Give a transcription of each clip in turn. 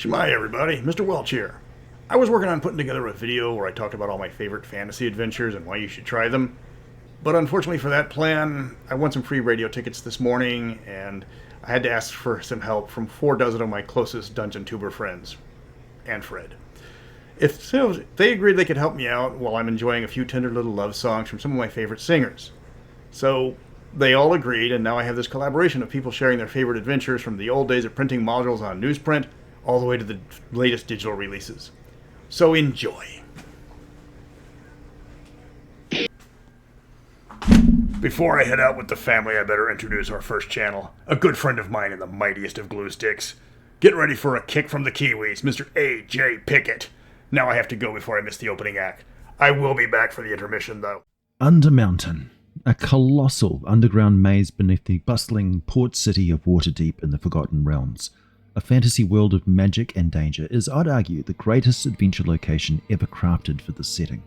Shemai everybody, Mr. Welch here. I was working on putting together a video where I talked about all my favorite fantasy adventures and why you should try them. But unfortunately for that plan, I won some free radio tickets this morning, and I had to ask for some help from 4 dozen of my closest Dungeontuber friends. And Fred. If so, they agreed they could help me out while I'm enjoying a few tender little love songs from some of my favorite singers. So they all agreed, and now I have this collaboration of people sharing their favorite adventures from the old days of printing modules on newsprint all the way to the latest digital releases. So enjoy. Before I head out with the family, I better introduce our first channel, a good friend of mine and the mightiest of glue sticks. Get ready for a kick from the Kiwis, Mr. AgPickett. Now I have to go before I miss the opening act. I will be back for the intermission, though. Undermountain, a colossal underground maze beneath the bustling port city of Waterdeep in the Forgotten Realms. A fantasy world of magic and danger is, I'd argue, the greatest adventure location ever crafted for the setting.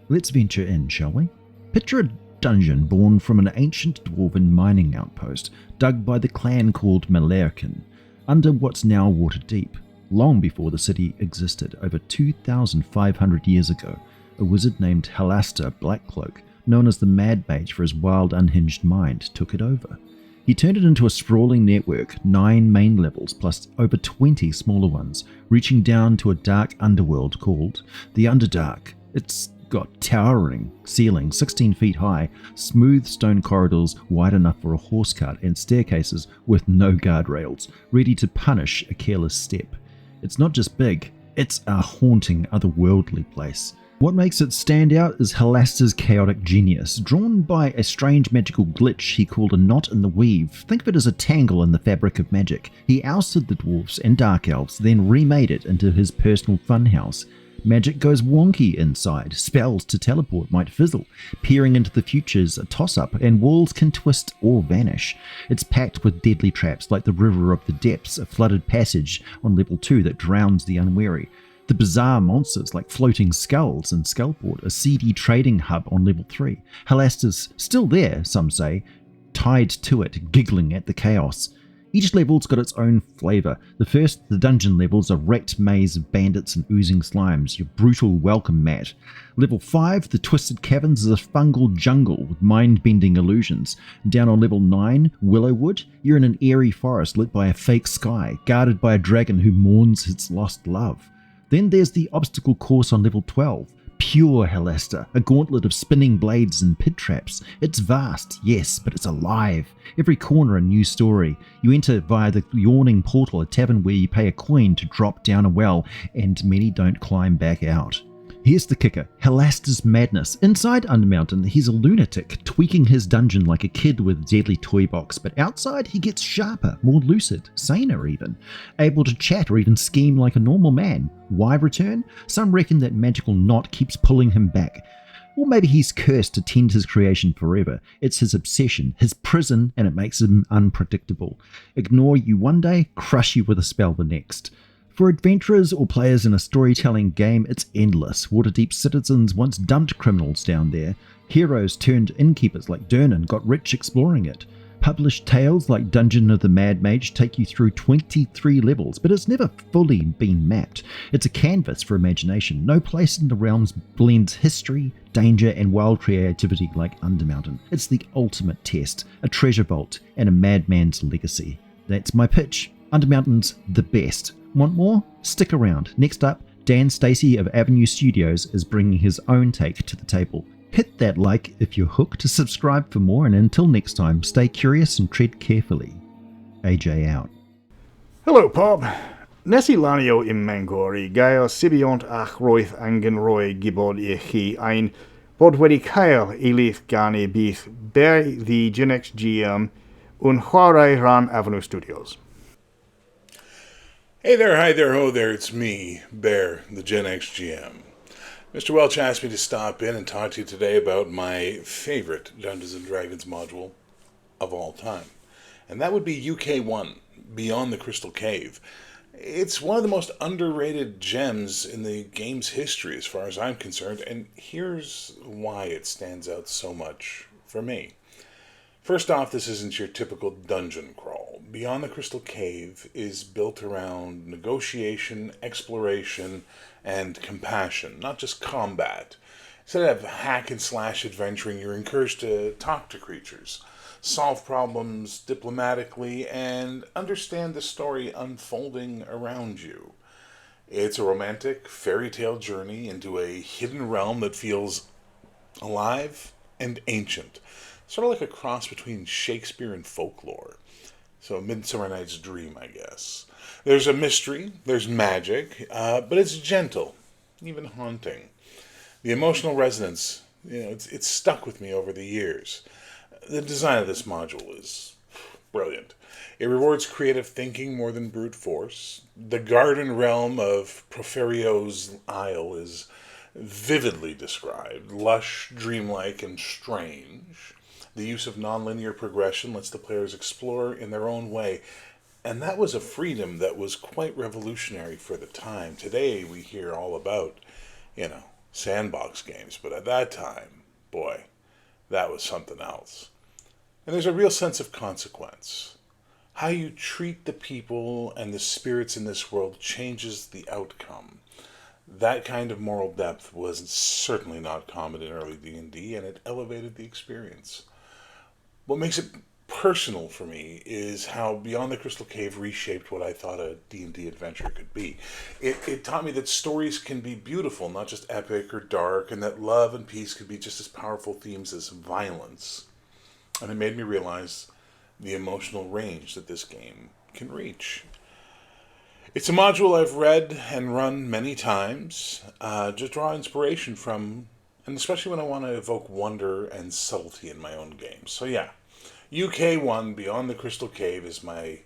Let's venture in, shall we? Picture a dungeon born from an ancient dwarven mining outpost dug by the clan called Malerkin, under what's now Waterdeep. Long before the city existed, over 2,500 years ago, a wizard named Halaster Blackcloak, known as the Mad Mage for his wild, unhinged mind, took it over. He turned it into a sprawling network, 9 main levels plus over 20 smaller ones, reaching down to a dark underworld called the Underdark. It's got towering ceilings 16 feet high, smooth stone corridors wide enough for a horse cart, and staircases with no guardrails, ready to punish a careless step. It's not just big, it's a haunting, otherworldly place. What makes it stand out is Halaster's chaotic genius, drawn by a strange magical glitch he called a knot in the weave. Think of it as a tangle in the fabric of magic. He ousted the dwarves and dark elves, then remade it into his personal funhouse. Magic goes wonky inside, spells to teleport might fizzle, peering into the future's a toss-up, and walls can twist or vanish. It's packed with deadly traps like the River of the Depths, a flooded passage on level 2 that drowns the unwary. The bizarre monsters like floating skulls in Skullport, a seedy trading hub on level 3. Halaster's still there, some say, tied to it, giggling at the chaos. Each level's got its own flavour. The first, the dungeon level's a wrecked maze of bandits and oozing slimes, your brutal welcome mat. Level 5, the twisted caverns, is a fungal jungle with mind-bending illusions. Down on level 9, Willowwood, you're in an eerie forest lit by a fake sky, guarded by a dragon who mourns its lost love. Then there's the obstacle course on level 12. Pure Halaster, a gauntlet of spinning blades and pit traps. It's vast, yes, but it's alive. Every corner a new story. You enter via the yawning portal, a tavern where you pay a coin to drop down a well, and many don't climb back out. Here's the kicker, Halaster's madness. Inside Undermountain, he's a lunatic, tweaking his dungeon like a kid with a deadly toy box, but outside he gets sharper, more lucid, saner even, able to chat or even scheme like a normal man. Why return? Some reckon that magical knot keeps pulling him back. Or maybe he's cursed to tend his creation forever. It's his obsession, his prison, and it makes him unpredictable. Ignore you one day, crush you with a spell the next. For adventurers or players in a storytelling game, it's endless. Waterdeep citizens once dumped criminals down there. Heroes turned innkeepers like Durnan got rich exploring it. Published tales like Dungeon of the Mad Mage take you through 23 levels, but it's never fully been mapped. It's a canvas for imagination. No place in the realms blends history, danger, and wild creativity like Undermountain. It's the ultimate test, a treasure vault, and a madman's legacy. That's my pitch. Undermountain's the best. Want more? Stick around. Next up, Dan Stacey of Avenue Studios is bringing his own take to the table. Hit that like if you're hooked, subscribe for more, and until next time, stay curious and tread carefully. AJ out. Hello, Bob. Nessie lanio im mangori, gael sibiont ach roith angenroi gibod ichi ein bod wedi cael elith gani byth ber the DDHomebrew un chwarae ran Avenue Studios. Hey there, hi there, ho there, it's me, Bear, the DDHomebrew. Mr. Welch asked me to stop in and talk to you today about my favorite Dungeons & Dragons module of all time. And that would be UK1, Beyond the Crystal Cave. It's one of the most underrated gems in the game's history as far as I'm concerned, and here's why it stands out so much for me. First off, this isn't your typical dungeon crawl. Beyond the Crystal Cave is built around negotiation, exploration, and compassion, not just combat. Instead of hack and slash adventuring, you're encouraged to talk to creatures, solve problems diplomatically, and understand the story unfolding around you. It's a romantic fairy tale journey into a hidden realm that feels alive and ancient. Sort of like a cross between Shakespeare and folklore. So a Midsummer Night's Dream, I guess. There's a mystery, there's magic, but it's gentle, even haunting. The emotional resonance, it's stuck with me over the years. The design of this module is brilliant. It rewards creative thinking more than brute force. The garden realm of Proferio's Isle is vividly described, lush, dreamlike, and strange. The use of nonlinear progression lets the players explore in their own way, and that was a freedom that was quite revolutionary for the time. Today we hear all about, sandbox games, but at that time, boy, that was something else. And there's a real sense of consequence. How you treat the people and the spirits in this world changes the outcome. That kind of moral depth was certainly not common in early D&D, and it elevated the experience. What makes it personal for me is how Beyond the Crystal Cave reshaped what I thought a D&D adventure could be. It taught me that stories can be beautiful, not just epic or dark, and that love and peace could be just as powerful themes as violence. And it made me realize the emotional range that this game can reach. It's a module I've read and run many times, to draw inspiration from, and especially when I want to evoke wonder and subtlety in my own games. So yeah, UK1 Beyond the Crystal Cave is my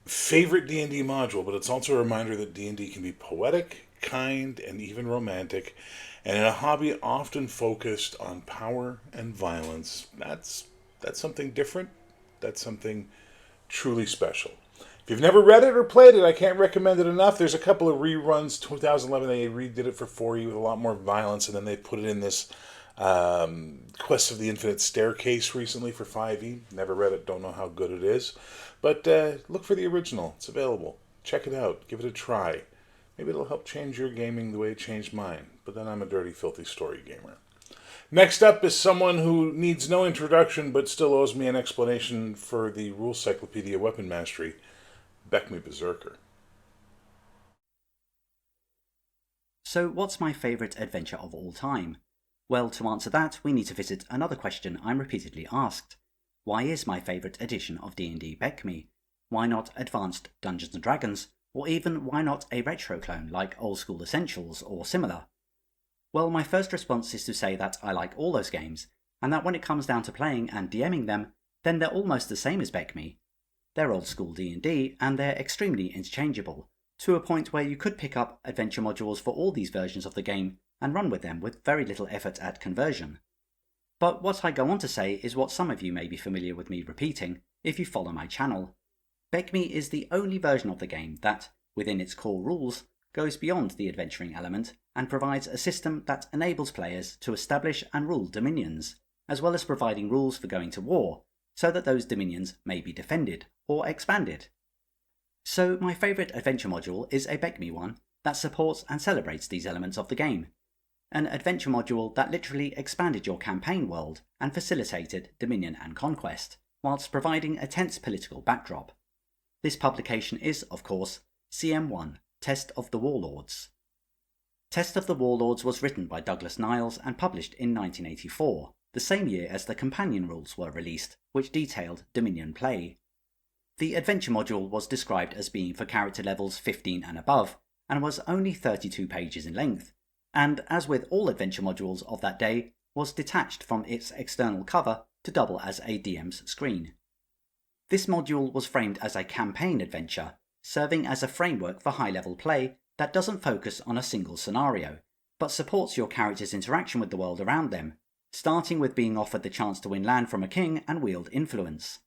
favorite D&D module, but it's also a reminder that D&D can be poetic, kind, and even romantic, and in a hobby often focused on power and violence, that's something different. That's something truly special. If you've never read it or played it, I can't recommend it enough. There's a couple of reruns. 2011, they redid it for 4E with a lot more violence, and then they put it in this Quest of the Infinite Staircase recently for 5E. Never read it, don't know how good it is. But look for the original. It's available. Check it out. Give it a try. Maybe it'll help change your gaming the way it changed mine. But then I'm a dirty, filthy story gamer. Next up is someone who needs no introduction but still owes me an explanation for the Rule Cyclopedia Weapon Mastery, becmiberserker. So what's my favourite adventure of all time? Well, to answer that, we need to visit another question I'm repeatedly asked. Why is my favourite edition of D&D BECMI? Why not Advanced Dungeons & Dragons? Or even why not a retro clone like Old School Essentials or similar? Well, my first response is to say that I like all those games, and that when it comes down to playing and DMing them, then they're almost the same as BECMI. They're old school D&D, and they're extremely interchangeable, to a point where you could pick up adventure modules for all these versions of the game and run with them with very little effort at conversion. But what I go on to say is what some of you may be familiar with me repeating if you follow my channel. BECMI is the only version of the game that, within its core rules, goes beyond the adventuring element and provides a system that enables players to establish and rule dominions, as well as providing rules for going to war, so that those dominions may be defended or expanded. So my favourite adventure module is a BECMI one that supports and celebrates these elements of the game. An adventure module that literally expanded your campaign world and facilitated dominion and conquest, whilst providing a tense political backdrop. This publication is, of course, CM1, Test of the Warlords. Test of the Warlords was written by Douglas Niles and published in 1984, the same year as the companion rules were released, which detailed Dominion play. The adventure module was described as being for character levels 15 and above, and was only 32 pages in length, and as with all adventure modules of that day, was detached from its external cover to double as a DM's screen. This module was framed as a campaign adventure, serving as a framework for high-level play that doesn't focus on a single scenario, but supports your character's interaction with the world around them, starting with being offered the chance to win land from a king and wield influence.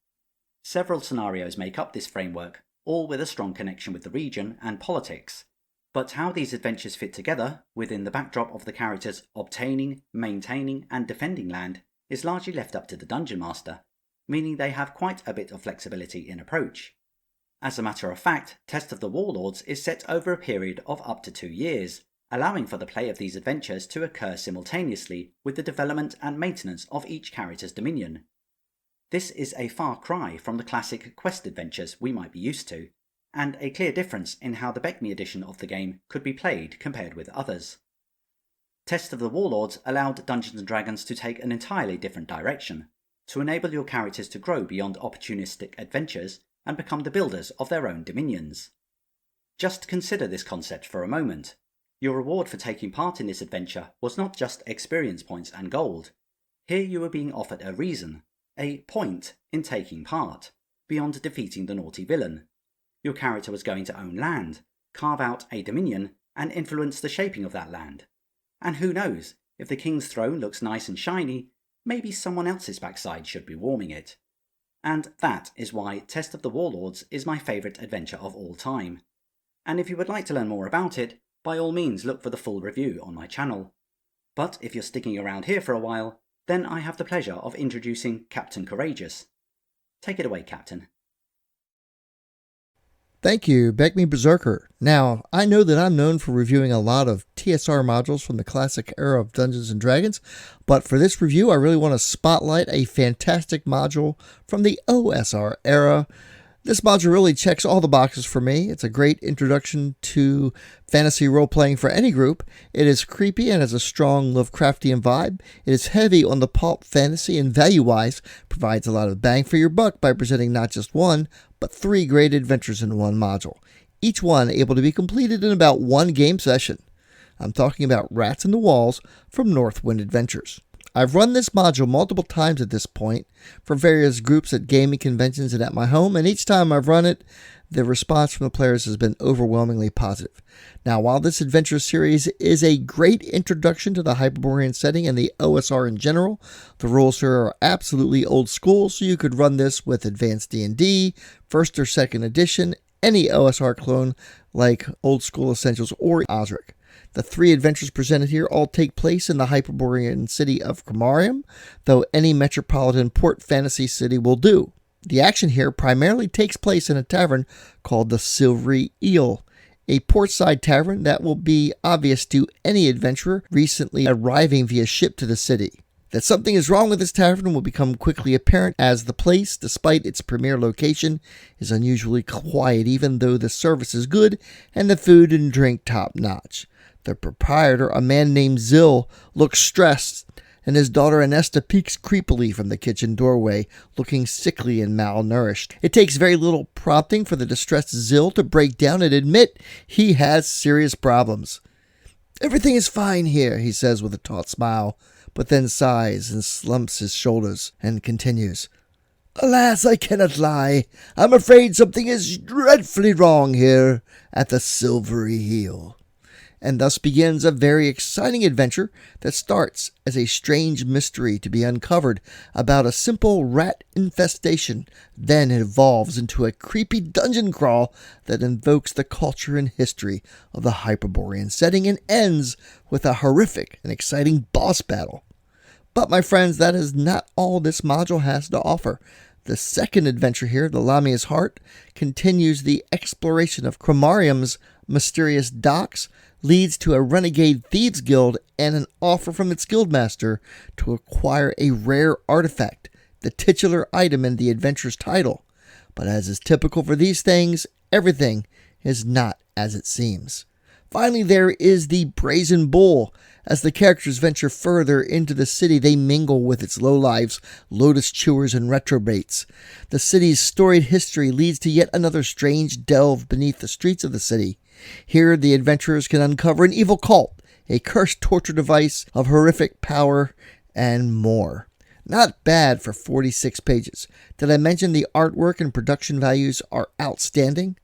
Several scenarios make up this framework, all with a strong connection with the region and politics, but how these adventures fit together within the backdrop of the characters obtaining, maintaining and defending land is largely left up to the Dungeon Master, meaning they have quite a bit of flexibility in approach. As a matter of fact, Test of the Warlords is set over a period of up to 2 years, allowing for the play of these adventures to occur simultaneously with the development and maintenance of each character's dominion. This is a far cry from the classic quest adventures we might be used to, and a clear difference in how the BECMI edition of the game could be played compared with others. Test of the Warlords allowed Dungeons & Dragons to take an entirely different direction, to enable your characters to grow beyond opportunistic adventures and become the builders of their own dominions. Just consider this concept for a moment. Your reward for taking part in this adventure was not just experience points and gold. Here you were being offered a reason, a point in taking part, beyond defeating the naughty villain. Your character was going to own land, carve out a dominion, and influence the shaping of that land. And who knows, if the king's throne looks nice and shiny, maybe someone else's backside should be warming it. And that is why Test of the Warlords is my favourite adventure of all time. And if you would like to learn more about it, by all means look for the full review on my channel. But if you're sticking around here for a while, then I have the pleasure of introducing Captain Courageous. Take it away, Captain. Thank you, becmiberserker. Now, I know that I'm known for reviewing a lot of TSR modules from the classic era of Dungeons & Dragons, but for this review I really want to spotlight a fantastic module from the OSR era. This module really checks all the boxes for me. It's a great introduction to fantasy role-playing for any group. It is creepy and has a strong Lovecraftian vibe. It is heavy on the pulp fantasy and value-wise provides a lot of bang for your buck by presenting not just one, but 3 great adventures in one module, each one able to be completed in about 1 game session. I'm talking about Rats in the Walls from Northwind Adventures. I've run this module multiple times at this point for various groups at gaming conventions and at my home, and each time I've run it, the response from the players has been overwhelmingly positive. Now, while this adventure series is a great introduction to the Hyperborean setting and the OSR in general, the rules here are absolutely old school, so you could run this with Advanced D&D, 1st or 2nd edition, any OSR clone like Old School Essentials or Osric. The 3 adventures presented here all take place in the Hyperborean city of Cromarium, though any metropolitan port fantasy city will do. The action here primarily takes place in a tavern called the Silvery Eel, a portside tavern that will be obvious to any adventurer recently arriving via ship to the city. That something is wrong with this tavern will become quickly apparent as the place, despite its premier location, is unusually quiet even though the service is good and the food and drink top-notch. The proprietor, a man named Zill, looks stressed, and his daughter Anesta peeks creepily from the kitchen doorway, looking sickly and malnourished. It takes very little prompting for the distressed Zill to break down and admit he has serious problems. "Everything is fine here," he says with a taut smile, but then sighs and slumps his shoulders and continues. "Alas, I cannot lie. I'm afraid something is dreadfully wrong here at the Silvery Heel." And thus begins a very exciting adventure that starts as a strange mystery to be uncovered about a simple rat infestation, then evolves into a creepy dungeon crawl that invokes the culture and history of the Hyperborean setting and ends with a horrific and exciting boss battle. But my friends, that is not all this module has to offer. The 2nd adventure here, the Lamia's Heart, continues the exploration of Cromarium's mysterious docks, leads to a renegade thieves guild and an offer from its guildmaster to acquire a rare artifact, the titular item in the adventure's title. But as is typical for these things, everything is not as it seems. Finally, there is the Brazen Bull. As the characters venture further into the city, they mingle with its lowlives, lotus chewers, and retrobates. The city's storied history leads to yet another strange delve beneath the streets of the city. Here, the adventurers can uncover an evil cult, a cursed torture device of horrific power, and more. Not bad for 46 pages. Did I mention the artwork and production values are outstanding?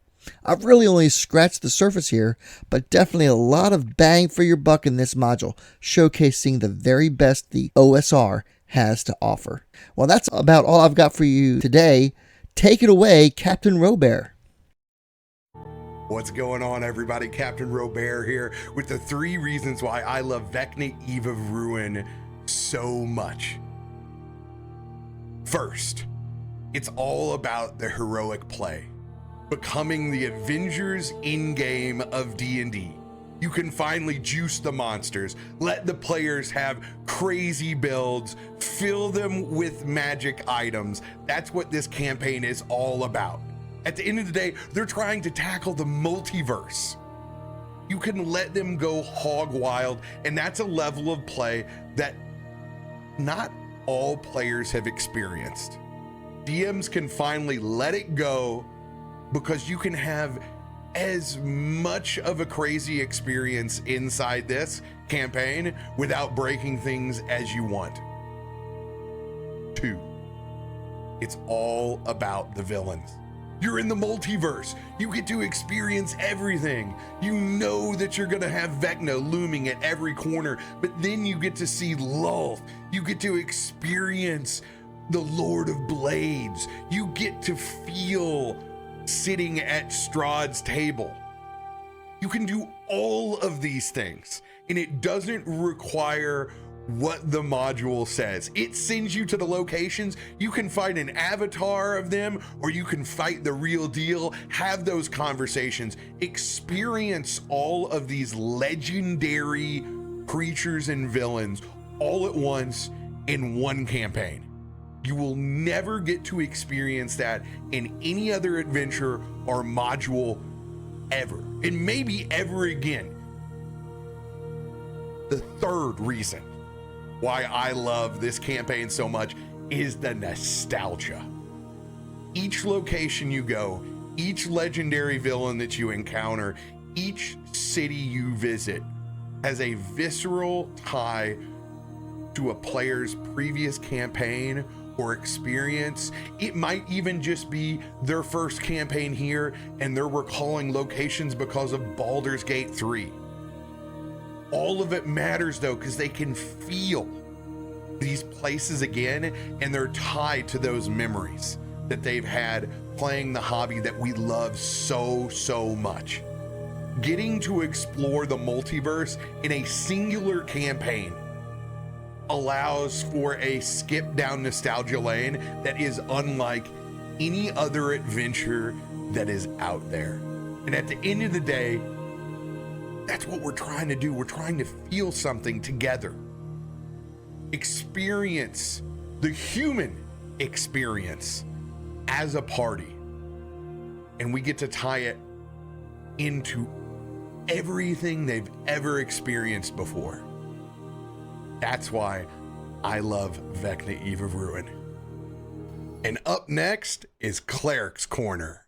I've really only scratched the surface here, but definitely a lot of bang for your buck in this module, showcasing the very best the OSR has to offer. Well, that's about all I've got for you today. Take it away, CaptainRoBear. What's going on, everybody? CaptainRoBear here with the 3 reasons why I love Vecna Eve of Ruin so much. First, It's all about the heroic play, becoming the Avengers in-game of D&D. You can finally juice the monsters, let the players have crazy builds, fill them with magic items. That's what this campaign is all about. At the end of the day, they're trying to tackle the multiverse. You can let them go hog wild, and that's a level of play that not all players have experienced. DMs can finally let it go because you can have as much of a crazy experience inside this campaign without breaking things as you want. 2, it's all about the villains. You're in the multiverse. You get to experience everything. You know that you're gonna have Vecna looming at every corner, but then you get to see Lulth. You get to experience the Lord of Blades. You get to feel sitting at Strahd's table. You can do all of these things, and it doesn't require what the module says. It sends you to the locations. You can find an avatar of them, or you can fight the real deal, have those conversations, experience all of these legendary creatures and villains all at once in one campaign. You will never get to experience that in any other adventure or module ever, and maybe ever again. The third reason why I love this campaign so much is the nostalgia. Each location you go, each legendary villain that you encounter, each city you visit has a visceral tie to a player's previous campaign or experience. It might even just be their first campaign here and they're recalling locations because of Baldur's Gate 3. All of it matters though, because they can feel these places again, and they're tied to those memories that they've had playing the hobby that we love so much. Getting to explore the multiverse in a singular campaign allows for a skip down nostalgia lane that is unlike any other adventure that is out there. And at the end of the day, that's what we're trying to do. We're trying to feel something together. Experience the human experience as a party. And we get to tie it into everything they've ever experienced before. That's why I love Vecna Eve of Ruin. And up next is Cleric's Corner.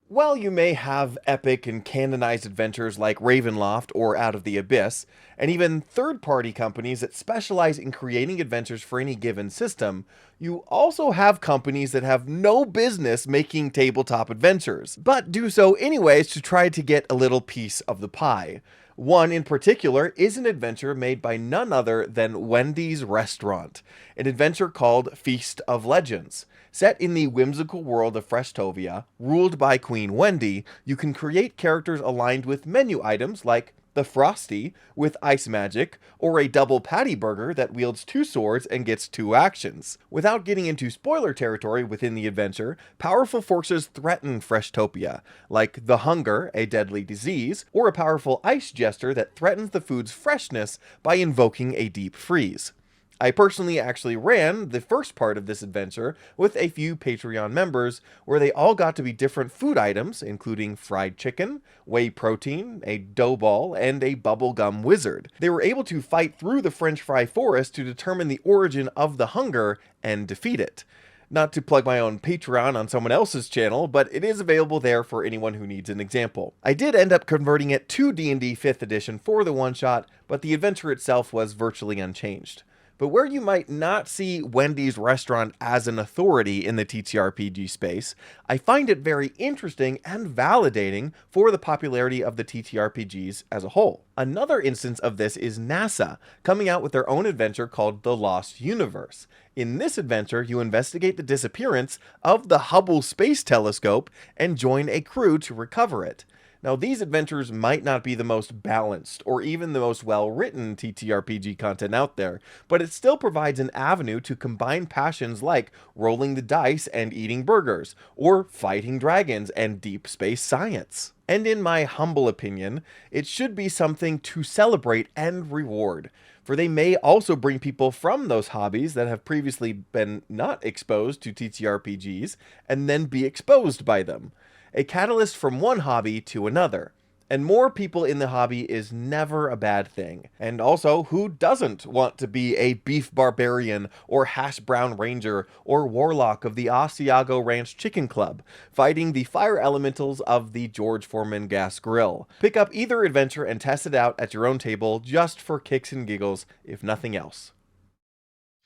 While you may have epic and canonized adventures like Ravenloft or Out of the Abyss, and even third-party companies that specialize in creating adventures for any given system, you also have companies that have no business making tabletop adventures, but do so anyways to try to get a little piece of the pie. One in particular is an adventure made by none other than Wendy's Restaurant, an adventure called Feast of Legends. Set in the whimsical world of Freshtovia, ruled by Queen Wendy, you can create characters aligned with menu items like the Frosty with ice magic, or a double patty burger that wields 2 swords and gets 2 actions. Without getting into spoiler territory within the adventure, powerful forces threaten Freshtopia, like the hunger, a deadly disease, or a powerful ice jester that threatens the food's freshness by invoking a deep freeze. I personally actually ran the first part of this adventure with a few Patreon members, where they all got to be different food items, including fried chicken, whey protein, a dough ball, and a bubblegum wizard. They were able to fight through the French fry forest to determine the origin of the hunger and defeat it. Not to plug my own Patreon on someone else's channel, but it is available there for anyone who needs an example. I did end up converting it to D&D 5th edition for the one-shot, but the adventure itself was virtually unchanged. But where you might not see Wendy's Restaurant as an authority in the TTRPG space, I find it very interesting and validating for the popularity of the TTRPGs as a whole. Another instance of this is NASA, coming out with their own adventure called The Lost Universe. In this adventure, you investigate the disappearance of the Hubble Space Telescope and join a crew to recover it. Now, these adventures might not be the most balanced or even the most well-written TTRPG content out there, but it still provides an avenue to combine passions like rolling the dice and eating burgers, or fighting dragons and deep space science. And in my humble opinion, it should be something to celebrate and reward, for they may also bring people from those hobbies that have previously been not exposed to TTRPGs and then be exposed by them. A catalyst from one hobby to another. And more people in the hobby is never a bad thing. And also, who doesn't want to be a beef barbarian or hash brown ranger or warlock of the Asiago Ranch Chicken Club, fighting the fire elementals of the George Foreman Gas Grill? Pick up either adventure and test it out at your own table just for kicks and giggles, if nothing else.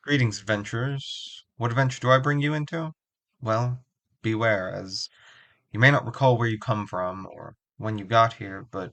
Greetings, adventurers. What adventure do I bring you into? Well, beware, as you may not recall where you come from or when you got here, but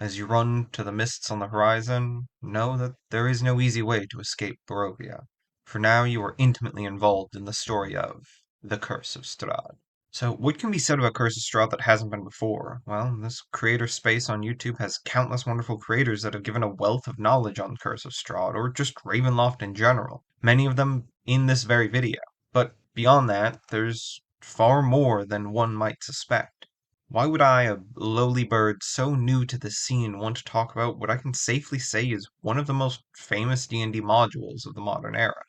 as you run to the mists on the horizon, know that there is no easy way to escape Barovia. For now you are intimately involved in the story of The Curse of Strahd. So what can be said about Curse of Strahd that hasn't been before? Well, this creator space on YouTube has countless wonderful creators that have given a wealth of knowledge on Curse of Strahd, or just Ravenloft in general, many of them in this very video. But beyond that, there's far more than one might suspect. Why would I, a lowly bird so new to the scene, want to talk about what I can safely say is one of the most famous D&D modules of the modern era?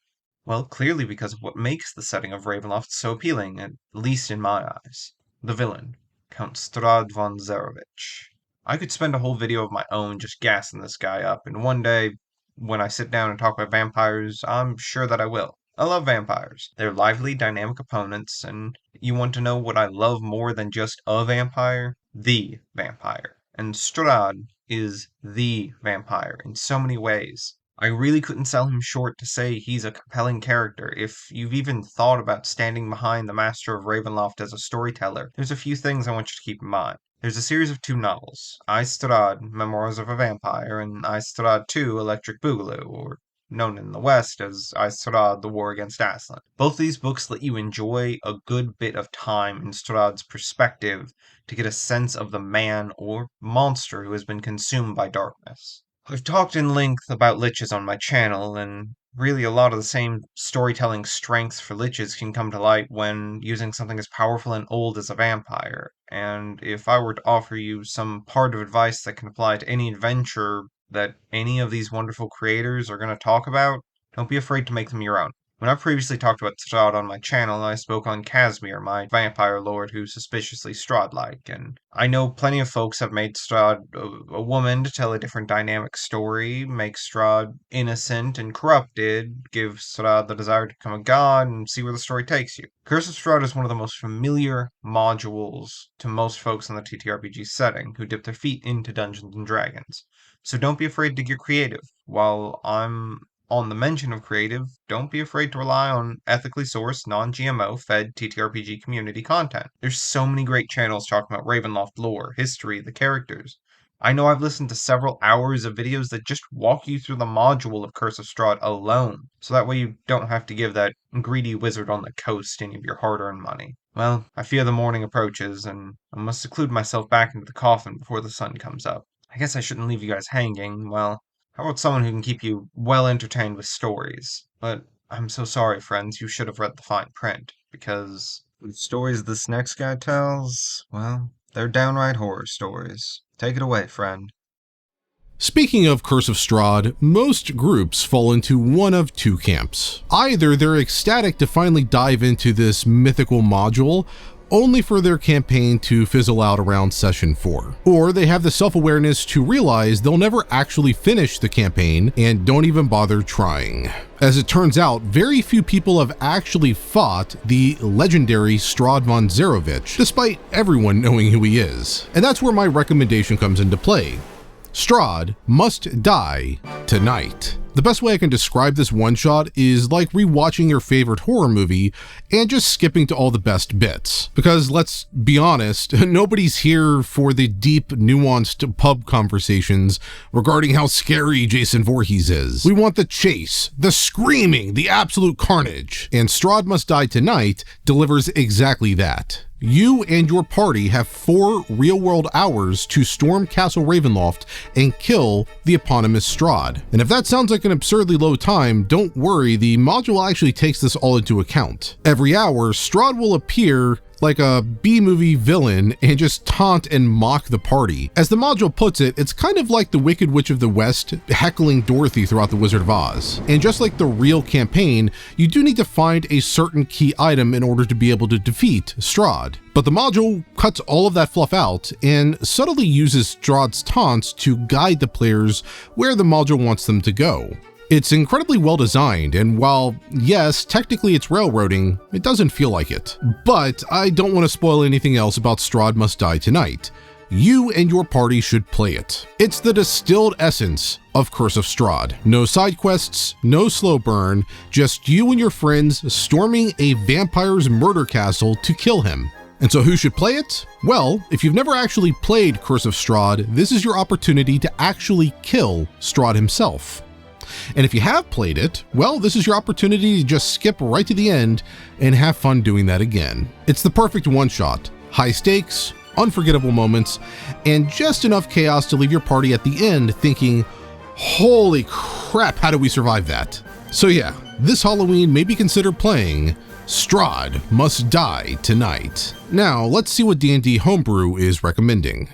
Well, clearly because of what makes the setting of Ravenloft so appealing, at least in my eyes. The villain, Count Strahd von Zarovich. I could spend a whole video of my own just gassing this guy up, and one day, when I sit down and talk about vampires, I'm sure that I will. I love vampires. They're lively, dynamic opponents, and you want to know what I love more than just a vampire? The vampire. And Strahd is the vampire in so many ways. I really couldn't sell him short to say he's a compelling character. If you've even thought about standing behind the Master of Ravenloft as a storyteller, there's a few things I want you to keep in mind. There's a series of 2 novels, I Strahd, Memoirs of a Vampire, and I Strahd II, Electric Boogaloo, or known in the West as I Strahd, The War Against Aslan. Both these books let you enjoy a good bit of time in Strahd's perspective to get a sense of the man or monster who has been consumed by darkness. I've talked in length about liches on my channel, and really a lot of the same storytelling strengths for liches can come to light when using something as powerful and old as a vampire. And if I were to offer you some part of advice that can apply to any adventure that any of these wonderful creators are going to talk about, don't be afraid to make them your own. When I previously talked about Strahd on my channel, I spoke on Casimir, my vampire lord who's suspiciously Strahd-like, and I know plenty of folks have made Strahd a woman to tell a different dynamic story, make Strahd innocent and corrupted, give Strahd the desire to become a god, and see where the story takes you. Curse of Strahd is one of the most familiar modules to most folks in the TTRPG setting who dip their feet into Dungeons & Dragons, so don't be afraid to get creative. While I'm on the mention of creative, don't be afraid to rely on ethically sourced, non-GMO fed TTRPG community content. There's so many great channels talking about Ravenloft lore, history, the characters. I know I've listened to several hours of videos that just walk you through the module of Curse of Strahd alone, so that way you don't have to give that greedy wizard on the coast any of your hard-earned money. Well, I fear the morning approaches, and I must seclude myself back into the coffin before the sun comes up. I guess I shouldn't leave you guys hanging. Well, how about someone who can keep you well entertained with stories? But I'm so sorry, friends, you should have read the fine print, because the stories this next guy tells, well, they're downright horror stories. Take it away, friend. Speaking of Curse of Strahd, most groups fall into one of 2 camps. Either they're ecstatic to finally dive into this mythical module, only for their campaign to fizzle out around session 4. Or they have the self-awareness to realize they'll never actually finish the campaign and don't even bother trying. As it turns out, very few people have actually fought the legendary Strahd von Zarovich, despite everyone knowing who he is. And that's where my recommendation comes into play. Strahd must die tonight. The best way I can describe this one-shot is like rewatching your favorite horror movie and just skipping to all the best bits. Because let's be honest, nobody's here for the deep, nuanced pub conversations regarding how scary Jason Voorhees is. We want the chase, the screaming, the absolute carnage. And Strahd Must Die Tonight delivers exactly that. You and your party have 4 real-world hours to storm Castle Ravenloft and kill the eponymous Strahd. And if that sounds like an absurdly low time, don't worry, the module actually takes this all into account. Every hour, Strahd will appear like a B-movie villain and just taunt and mock the party. As the module puts it, it's kind of like the Wicked Witch of the West heckling Dorothy throughout the Wizard of Oz. And just like the real campaign, you do need to find a certain key item in order to be able to defeat Strahd. But the module cuts all of that fluff out and subtly uses Strahd's taunts to guide the players where the module wants them to go. It's incredibly well designed, and while, yes, technically it's railroading, it doesn't feel like it. But I don't want to spoil anything else about Strahd Must Die Tonight. You and your party should play it. It's the distilled essence of Curse of Strahd. No side quests, no slow burn, just you and your friends storming a vampire's murder castle to kill him. And so who should play it? Well, if you've never actually played Curse of Strahd, this is your opportunity to actually kill Strahd himself. And if you have played it, well, this is your opportunity to just skip right to the end and have fun doing that again. It's the perfect one-shot. High stakes, unforgettable moments, and just enough chaos to leave your party at the end thinking, holy crap, how did we survive that? So yeah, this Halloween maybe consider playing Strahd Must Die Tonight. Now, let's see what D&D Homebrew is recommending.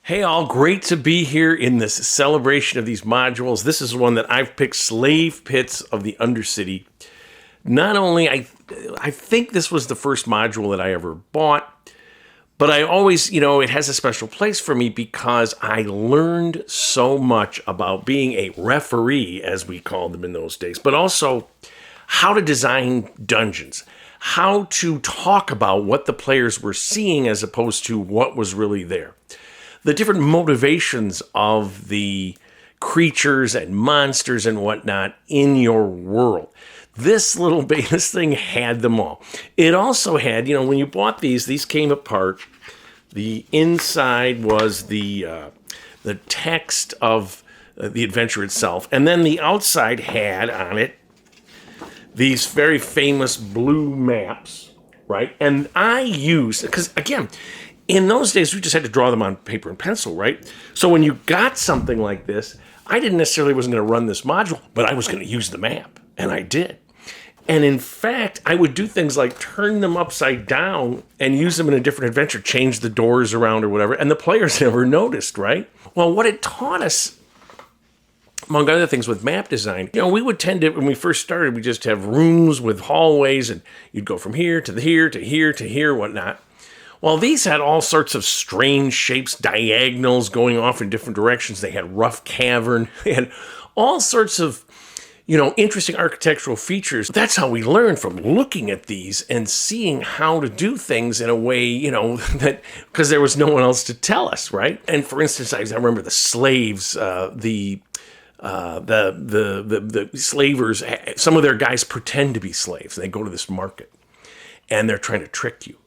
Hey all, great to be here in this celebration of these modules. This is one that I've picked, Slave Pits of the Undercity. Not only, I think this was the first module that I ever bought, but I always, it has a special place for me because I learned so much about being a referee, as we called them in those days, but also how to design dungeons, how to talk about what the players were seeing as opposed to what was really there. The different motivations of the creatures and monsters and whatnot in your world. This thing had them all. It also had, when you bought these came apart. The inside was the text of the adventure itself, and then the outside had on it these very famous blue maps, right? And I used, because again, in those days, we just had to draw them on paper and pencil, right? So when you got something like this, I didn't necessarily wasn't going to run this module, but I was going to use the map, and I did. And in fact, I would do things like turn them upside down and use them in a different adventure, change the doors around or whatever, and the players never noticed, right? Well, what it taught us, among other things with map design, we would tend to, when we first started, we just have rooms with hallways, and you'd go from here to here to here to here, whatnot. Well, these had all sorts of strange shapes, diagonals going off in different directions. They had rough cavern. They had all sorts of, interesting architectural features. That's how we learned, from looking at these and seeing how to do things in a way, that because there was no one else to tell us, right? And for instance, I remember the slaves, the slavers. Some of their guys pretend to be slaves. They go to this market, and they're trying to trick you.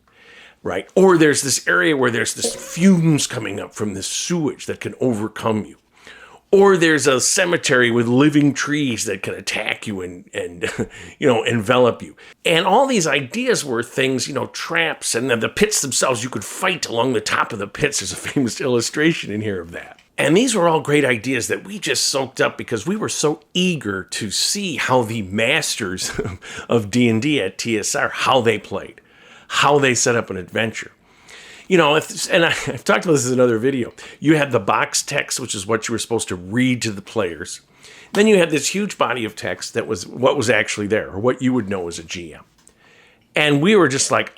Right? Or there's this area where there's this fumes coming up from this sewage that can overcome you. Or there's a cemetery with living trees that can attack you and envelop you. And all these ideas were things, traps, and then the pits themselves, you could fight along the top of the pits. There's a famous illustration in here of that. And these were all great ideas that we just soaked up because we were so eager to see how the masters of D&D at TSR, how they played, how they set up an adventure. And I've talked about this in another video. You had the box text, which is what you were supposed to read to the players. Then you had this huge body of text that was what was actually there, or what you would know as a GM. And we were just like,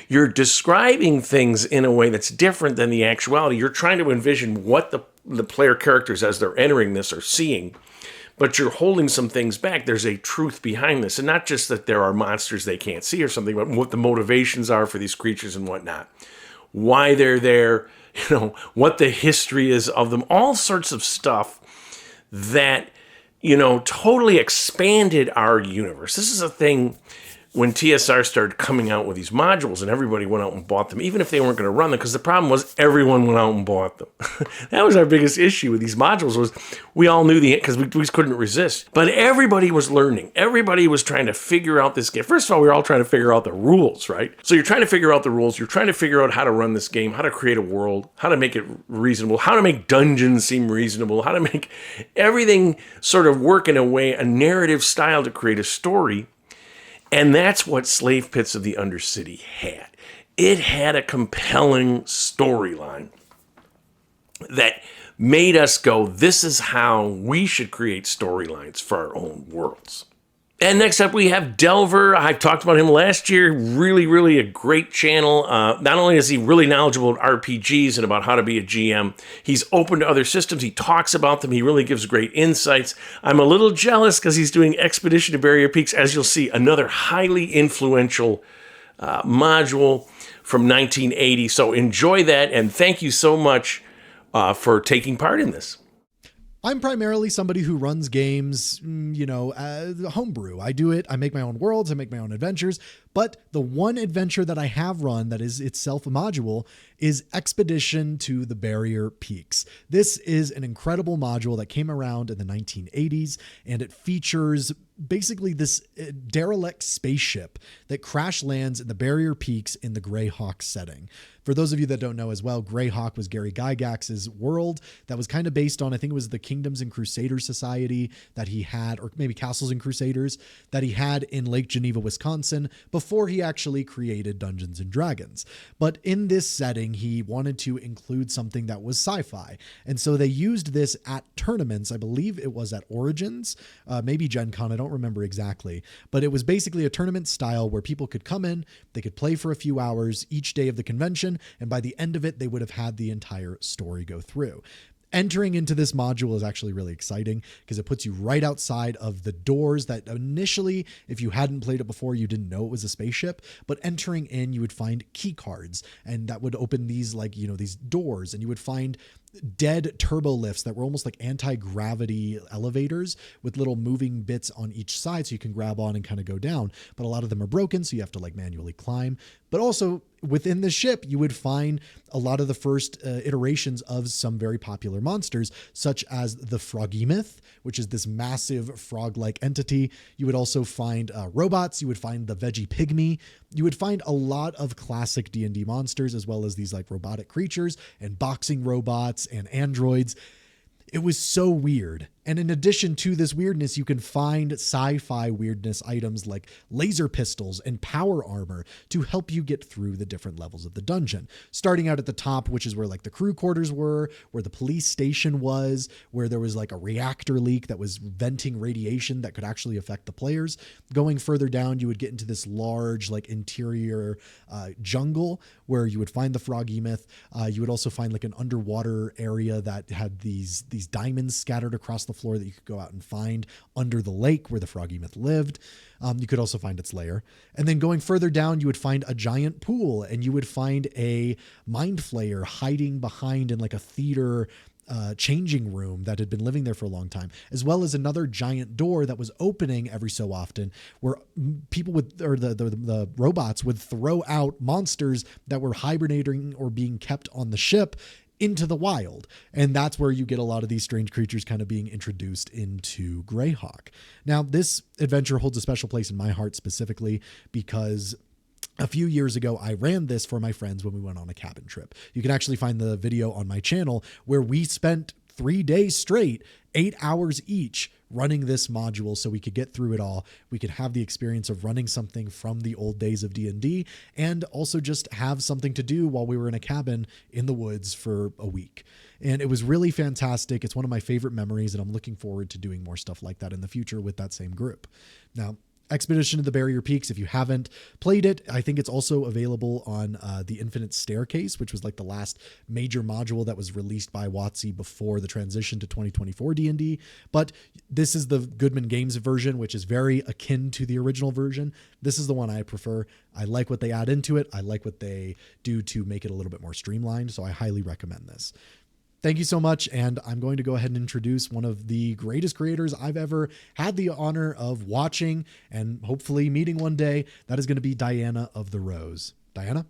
you're describing things in a way that's different than the actuality. You're trying to envision what the player characters, as they're entering this, are seeing. But you're holding some things back. There's a truth behind this. And not just that there are monsters they can't see or something, but what the motivations are for these creatures and whatnot. Why they're there, what the history is of them. All sorts of stuff that, totally expanded our universe. This is a thing when TSR started coming out with these modules and everybody went out and bought them, even if they weren't going to run them, because the problem was everyone went out and bought them. That was our biggest issue with these modules, was we all knew because we couldn't resist. But everybody was learning. Everybody was trying to figure out this game. First of all, we were all trying to figure out the rules, right? So you're trying to figure out the rules. You're trying to figure out how to run this game, how to create a world, how to make it reasonable, how to make dungeons seem reasonable, how to make everything sort of work in a way, a narrative style to create a story. And that's what Slave Pits of the Undercity had. It had a compelling storyline that made us go, this is how we should create storylines for our own worlds. And next up, we have Delver. I talked about him last year. Really, really a great channel. Not only is he really knowledgeable about RPGs and about how to be a GM, he's open to other systems. He talks about them. He really gives great insights. I'm a little jealous because he's doing Expedition to Barrier Peaks. As you'll see, another highly influential module from 1980. So enjoy that, and thank you so much for taking part in this. I'm primarily somebody who runs games, homebrew. I do it. I make my own worlds. I make my own adventures. But the one adventure that I have run that is itself a module is Expedition to the Barrier Peaks. This is an incredible module that came around in the 1980s, and it features basically this derelict spaceship that crash lands in the Barrier Peaks in the Greyhawk setting. For those of you that don't know as well, Greyhawk was Gary Gygax's world that was kind of based on, I think it was the Kingdoms and Crusaders Society that he had, or maybe Castles and Crusaders that he had in Lake Geneva, Wisconsin, before he actually created Dungeons and Dragons. But in this setting, he wanted to include something that was sci-fi. And so they used this at tournaments. I believe it was at Origins, maybe Gen Con, I don't remember exactly. But it was basically a tournament style where people could come in, they could play for a few hours each day of the convention, and by the end of it, they would have had the entire story go through. Entering into this module is actually really exciting because it puts you right outside of the doors that initially, if you hadn't played it before, you didn't know it was a spaceship. But entering in, you would find key cards, and that would open these these doors, and you would find dead turbo lifts that were almost like anti-gravity elevators with little moving bits on each side so you can grab on and kind of go down. But a lot of them are broken, so you have to manually climb. But also within the ship, you would find a lot of the first iterations of some very popular monsters, such as the Froghemoth, which is this massive frog-like entity. You would also find robots. You would find the Veggie Pygmy. You would find a lot of classic D&D monsters, as well as these robotic creatures and boxing robots and androids. It was so weird. And in addition to this weirdness, you can find sci-fi weirdness items like laser pistols and power armor to help you get through the different levels of the dungeon. Starting out at the top, which is where the crew quarters were, where the police station was, where there was a reactor leak that was venting radiation that could actually affect the players. Going further down, you would get into this large interior jungle where you would find the Froghemoth. You would also find an underwater area that had these diamonds scattered across the floor that you could go out and find under the lake where the Froghemoth lived. You could also find its lair. And then going further down, you would find a giant pool, and you would find a mind flayer hiding behind in a theater changing room that had been living there for a long time, as well as another giant door that was opening every so often where people the robots would throw out monsters that were hibernating or being kept on the ship into the wild. And that's where you get a lot of these strange creatures kind of being introduced into Greyhawk. Now, this adventure holds a special place in my heart specifically because a few years ago, I ran this for my friends when we went on a cabin trip. You can actually find the video on my channel where we spent 3 days straight, 8 hours each, running this module so we could get through it all. We could have the experience of running something from the old days of D&D and also just have something to do while we were in a cabin in the woods for a week. And it was really fantastic. It's one of my favorite memories, and I'm looking forward to doing more stuff like that in the future with that same group. Now, Expedition to the Barrier Peaks, if you haven't played it, I think it's also available on the Infinite Staircase, which was the last major module that was released by WotC before the transition to 2024 D&D. But this is the Goodman Games version, which is very akin to the original version. This is the one I prefer. I like what they add into it. I like what they do to make it a little bit more streamlined, so I highly recommend this. Thank you so much. And I'm going to go ahead and introduce one of the greatest creators I've ever had the honor of watching and hopefully meeting one day. That is going to be DianaOfTheRose. Diana?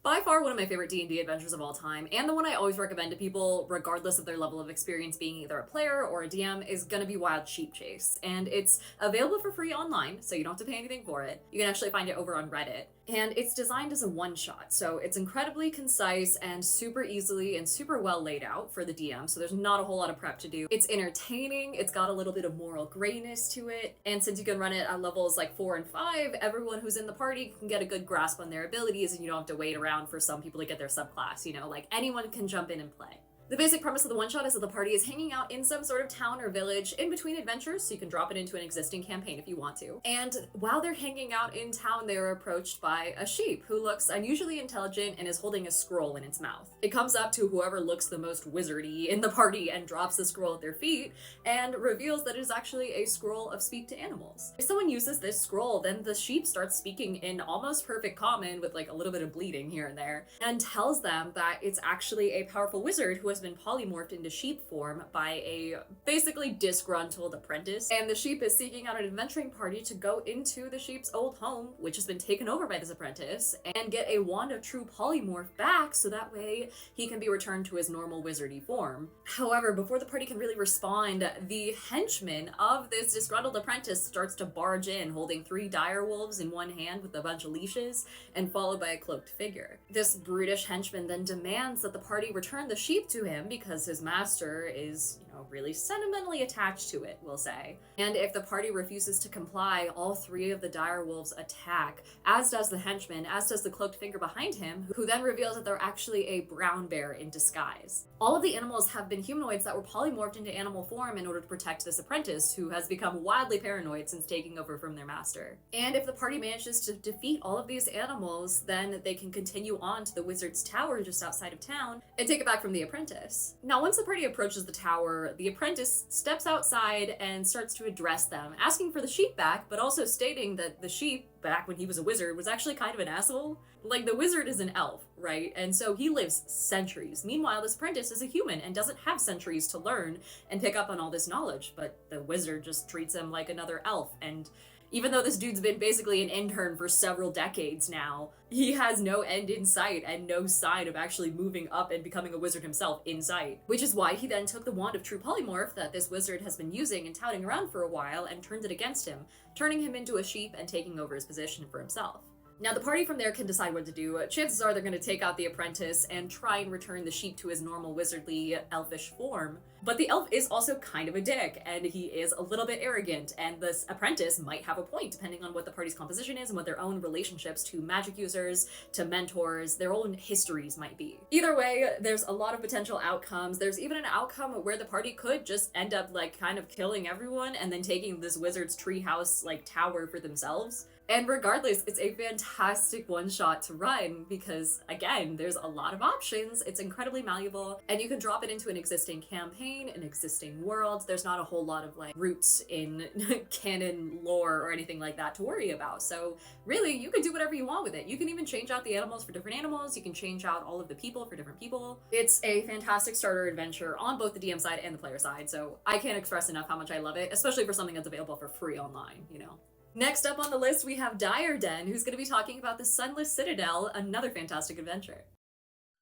By far one of my favorite D&D adventures of all time, and the one I always recommend to people, regardless of their level of experience being either a player or a DM, is gonna be Wild Sheep Chase. And it's available for free online, so you don't have to pay anything for it. You can actually find it over on Reddit. And it's designed as a one-shot, so it's incredibly concise and super easily and super well laid out for the DM, so there's not a whole lot of prep to do. It's entertaining, it's got a little bit of moral grayness to it, and since you can run it at levels like 4 and 5, everyone who's in the party can get a good grasp on their abilities, and you don't have to wait around for some people to get their subclass, you know, like anyone can jump in and play. The basic premise of the one-shot is that the party is hanging out in some sort of town or village in between adventures, so you can drop it into an existing campaign if you want to. And while they're hanging out in town, they are approached by a sheep who looks unusually intelligent and is holding a scroll in its mouth. It comes up to whoever looks the most wizardy in the party and drops the scroll at their feet and reveals that it is actually a scroll of speak to animals. If someone uses this scroll, then the sheep starts speaking in almost perfect common with like a little bit of bleeding here and there, and tells them that it's actually a powerful wizard who has been polymorphed into sheep form by a basically disgruntled apprentice, and the sheep is seeking out an adventuring party to go into the sheep's old home, which has been taken over by this apprentice, and get a wand of true polymorph back so that way he can be returned to his normal wizardy form. However, before the party can really respond, the henchman of this disgruntled apprentice starts to barge in, holding 3 dire wolves in one hand with a bunch of leashes, and followed by a cloaked figure. This brutish henchman then demands that the party return the sheep to him because his master is, you know, really sentimentally attached to it, we'll say. And if the party refuses to comply, all 3 of the dire wolves attack, as does the henchman, as does the cloaked figure behind him, who then reveals that they're actually a brown bear in disguise. All of the animals have been humanoids that were polymorphed into animal form in order to protect this apprentice, who has become wildly paranoid since taking over from their master. And if the party manages to defeat all of these animals, then they can continue on to the wizard's tower just outside of town and take it back from the apprentice. Now, once the party approaches the tower, the apprentice steps outside and starts to address them, asking for the sheep back, but also stating that the sheep, back when he was a wizard, was actually kind of an asshole. Like, the wizard is an elf, right? And so he lives centuries. Meanwhile, this apprentice is a human and doesn't have centuries to learn and pick up on all this knowledge, but the wizard just treats him like another elf. And even though this dude's been basically an intern for several decades now, he has no end in sight and no sign of actually moving up and becoming a wizard himself in sight. Which is why he then took the wand of true polymorph that this wizard has been using and touting around for a while and turned it against him, turning him into a sheep and taking over his position for himself. Now, the party from there can decide what to do. Chances are they're going to take out the apprentice and try and return the sheep to his normal wizardly elfish form. But the elf is also kind of a dick, and he is a little bit arrogant, and this apprentice might have a point depending on what the party's composition is and what their own relationships to magic users, to mentors, their own histories might be. Either way, there's a lot of potential outcomes. There's even an outcome where the party could just end up like kind of killing everyone and then taking this wizard's treehouse like tower for themselves. And regardless, it's a fantastic one-shot to run because, again, there's a lot of options, it's incredibly malleable, and you can drop it into an existing campaign, an existing world. There's not a whole lot of, like, roots in canon lore or anything like that to worry about. So, really, you can do whatever you want with it. You can even change out the animals for different animals, you can change out all of the people for different people. It's a fantastic starter adventure on both the DM side and the player side, so I can't express enough how much I love it, especially for something that's available for free online, you know? Next up on the list, we have Direden, who's going to be talking about the Sunless Citadel, another fantastic adventure.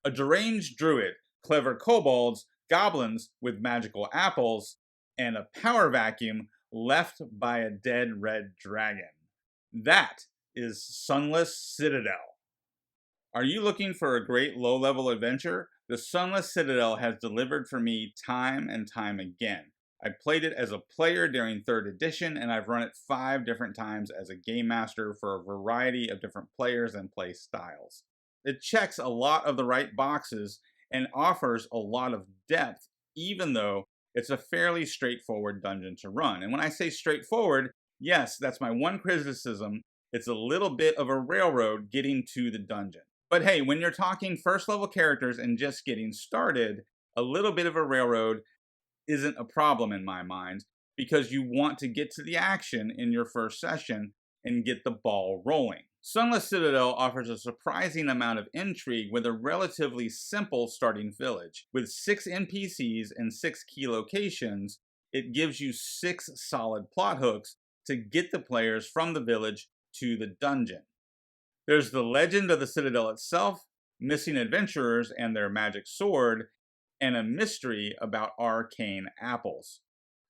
A deranged druid, clever kobolds, goblins with magical apples, and a power vacuum left by a dead red dragon. That is Sunless Citadel. Are you looking for a great low-level adventure? The Sunless Citadel has delivered for me time and time again. I played it as a player during 3rd edition, and I've run it 5 different times as a game master for a variety of different players and play styles. It checks a lot of the right boxes and offers a lot of depth, even though it's a fairly straightforward dungeon to run. And when I say straightforward, yes, that's my one criticism. It's a little bit of a railroad getting to the dungeon. But hey, when you're talking first level characters and just getting started, a little bit of a railroad isn't a problem in my mind, because you want to get to the action in your first session and get the ball rolling. Sunless Citadel offers a surprising amount of intrigue with a relatively simple starting village. With 6 NPCs and 6 key locations, it gives you 6 solid plot hooks to get the players from the village to the dungeon. There's the legend of the Citadel itself, missing adventurers and their magic sword, and a mystery about arcane apples.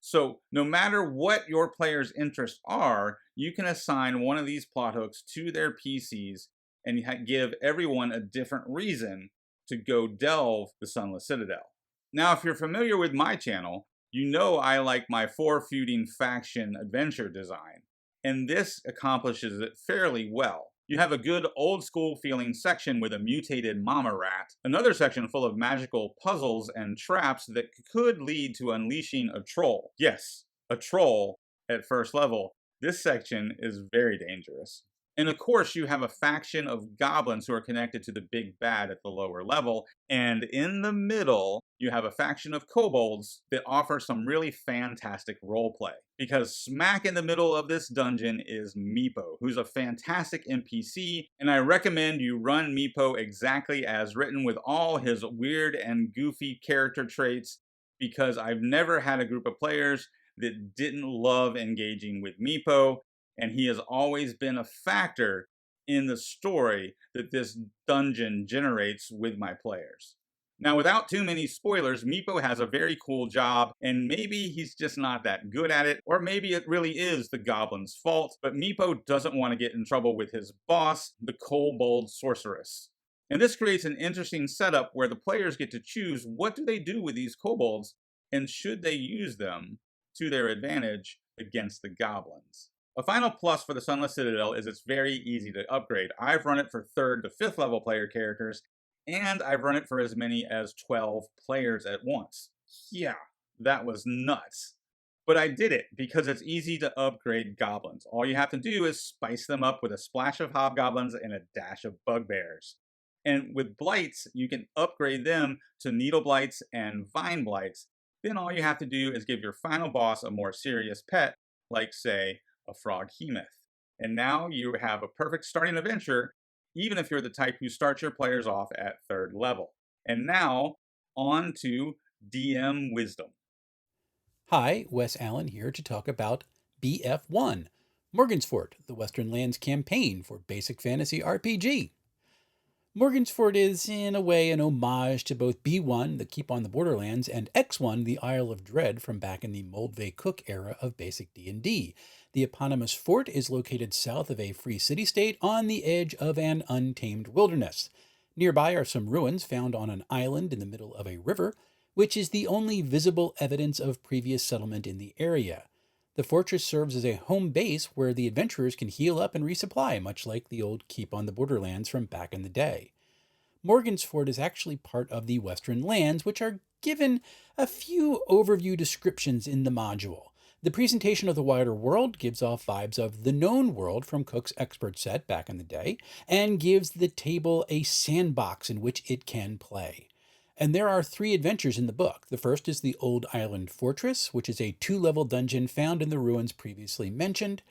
So no matter what your players' interests are, you can assign one of these plot hooks to their PCs and give everyone a different reason to go delve the Sunless Citadel. Now, if you're familiar with my channel, you know I like my 4 feuding faction adventure design, and this accomplishes it fairly well. You have a good old school feeling section with a mutated mama rat, another section full of magical puzzles and traps that could lead to unleashing a troll. Yes, a troll at first level. This section is very dangerous. And of course, you have a faction of goblins who are connected to the big bad at the lower level. And in the middle, you have a faction of kobolds that offer some really fantastic roleplay. Because smack in the middle of this dungeon is Meepo, who's a fantastic NPC, and I recommend you run Meepo exactly as written with all his weird and goofy character traits, because I've never had a group of players that didn't love engaging with Meepo, and he has always been a factor in the story that this dungeon generates with my players. Now, without too many spoilers, Meepo has a very cool job, and maybe he's just not that good at it, or maybe it really is the goblin's fault, but Meepo doesn't want to get in trouble with his boss, the kobold sorceress. And this creates an interesting setup where the players get to choose what do they do with these kobolds, and should they use them to their advantage against the goblins. A final plus for the Sunless Citadel is it's very easy to upgrade. I've run it for 3rd to 5th level player characters, and I've run it for as many as 12 players at once. Yeah, that was nuts. But I did it because it's easy to upgrade goblins. All you have to do is spice them up with a splash of hobgoblins and a dash of bugbears. And with blights, you can upgrade them to needle blights and vine blights. Then all you have to do is give your final boss a more serious pet, like, say, a froghemoth. And now you have a perfect starting adventure, even if you're the type who starts your players off at 3rd level. And now, on to DM Wisdom. Hi, Wes Allen here to talk about BF1, Morgansfort, the Western Lands campaign for basic fantasy RPG. Morgansfort is, in a way, an homage to both B1, the Keep on the Borderlands, and X1, the Isle of Dread from back in the Moldvay Cook era of basic D&D. The eponymous fort is located south of a free city-state on the edge of an untamed wilderness. Nearby are some ruins found on an island in the middle of a river, which is the only visible evidence of previous settlement in the area. The fortress serves as a home base where the adventurers can heal up and resupply, much like the old Keep on the Borderlands from back in the day. Morgansfort is actually part of the Western Lands, which are given a few overview descriptions in the module. The presentation of the wider world gives off vibes of the known world from Cook's expert set back in the day, and gives the table a sandbox in which it can play. And there are 3 adventures in the book. The first is the Old Island Fortress, which is a 2-level dungeon found in the ruins previously mentioned.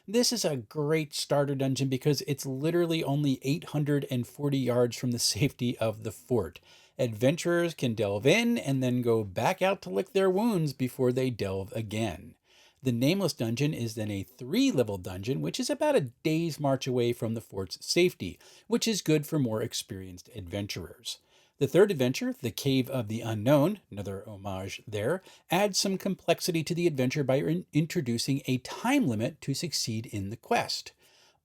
This is a great starter dungeon because it's literally only 840 yards from the safety of the fort. Adventurers can delve in and then go back out to lick their wounds before they delve again. The Nameless Dungeon is then a 3-level dungeon, which is about a day's march away from the fort's safety, which is good for more experienced adventurers. The third adventure, The Cave of the Unknown, another homage there, adds some complexity to the adventure by introducing a time limit to succeed in the quest.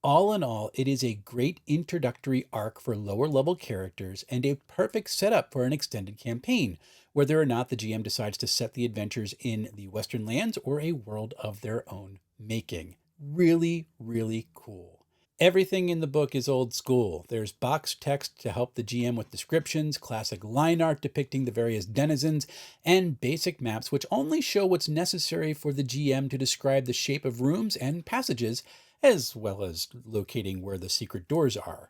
All in all, it is a great introductory arc for lower-level characters and a perfect setup for an extended campaign, whether or not the GM decides to set the adventures in the Western Lands or a world of their own making. Really, really cool. Everything in the book is old school. There's box text to help the GM with descriptions, classic line art depicting the various denizens, and basic maps which only show what's necessary for the GM to describe the shape of rooms and passages, as well as locating where the secret doors are.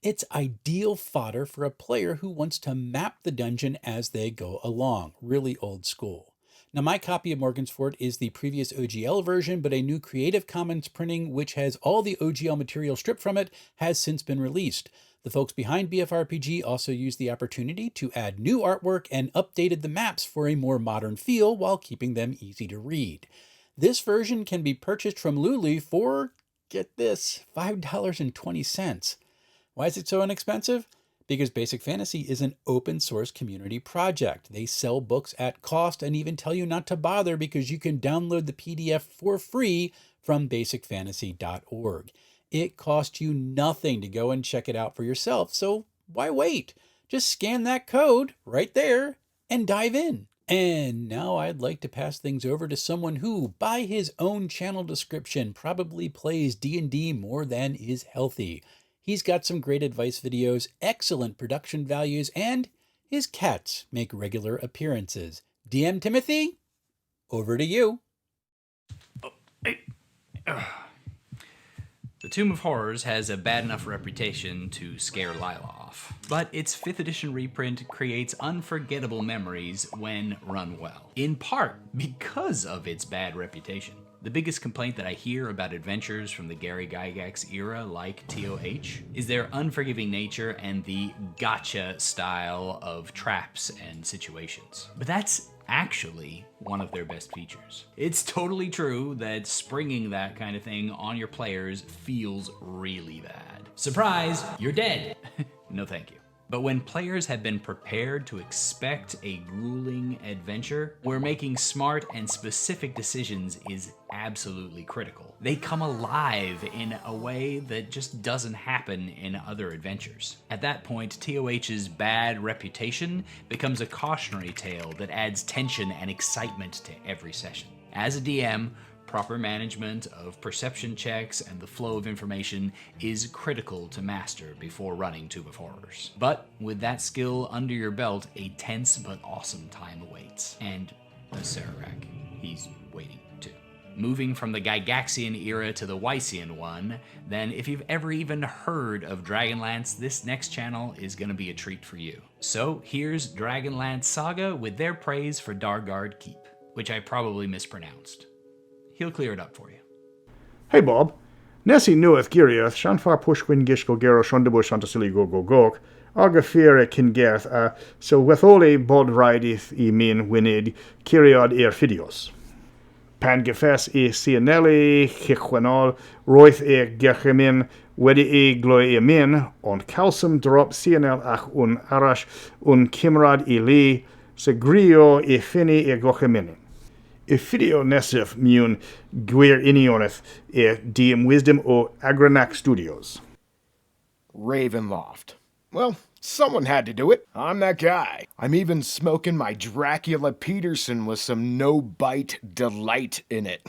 It's ideal fodder for a player who wants to map the dungeon as they go along. Really old school. Now, my copy of Morgansford is the previous OGL version, but a new Creative Commons printing, which has all the OGL material stripped from it, has since been released. The folks behind BFRPG also used the opportunity to add new artwork and updated the maps for a more modern feel while keeping them easy to read. This version can be purchased from Lulu for, get this, $5.20. Why is it so inexpensive? Because Basic Fantasy is an open source community project. They sell books at cost and even tell you not to bother because you can download the PDF for free from basicfantasy.org. It costs you nothing to go and check it out for yourself, so why wait? Just scan that code right there and dive in. And now I'd like to pass things over to someone who, by his own channel description, probably plays D&D more than is healthy. He's got some great advice videos, excellent production values, and his cats make regular appearances. DM Timothy, over to you. The Tomb of Horrors has a bad enough reputation to scare Lila off, but its 5th edition reprint creates unforgettable memories when run well, in part because of its bad reputation. The biggest complaint that I hear about adventures from the Gary Gygax era, like TOH, is their unforgiving nature and the gotcha style of traps and situations. But that's actually one of their best features. It's totally true that springing that kind of thing on your players feels really bad. Surprise, you're dead. No thank you. But when players have been prepared to expect a grueling adventure, where making smart and specific decisions is absolutely critical, they come alive in a way that just doesn't happen in other adventures. At that point, TOH's bad reputation becomes a cautionary tale that adds tension and excitement to every session. As a DM, proper management of perception checks and the flow of information is critical to master before running Tomb of Horrors. But with that skill under your belt, a tense but awesome time awaits. And a Sararak, he's waiting too. Moving from the Gygaxian era to the Wysian one, then if you've ever even heard of Dragonlance, this next channel is going to be a treat for you. So here's Dragonlance Saga with their praise for Dargard Keep, which I probably mispronounced. He'll clear it up for you. Hey Bob, Nessie Nuath Giriath, Shanfar Pushquin Gishko Gero Shondabush Antasili Gogogok, Argafir Kingerth, so Wethole Bod Ridith E Min Winid, Kiriod Fidios. Pangefes e Cianelli, Hichwenol, Roith e Gerchemin, Wedi e Gloi e Min, on Calsum Drop Cianel Ach un Arash, un Kimrad e Li, Segrio e Fini e Gocheminin. Ifideo Nesif Mun Gwir Inioneth e DM Wisdom o AgranakStudios. Ravenloft. Well, someone had to do it. I'm that guy. I'm even smoking my Dracula Peterson with some no-bite delight in it.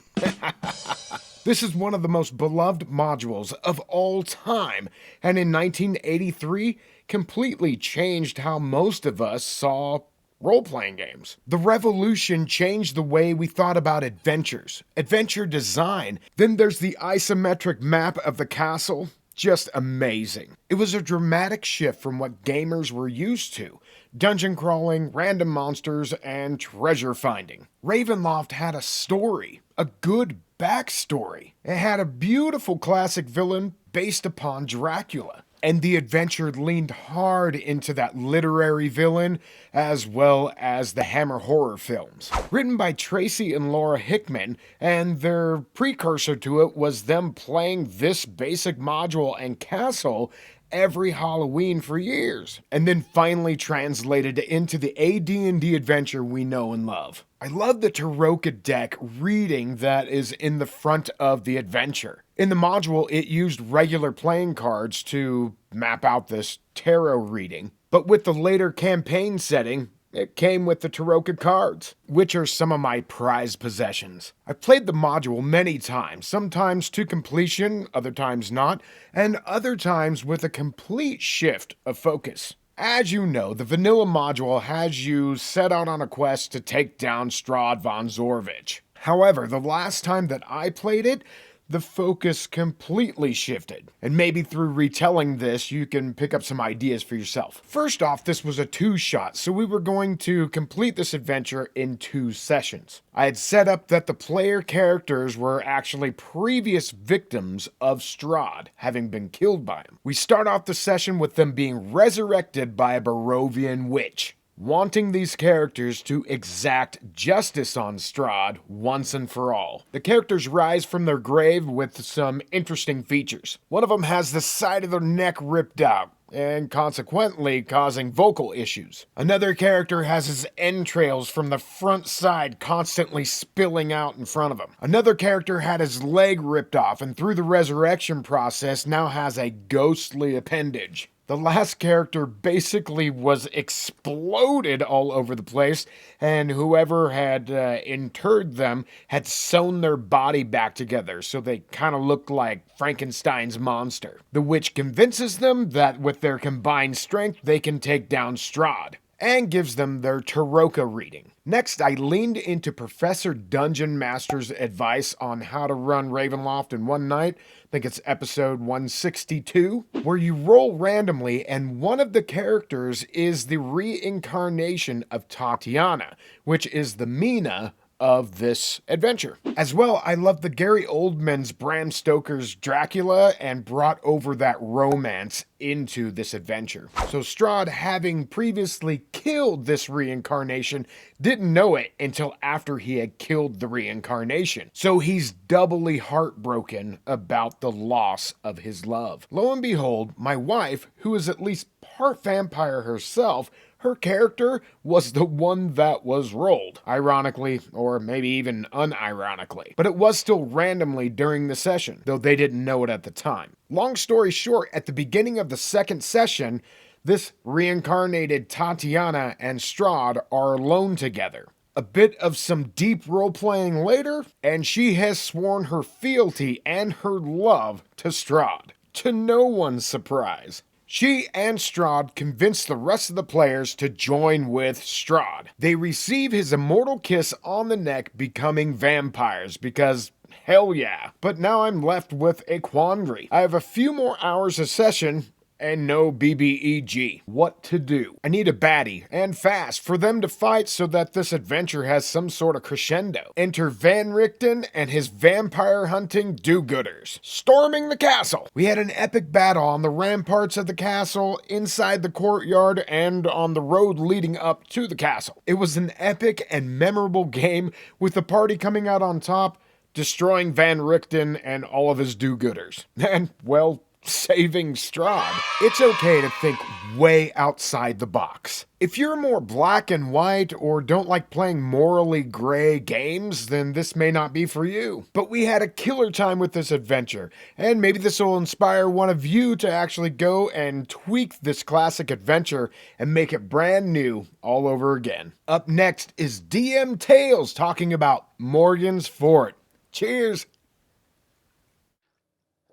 This is one of the most beloved modules of all time, and in 1983 completely changed how most of us saw role-playing games. The revolution changed the way we thought about adventures, adventure design. Then there's the isometric map of the castle. Just amazing. It was a dramatic shift from what gamers were used to. Dungeon crawling, random monsters, and treasure finding. Ravenloft had a story, a good backstory. It had a beautiful classic villain based upon Dracula. And the adventure leaned hard into that literary villain, as well as the Hammer horror films. Written by Tracy and Laura Hickman, and their precursor to it was them playing this basic module and castle every Halloween for years, and then finally translated into the AD&D adventure we know and love. I love the Taroka deck reading that is in the front of the adventure. In the module, it used regular playing cards to map out this tarot reading, but with the later campaign setting, it came with the Taroka cards, which are some of my prized possessions. I've played the module many times, sometimes to completion, other times not, and other times with a complete shift of focus. As you know, the vanilla module has you set out on a quest to take down Strahd von Zorvich. However, the last time that I played it, the focus completely shifted. And maybe through retelling this, you can pick up some ideas for yourself. First off, this was a 2-shot, so we were going to complete this adventure in 2 sessions. I had set up that the player characters were actually previous victims of Strahd, having been killed by him. We start off the session with them being resurrected by a Barovian witch, wanting these characters to exact justice on Strahd once and for all. The characters rise from their grave with some interesting features. One of them has the side of their neck ripped out, and consequently causing vocal issues. Another character has his entrails from the front side constantly spilling out in front of him. Another character had his leg ripped off and through the resurrection process now has a ghostly appendage. The last character basically was exploded all over the place, and whoever had interred them had sewn their body back together, so they kind of looked like Frankenstein's monster. The witch convinces them that with their combined strength they can take down Strahd, and gives them their Tarokka reading. Next, I leaned into Professor Dungeon Master's advice on how to run Ravenloft in one night. I think it's episode 162, where you roll randomly and one of the characters is the reincarnation of Tatiana, which is the Mina of this adventure. As well, I love the Gary Oldman's Bram Stoker's Dracula and brought over that romance into this adventure. So Strahd, having previously killed this reincarnation, didn't know it until after he had killed the reincarnation. So he's doubly heartbroken about the loss of his love. Lo and behold, my wife, who is at least part vampire herself, her character was the one that was rolled, ironically, or maybe even unironically. But it was still randomly during the session, though they didn't know it at the time. Long story short, at the beginning of the second session, this reincarnated Tatiana and Strahd are alone together. A bit of some deep role-playing later, and she has sworn her fealty and her love to Strahd, to no one's surprise. She and Strahd convince the rest of the players to join with Strahd. They receive his immortal kiss on the neck, becoming vampires, because hell yeah. But now I'm left with a quandary. I have a few more hours a session, and no BBEG. What to do? I need a baddie, and fast, for them to fight so that this adventure has some sort of crescendo. Enter Van Richten and his vampire-hunting do-gooders, storming the castle. We had an epic battle on the ramparts of the castle, inside the courtyard, and on the road leading up to the castle. It was an epic and memorable game, with the party coming out on top, destroying Van Richten and all of his do-gooders. And, well, saving Strahd. It's okay to think way outside the box. If you're more black and white or don't like playing morally gray games, then this may not be for you. But we had a killer time with this adventure, and maybe this will inspire one of you to actually go and tweak this classic adventure and make it brand new all over again. Up next is DM Tales talking about Morgan's Fort. Cheers!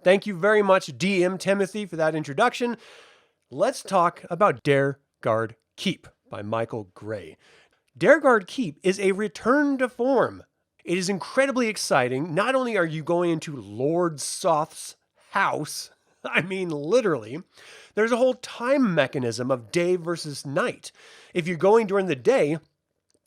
Thank you very much, DM Timothy, for that introduction. Let's talk about Dareguard Keep by Michael Gray. Dareguard Keep is a return to form. It is incredibly exciting. Not only are you going into Lord Soth's house, I mean literally, there's a whole time mechanism of day versus night. If you're going during the day,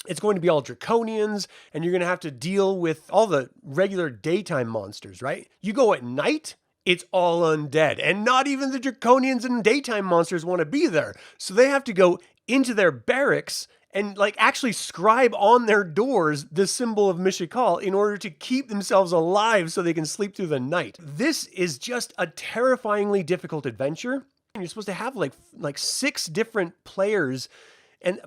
it's going to be all draconians, and you're going to have to deal with all the regular daytime monsters, right? You go at night, it's all undead, and not even the draconians and daytime monsters want to be there. So they have to go into their barracks and actually scribe on their doors the symbol of Mishikal in order to keep themselves alive so they can sleep through the night. This is just a terrifyingly difficult adventure. And you're supposed to have like 6 different players,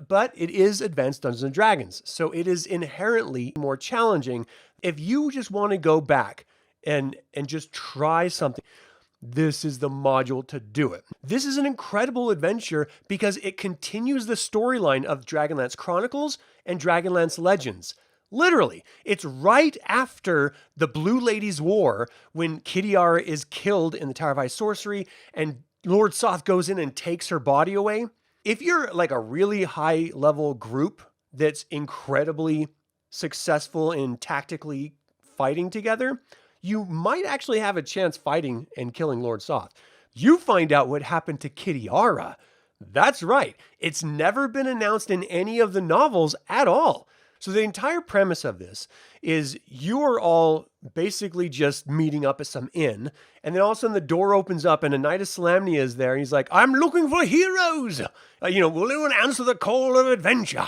but it is Advanced Dungeons & Dragons, so it is inherently more challenging. If you just want to go back and just try something, this is the module to do it. This is an incredible adventure because it continues the storyline of Dragonlance Chronicles and Dragonlance Legends. Literally, it's right after the Blue Ladies' War when Kidiara is killed in the Tower of High Sorcery and Lord Soth goes in and takes her body away. If you're like a really high level group that's incredibly successful in tactically fighting together, you might actually have a chance fighting and killing Lord Soth. You find out what happened to Kitiara. That's right. It's never been announced in any of the novels at all. So the entire premise of this is you are all basically just meeting up at some inn, and then all of a sudden the door opens up and Anitas Salamnia is there, and he's like, I'm looking for heroes! Will anyone answer the call of adventure?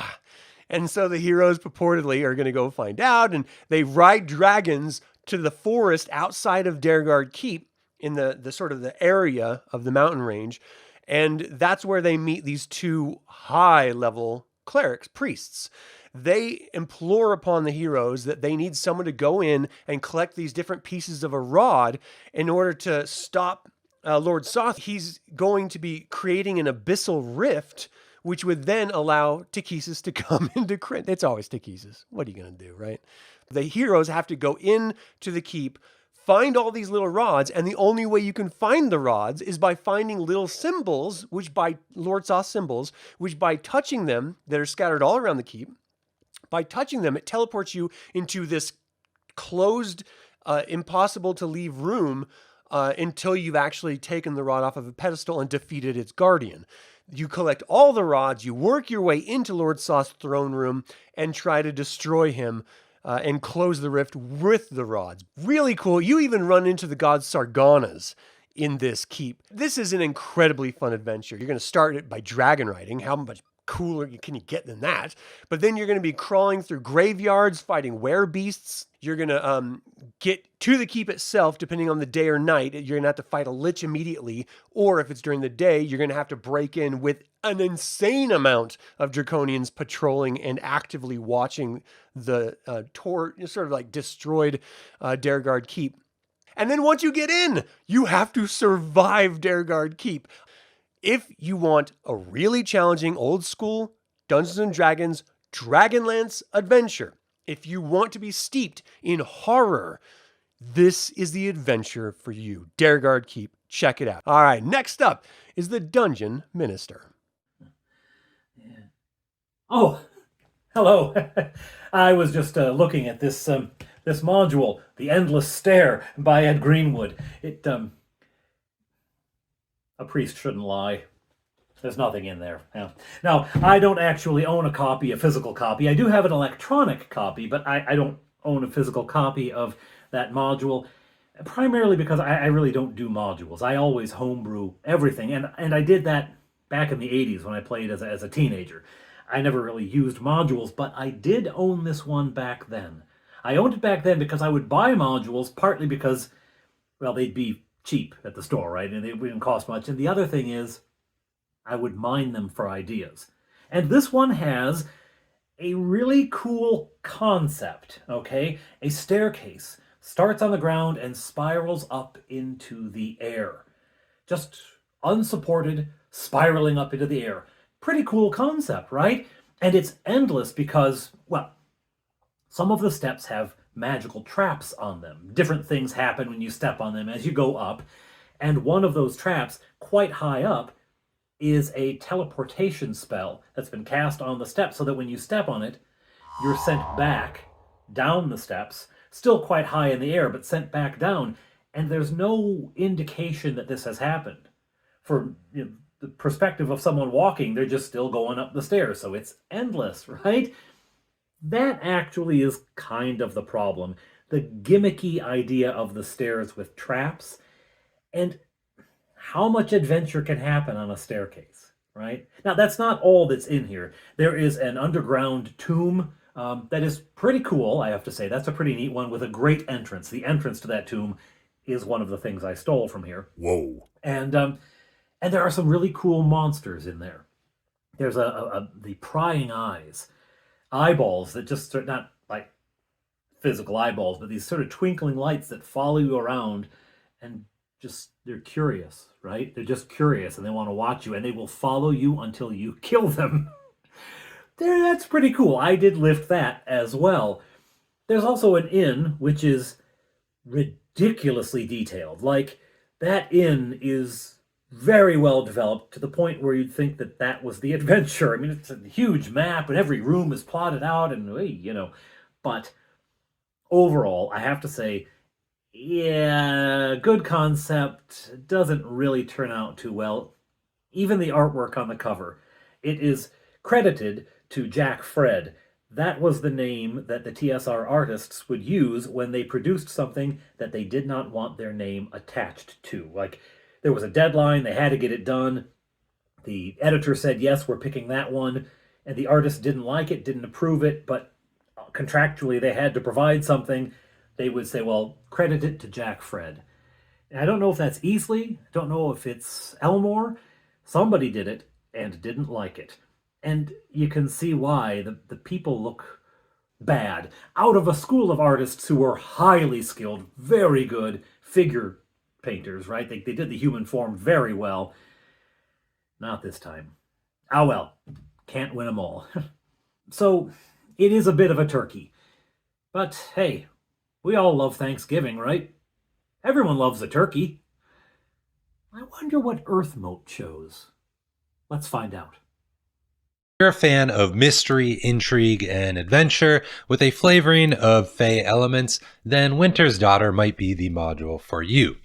And so the heroes purportedly are going to go find out, and they ride dragons to the forest outside of Dhergard Keep in the sort of the area of the mountain range, and that's where they meet these two high-level clerics, priests. They implore upon the heroes that they need someone to go in and collect these different pieces of a rod in order to stop Lord Soth. He's going to be creating an abyssal rift, which would then allow Takesis to come into Crit. It's always Takesis. What are you going to do, right? The heroes have to go into the keep, find all these little rods, and the only way you can find the rods is by finding little symbols, Lord Soth symbols, which by touching them, that are scattered all around the keep, by touching them, it teleports you into this closed, impossible to leave room until you've actually taken the rod off of a pedestal and defeated its guardian. You collect all the rods, you work your way into Lord Soth's throne room and try to destroy him and close the rift with the rods. Really cool. You even run into the god Sargonas in this keep. This is an incredibly fun adventure. You're going to start it by dragon riding. How much cooler can you get than that? But then you're going to be crawling through graveyards, fighting werebeasts. You're going to get to the keep itself, depending on the day or night. You're going to have to fight a lich immediately, or if it's during the day, you're going to have to break in with an insane amount of draconians patrolling and actively watching the sort of like destroyed Dhergard Keep. And then once you get in, you have to survive Dhergard Keep. If you want a really challenging old school Dungeons and Dragons Dragonlance adventure, if you want to be steeped in horror, this is the adventure for you. Dhergard Keep. Check it out. All right, next up is the Dungeon Minister. Oh, hello. I was just looking at this module, The Endless Stair by Ed Greenwood. A priest shouldn't lie. There's nothing in there. Yeah. Now, I don't actually own a physical copy. I do have an electronic copy, but I don't own a physical copy of that module, primarily because I really don't do modules. I always homebrew everything, and I did that back in the 80s when I played as a teenager. I never really used modules, but I did own this one back then. I owned it back then because I would buy modules, partly because, well, they'd be cheap at the store, right? And they wouldn't cost much. And the other thing is, I would mine them for ideas. And this one has a really cool concept, okay? A staircase starts on the ground and spirals up into the air. Just unsupported, spiraling up into the air. Pretty cool concept, right? And it's endless because, well, some of the steps have magical traps on them. Different things happen when you step on them as you go up. And one of those traps, quite high up, is a teleportation spell that's been cast on the step so that when you step on it, you're sent back down the steps, still quite high in the air, but sent back down. And there's no indication that this has happened. From the perspective of someone walking, they're just still going up the stairs. So it's endless, right? That actually is kind of the problem. The gimmicky idea of the stairs with traps, and how much adventure can happen on a staircase, right? Now, that's not all that's in here. There is an underground tomb that is pretty cool, I have to say. That's a pretty neat one with a great entrance. The entrance to that tomb is one of the things I stole from here. Whoa. And there are some really cool monsters in there. There's the prying eyes. Eyeballs that just are not like physical eyeballs, but these sort of twinkling lights that follow you around and just, they're curious, right? They're just curious and they want to watch you and they will follow you until you kill them. That's pretty cool. I did lift that as well. There's also an inn, which is ridiculously detailed. Like, that inn is very well developed to the point where you'd think that that was the adventure. I mean, it's a huge map and every room is plotted out and, but overall, I have to say, Yeah, good concept. Doesn't really turn out too well. Even the artwork on the cover. It is credited to Jack Fred. That was the name that the TSR artists would use when they produced something that they did not want their name attached to. Like, there was a deadline, they had to get it done. The editor said, yes, we're picking that one. And the artist didn't like it, didn't approve it, but contractually they had to provide something. They would say, well, credit it to Jack Fred. And I don't know if that's Easley. I don't know if it's Elmore. Somebody did it and didn't like it. And you can see why. The people look bad. Out of a school of artists who were highly skilled, very good figure painters, right? They did the human form very well. Not this time. Ah, well, can't win them all. So it is a bit of a turkey. But hey, we all love Thanksgiving, right? Everyone loves a turkey. I wonder what Earthmote chose. Let's find out. If you're a fan of mystery, intrigue, and adventure with a flavoring of Fey elements, then Winter's Daughter might be the module for you.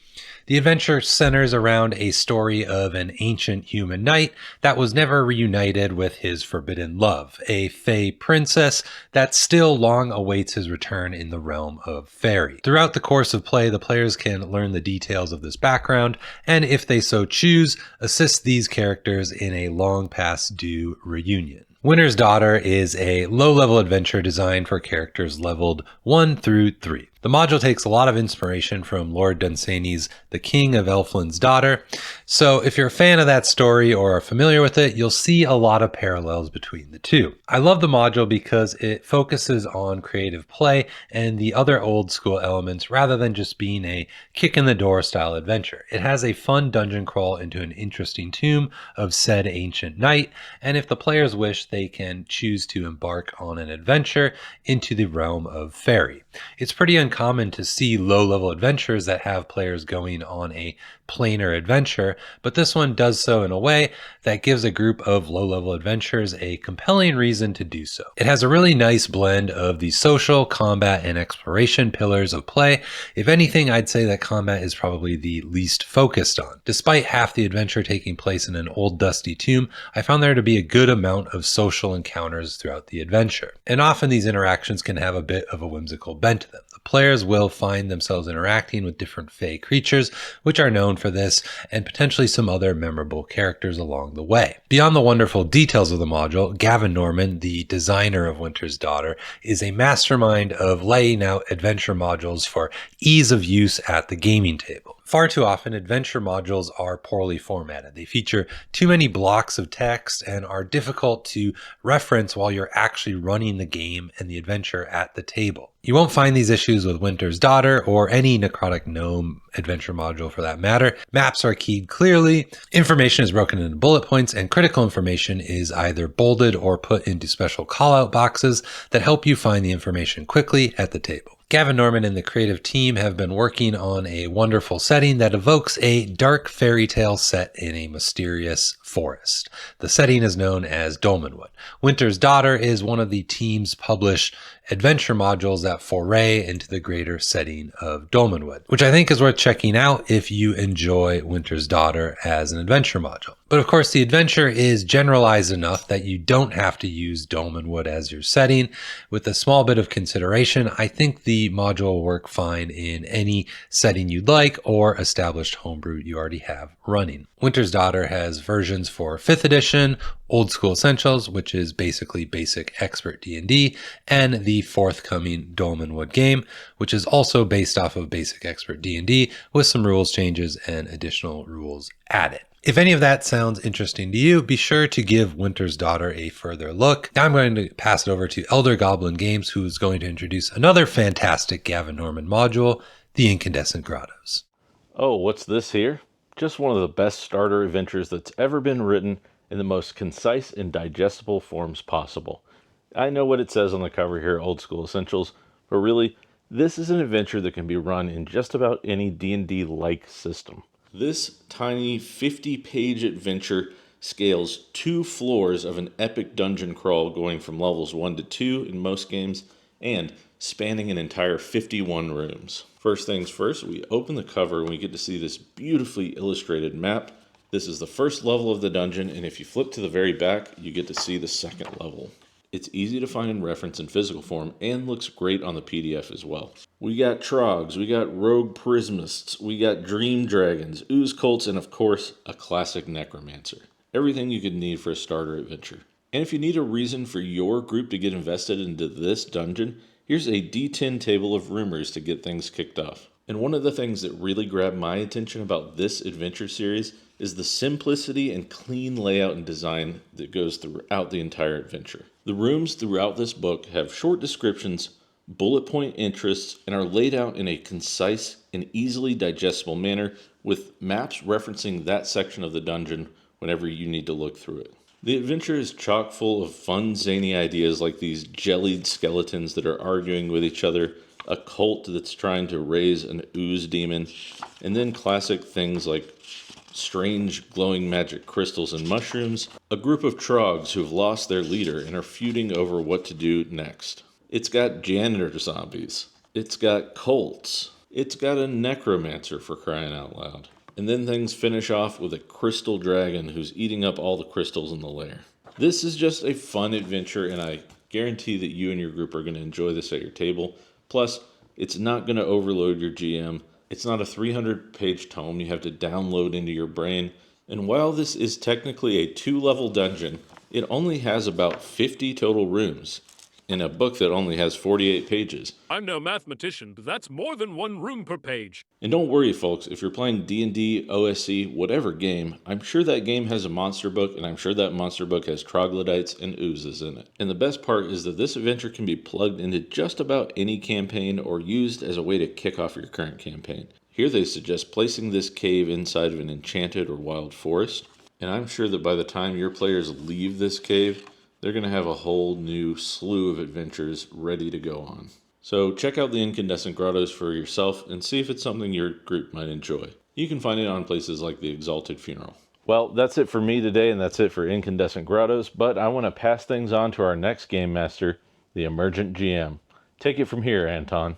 The adventure centers around a story of an ancient human knight that was never reunited with his forbidden love, a Fey princess that still long awaits his return in the realm of fairy. Throughout the course of play, the players can learn the details of this background, and if they so choose, assist these characters in a long past due reunion. Winter's Daughter is a low-level adventure designed for characters leveled 1 through 3. The module takes a lot of inspiration from Lord Dunsany's The King of Elfland's Daughter, so if you're a fan of that story or are familiar with it, you'll see a lot of parallels between the two. I love the module because it focuses on creative play and the other old school elements rather than just being a kick-in-the-door style adventure. It has a fun dungeon crawl into an interesting tomb of said ancient knight, and if the players wish, they can choose to embark on an adventure into the realm of fairy. It's pretty uncommon to see low-level adventures that have players going on a planar adventure, but this one does so in a way that gives a group of low-level adventurers a compelling reason to do so. It has a really nice blend of the social, combat, and exploration pillars of play. If anything, I'd say that combat is probably the least focused on. Despite half the adventure taking place in an old dusty tomb, I found there to be a good amount of social encounters throughout the adventure. And often these interactions can have a bit of a whimsical bent to them. The players will find themselves interacting with different Fey creatures, which are known for this, and potentially some other memorable characters along the way. Beyond the wonderful details of the module, Gavin Norman, the designer of Winter's Daughter, is a mastermind of laying out adventure modules for ease of use at the gaming table. Far too often, adventure modules are poorly formatted. They feature too many blocks of text and are difficult to reference while you're actually running the game and the adventure at the table. You won't find these issues with Winter's Daughter or any Necrotic Gnome adventure module for that matter. Maps are keyed clearly, information is broken into bullet points, and critical information is either bolded or put into special callout boxes that help you find the information quickly at the table. Gavin Norman and the creative team have been working on a wonderful setting that evokes a dark fairy tale set in a mysterious forest. The setting is known as Dolmenwood. Winter's Daughter is one of the team's published adventure modules that foray into the greater setting of Dolmenwood, which I think is worth checking out if you enjoy Winter's Daughter as an adventure module. But of course, the adventure is generalized enough that you don't have to use Dolmenwood as your setting. With a small bit of consideration, I think the module will work fine in any setting you'd like or established homebrew you already have running. Winter's Daughter has versions for 5th edition, Old School Essentials, which is basically basic expert D&D, and the forthcoming Dolmenwood game, which is also based off of basic expert D&D with some rules changes and additional rules added. If any of that sounds interesting to you, be sure to give Winter's Daughter a further look. Now I'm going to pass it over to ElderGoblinGames, who is going to introduce another fantastic Gavin Norman module, the Incandescent Grottos. Oh, what's this here? Just one of the best starter adventures that's ever been written in the most concise and digestible forms possible. I know what it says on the cover here, Old School Essentials, but really, this is an adventure that can be run in just about any D&D-like system. This tiny 50-page adventure scales 2 floors of an epic dungeon crawl going from levels 1 to 2 in most games and spanning an entire 51 rooms. First things first, we open the cover and we get to see this beautifully illustrated map. This is the first level of the dungeon, and if you flip to the very back, you get to see the second level. It's easy to find and reference in physical form and looks great on the PDF as well. We got trogs, we got rogue prismists, we got dream dragons, ooze cults, and of course, a classic necromancer. Everything you could need for a starter adventure. And if you need a reason for your group to get invested into this dungeon, here's a D10 table of rumors to get things kicked off. And one of the things that really grabbed my attention about this adventure series is the simplicity and clean layout and design that goes throughout the entire adventure. The rooms throughout this book have short descriptions, bullet point interests, and are laid out in a concise and easily digestible manner with maps referencing that section of the dungeon whenever you need to look through it. The adventure is chock full of fun, zany ideas like these jellied skeletons that are arguing with each other, a cult that's trying to raise an ooze demon, and then classic things like strange glowing magic crystals and mushrooms, a group of trogs who've lost their leader and are feuding over what to do next. It's got janitor zombies. It's got cults. It's got a necromancer, for crying out loud. And then things finish off with a crystal dragon who's eating up all the crystals in the lair. This is just a fun adventure, and I guarantee that you and your group are going to enjoy this at your table. Plus, it's not going to overload your GM. It's not a 300-page tome you have to download into your brain. And while this is technically a 2-level dungeon, it only has about 50 total rooms in a book that only has 48 pages. I'm no mathematician, but that's more than one room per page. And don't worry, folks, if you're playing D&D, OSE, whatever game, I'm sure that game has a monster book, and I'm sure that monster book has troglodytes and oozes in it. And the best part is that this adventure can be plugged into just about any campaign or used as a way to kick off your current campaign. Here they suggest placing this cave inside of an enchanted or wild forest, and I'm sure that by the time your players leave this cave, they're going to have a whole new slew of adventures ready to go on. So check out the Incandescent Grottos for yourself and see if it's something your group might enjoy. You can find it on places like the Exalted Funeral. Well, that's it for me today, and that's it for Incandescent Grottos, but I want to pass things on to our next game master, the EmergentGM. Take it from here, Anton.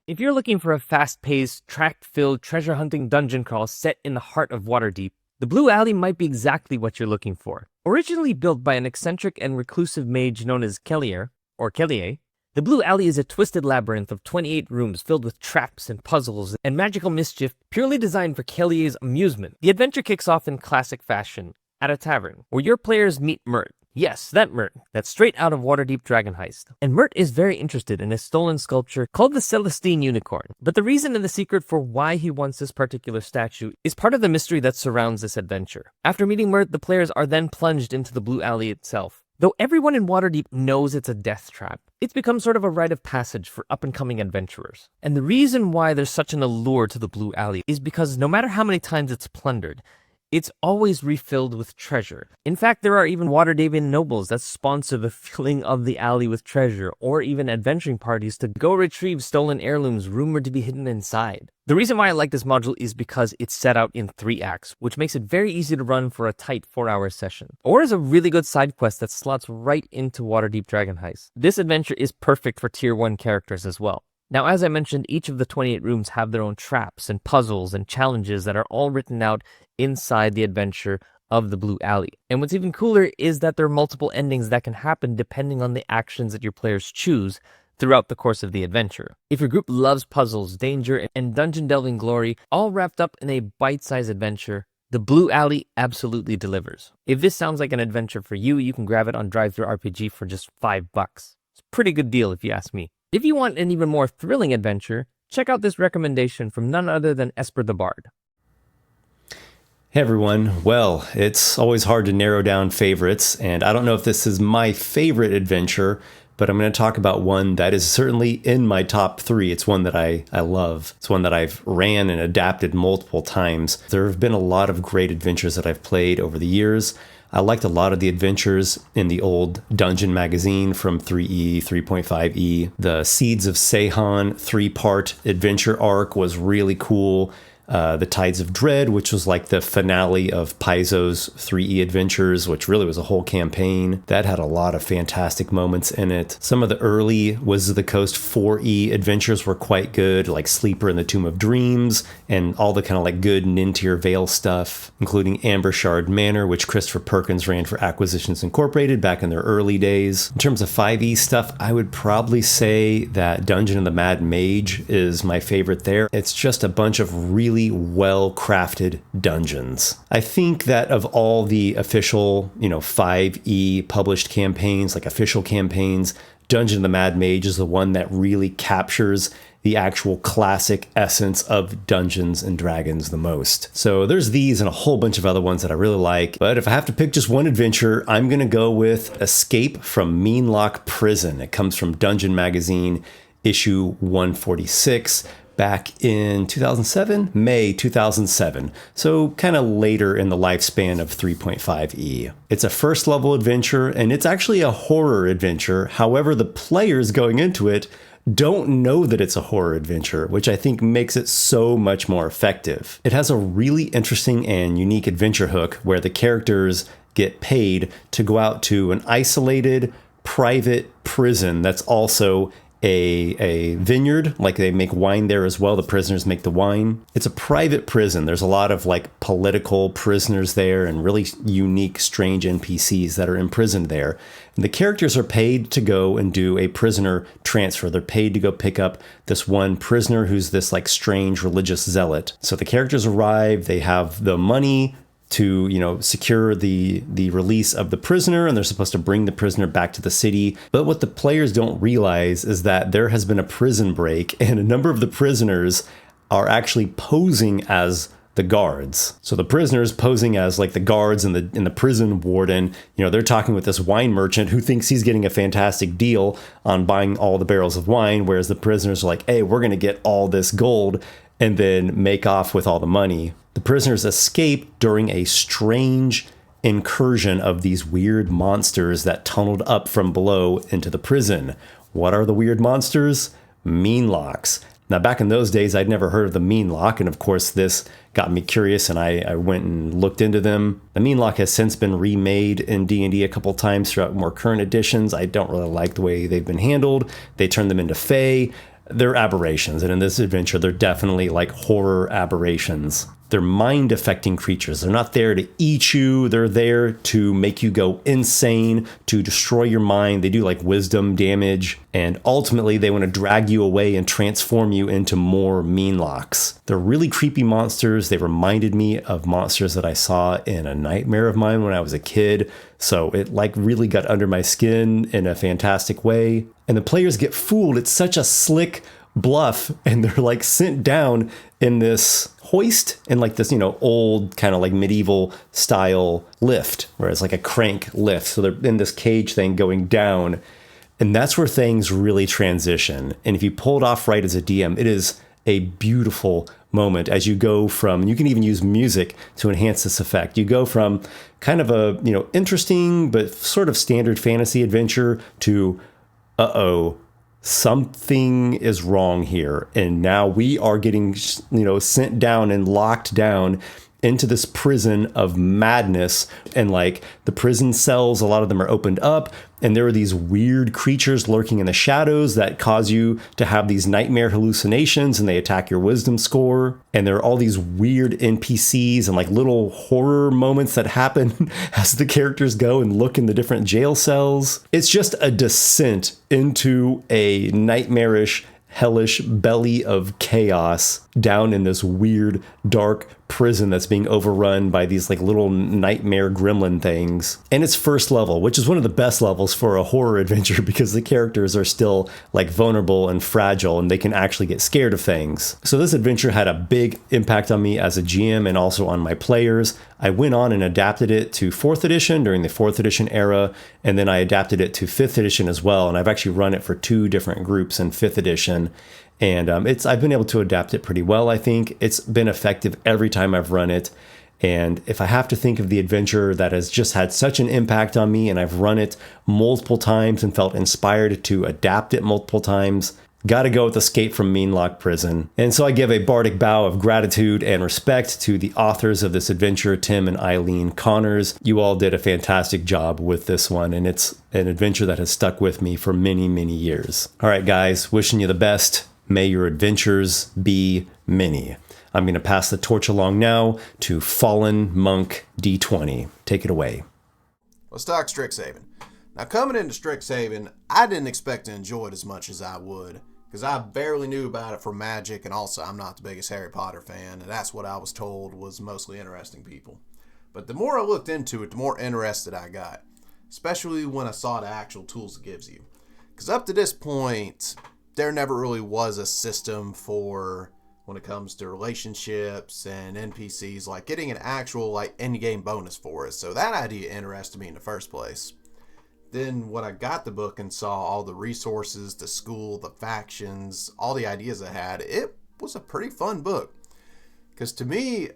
If you're looking for a fast-paced, track-filled, treasure-hunting dungeon crawl set in the heart of Waterdeep, the Blue Alley might be exactly what you're looking for. Originally built by an eccentric and reclusive mage known as Kellier, or Kellier, the Blue Alley is a twisted labyrinth of 28 rooms filled with traps and puzzles and magical mischief purely designed for Kellier's amusement. The adventure kicks off in classic fashion, at a tavern, where your players meet Mert. Yes, that Mert, that's straight out of Waterdeep Dragon Heist. And Mert is very interested in a stolen sculpture called the Celestine Unicorn. But the reason and the secret for why he wants this particular statue is part of the mystery that surrounds this adventure. After meeting Mert, the players are then plunged into the Blue Alley itself. Though everyone in Waterdeep knows it's a death trap, it's become sort of a rite of passage for up-and-coming adventurers. And the reason why there's such an allure to the Blue Alley is because no matter how many times it's plundered, it's always refilled with treasure. In fact, there are even Waterdeepian nobles that sponsor the filling of the alley with treasure, or even adventuring parties to go retrieve stolen heirlooms rumored to be hidden inside. The reason why I like this module is because it's set out in 3 acts, which makes it very easy to run for a tight 4-hour session, or as a really good side quest that slots right into Waterdeep Dragon Heist. This adventure is perfect for tier 1 characters as well. Now, as I mentioned, each of the 28 rooms have their own traps and puzzles and challenges that are all written out inside the adventure of the Blue Alley. And what's even cooler is that there are multiple endings that can happen depending on the actions that your players choose throughout the course of the adventure. If your group loves puzzles, danger, and dungeon delving glory, all wrapped up in a bite-sized adventure, the Blue Alley absolutely delivers. If this sounds like an adventure for you, you can grab it on DriveThruRPG for just $5. It's a pretty good deal if you ask me. If you want an even more thrilling adventure, check out this recommendation from none other than esperthebard. Hey everyone, well, it's always hard to narrow down favorites, and I don't know if this is my favorite adventure, but I'm going to talk about one that is certainly in my top 3. It's one that I love. It's one that I've ran and adapted multiple times. There have been a lot of great adventures that I've played over the years. I liked a lot of the adventures in the old Dungeon magazine from 3E, 3.5E. The Seeds of Seihan 3-part adventure arc was really cool. The Tides of Dread, which was like the finale of Paizo's 3E adventures, which really was a whole campaign. That had a lot of fantastic moments in it. Some of the early Wizards of the Coast 4E adventures were quite good, like Sleeper and the Tomb of Dreams, and all the kind of like good Nintir Vale stuff, including Ambershard Manor, which Christopher Perkins ran for Acquisitions Incorporated back in their early days. In terms of 5E stuff, I would probably say that Dungeon of the Mad Mage is my favorite there. It's just a bunch of really well-crafted dungeons. I think that of all the official, 5E published campaigns, like official campaigns, Dungeon of the Mad Mage is the one that really captures the actual classic essence of Dungeons and Dragons the most. So there's these and a whole bunch of other ones that I really like. But if I have to pick just one adventure, I'm going to go with Escape from Meanlock Prison. It comes from Dungeon Magazine, issue 146. Back in 2007, May 2007, so kind of later in the lifespan of 3.5e. It's a first level adventure, and it's actually a horror adventure. However, the players going into it don't know that it's a horror adventure, which I think makes it so much more effective. It has a really interesting and unique adventure hook where the characters get paid to go out to an isolated private prison that's also a vineyard, like they make wine there as well. The prisoners make the wine. It's a private prison. There's a lot of like political prisoners there and really unique, strange NPCs that are imprisoned there. And the characters are paid to go and do a prisoner transfer. They're paid to go pick up this one prisoner who's this like strange religious zealot. So the characters arrive, they have the money to, secure the release of the prisoner, and they're supposed to bring the prisoner back to the city. But what the players don't realize is that there has been a prison break, and a number of the prisoners are actually posing as the guards. So the prisoners posing as like the guards and the prison warden, they're talking with this wine merchant who thinks he's getting a fantastic deal on buying all the barrels of wine, whereas the prisoners are like, hey, we're going to get all this gold and then make off with all the money. The prisoners escape during a strange incursion of these weird monsters that tunneled up from below into the prison. What are the weird monsters? Meanlocks. Now, back in those days, I'd never heard of the Meanlock, and of course, this got me curious, and I went and looked into them. The Meanlock has since been remade in D&D a couple times throughout more current editions. I don't really like the way they've been handled. They turned them into fae. They're aberrations, and in this adventure, they're definitely like horror aberrations. They're mind-affecting creatures. They're not there to eat you. They're there to make you go insane, to destroy your mind. They do like wisdom damage, and ultimately they want to drag you away and transform you into more Meanlocks. They're really creepy monsters. They reminded me of monsters that I saw in a nightmare of mine when I was a kid, so it like really got under my skin in a fantastic way. And the players get fooled. It's such a slick bluff, and they're like sent down in this hoist in like this, old kind of like medieval style lift, where it's like a crank lift. So they're in this cage thing going down, and that's where things really transition. And if you pull it off right as a DM, it is a beautiful moment as you go from, you can even use music to enhance this effect. You go from kind of a, interesting but sort of standard fantasy adventure to, something is wrong here. And now we are getting, sent down and locked down into this prison of madness. And like the prison cells, a lot of them are opened up, and there are these weird creatures lurking in the shadows that cause you to have these nightmare hallucinations, and they attack your wisdom score. And there are all these weird NPCs and like little horror moments that happen as the characters go and look in the different jail cells. It's just a descent into a nightmarish, hellish belly of chaos down in this weird, dark prison that's being overrun by these like little nightmare gremlin things. And it's first level, which is one of the best levels for a horror adventure because the characters are still like vulnerable and fragile, and they can actually get scared of things. So this adventure had a big impact on me as a GM and also on my players. I went on and adapted it to 4th edition during the 4th edition era, and then I adapted it to 5th edition as well. And I've actually run it for 2 different groups in 5th edition. And I've been able to adapt it pretty well, I think. It's been effective every time I've run it. And if I have to think of the adventure that has just had such an impact on me, and I've run it multiple times and felt inspired to adapt it multiple times, Gotta go with Escape from Meanlock Prison. And so I give a bardic bow of gratitude and respect to the authors of this adventure, Tim and Eileen Connors. You all did a fantastic job with this one, and it's an adventure that has stuck with me for many, many years. All right, guys, wishing you the best. May your adventures be many. I'm going to pass the torch along now to Fallen Monk D20. Take it away. Let's talk Strixhaven. Now, coming into Strixhaven, I didn't expect to enjoy it as much as I would, because I barely knew about it from Magic, and also I'm not the biggest Harry Potter fan, and that's what I was told was mostly interesting people. But the more I looked into it, the more interested I got, especially when I saw the actual tools it gives you. Because up to this point, there never really was a system for when it comes to relationships and NPCs, like getting an actual like end-game bonus for it. So that idea interested me in the first place. Then when I got the book and saw all the resources, the school, the factions, all the ideas I had, it was a pretty fun book. Because to me,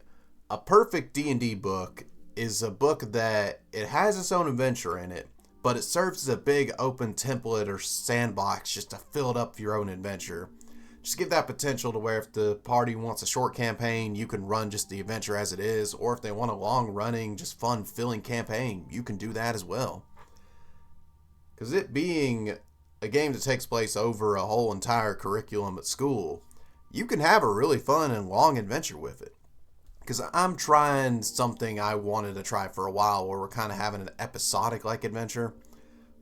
a perfect D&D book is a book that it has its own adventure in it, but it serves as a big open template or sandbox just to fill it up for your own adventure. Just give that potential to where if the party wants a short campaign, you can run just the adventure as it is, or if they want a long-running, just fun-filling campaign, you can do that as well. Because it being a game that takes place over a whole entire curriculum at school, you can have a really fun and long adventure with it. Because I'm trying something I wanted to try for a while, where we're kind of having an episodic-like adventure,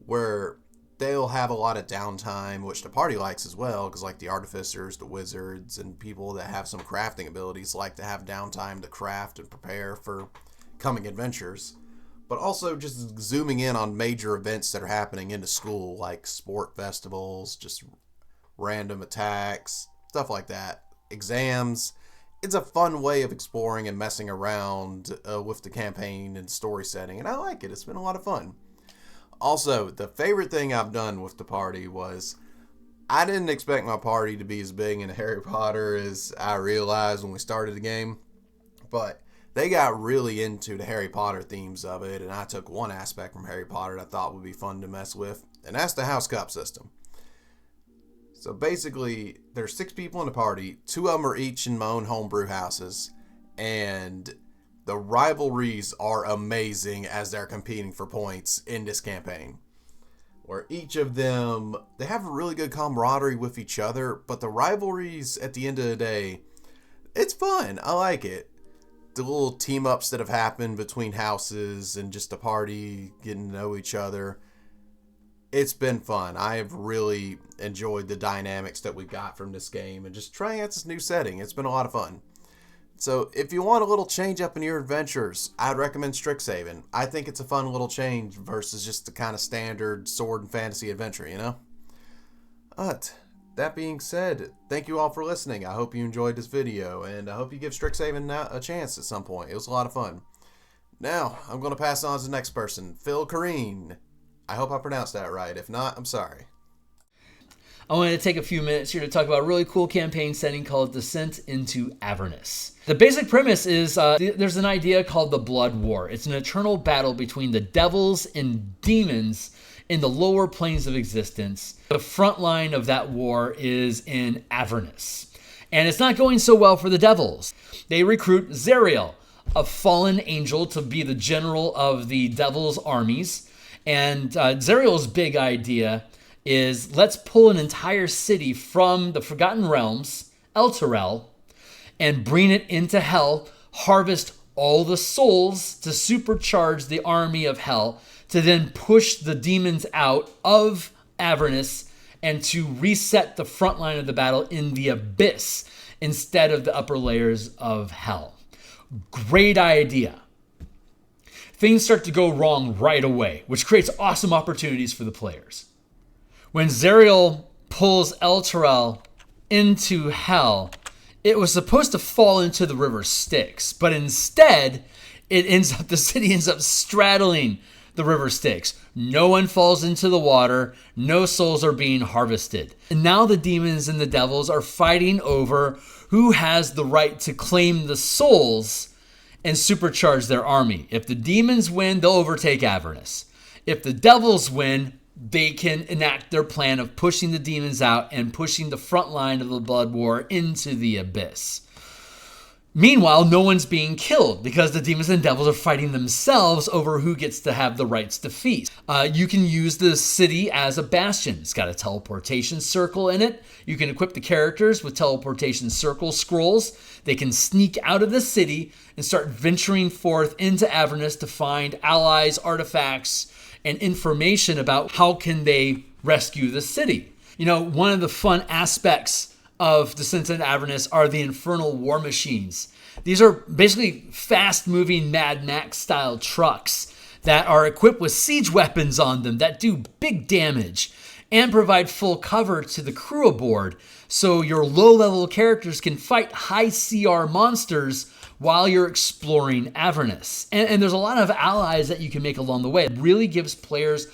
where they'll have a lot of downtime, which the party likes as well, because like the artificers, the wizards, and people that have some crafting abilities like to have downtime to craft and prepare for coming adventures. But also just zooming in on major events that are happening in the school, like sport festivals, just random attacks, stuff like that. Exams. It's a fun way of exploring and messing around with the campaign and story setting, and I like it. It's been a lot of fun. Also, the favorite thing I've done with the party was I didn't expect my party to be as big in Harry Potter as I realized when we started the game, but they got really into the Harry Potter themes of it, and I took one aspect from Harry Potter that I thought would be fun to mess with, and that's the house cup system. So basically, there's 6 people in the party, 2 of them are each in my own homebrew houses, and the rivalries are amazing as they're competing for points in this campaign. Where each of them, they have a really good camaraderie with each other, but the rivalries at the end of the day, it's fun. I like it. The little team-ups that have happened between houses and just the party getting to know each other, it's been fun. I have really enjoyed the dynamics that we got from this game and just trying out this new setting. It's been a lot of fun. So if you want a little change up in your adventures, I'd recommend Strixhaven. I think it's a fun little change versus just the kind of standard sword and fantasy adventure, you know? But that being said, thank you all for listening. I hope you enjoyed this video, and I hope you give Strixhaven a chance at some point. It was a lot of fun. Now, I'm going to pass on to the next person, filkearney. I hope I pronounced that right. If not, I'm sorry. I wanted to take a few minutes here to talk about a really cool campaign setting called Descent into Avernus. The basic premise is there's an idea called the Blood War. It's an eternal battle between the devils and demons in the lower planes of existence. The front line of that war is in Avernus. And it's not going so well for the devils. They recruit Zariel, a fallen angel, to be the general of the devil's armies. And Zariel's big idea is let's pull an entire city from the Forgotten Realms, Elturel, and bring it into Hell, harvest all the souls to supercharge the army of Hell, to then push the demons out of Avernus and to reset the front line of the battle in the Abyss instead of the upper layers of Hell. Great idea. Things start to go wrong right away, which creates awesome opportunities for the players. When Zariel pulls Elturel into Hell, it was supposed to fall into the river Styx, but instead, the city ends up straddling the river Styx. No one falls into the water, no souls are being harvested. And now the demons and the devils are fighting over who has the right to claim the souls and supercharge their army. If the demons win, they'll overtake Avernus. If the devils win, they can enact their plan of pushing the demons out and pushing the front line of the blood war into the abyss. Meanwhile, no one's being killed because the demons and devils are fighting themselves over who gets to have the rights to feast. You can use the city as a bastion. It's got a teleportation circle in it. You can equip the characters with teleportation circle scrolls. They can sneak out of the city and start venturing forth into Avernus to find allies, artifacts, and information about how can they rescue the city. You know, one of the fun aspects of Descent into Avernus are the infernal war machines. These are basically fast-moving Mad Max-style trucks that are equipped with siege weapons on them that do big damage and provide full cover to the crew aboard, so your low-level characters can fight high CR monsters while you're exploring Avernus. And there's a lot of allies that you can make along the way. It really gives players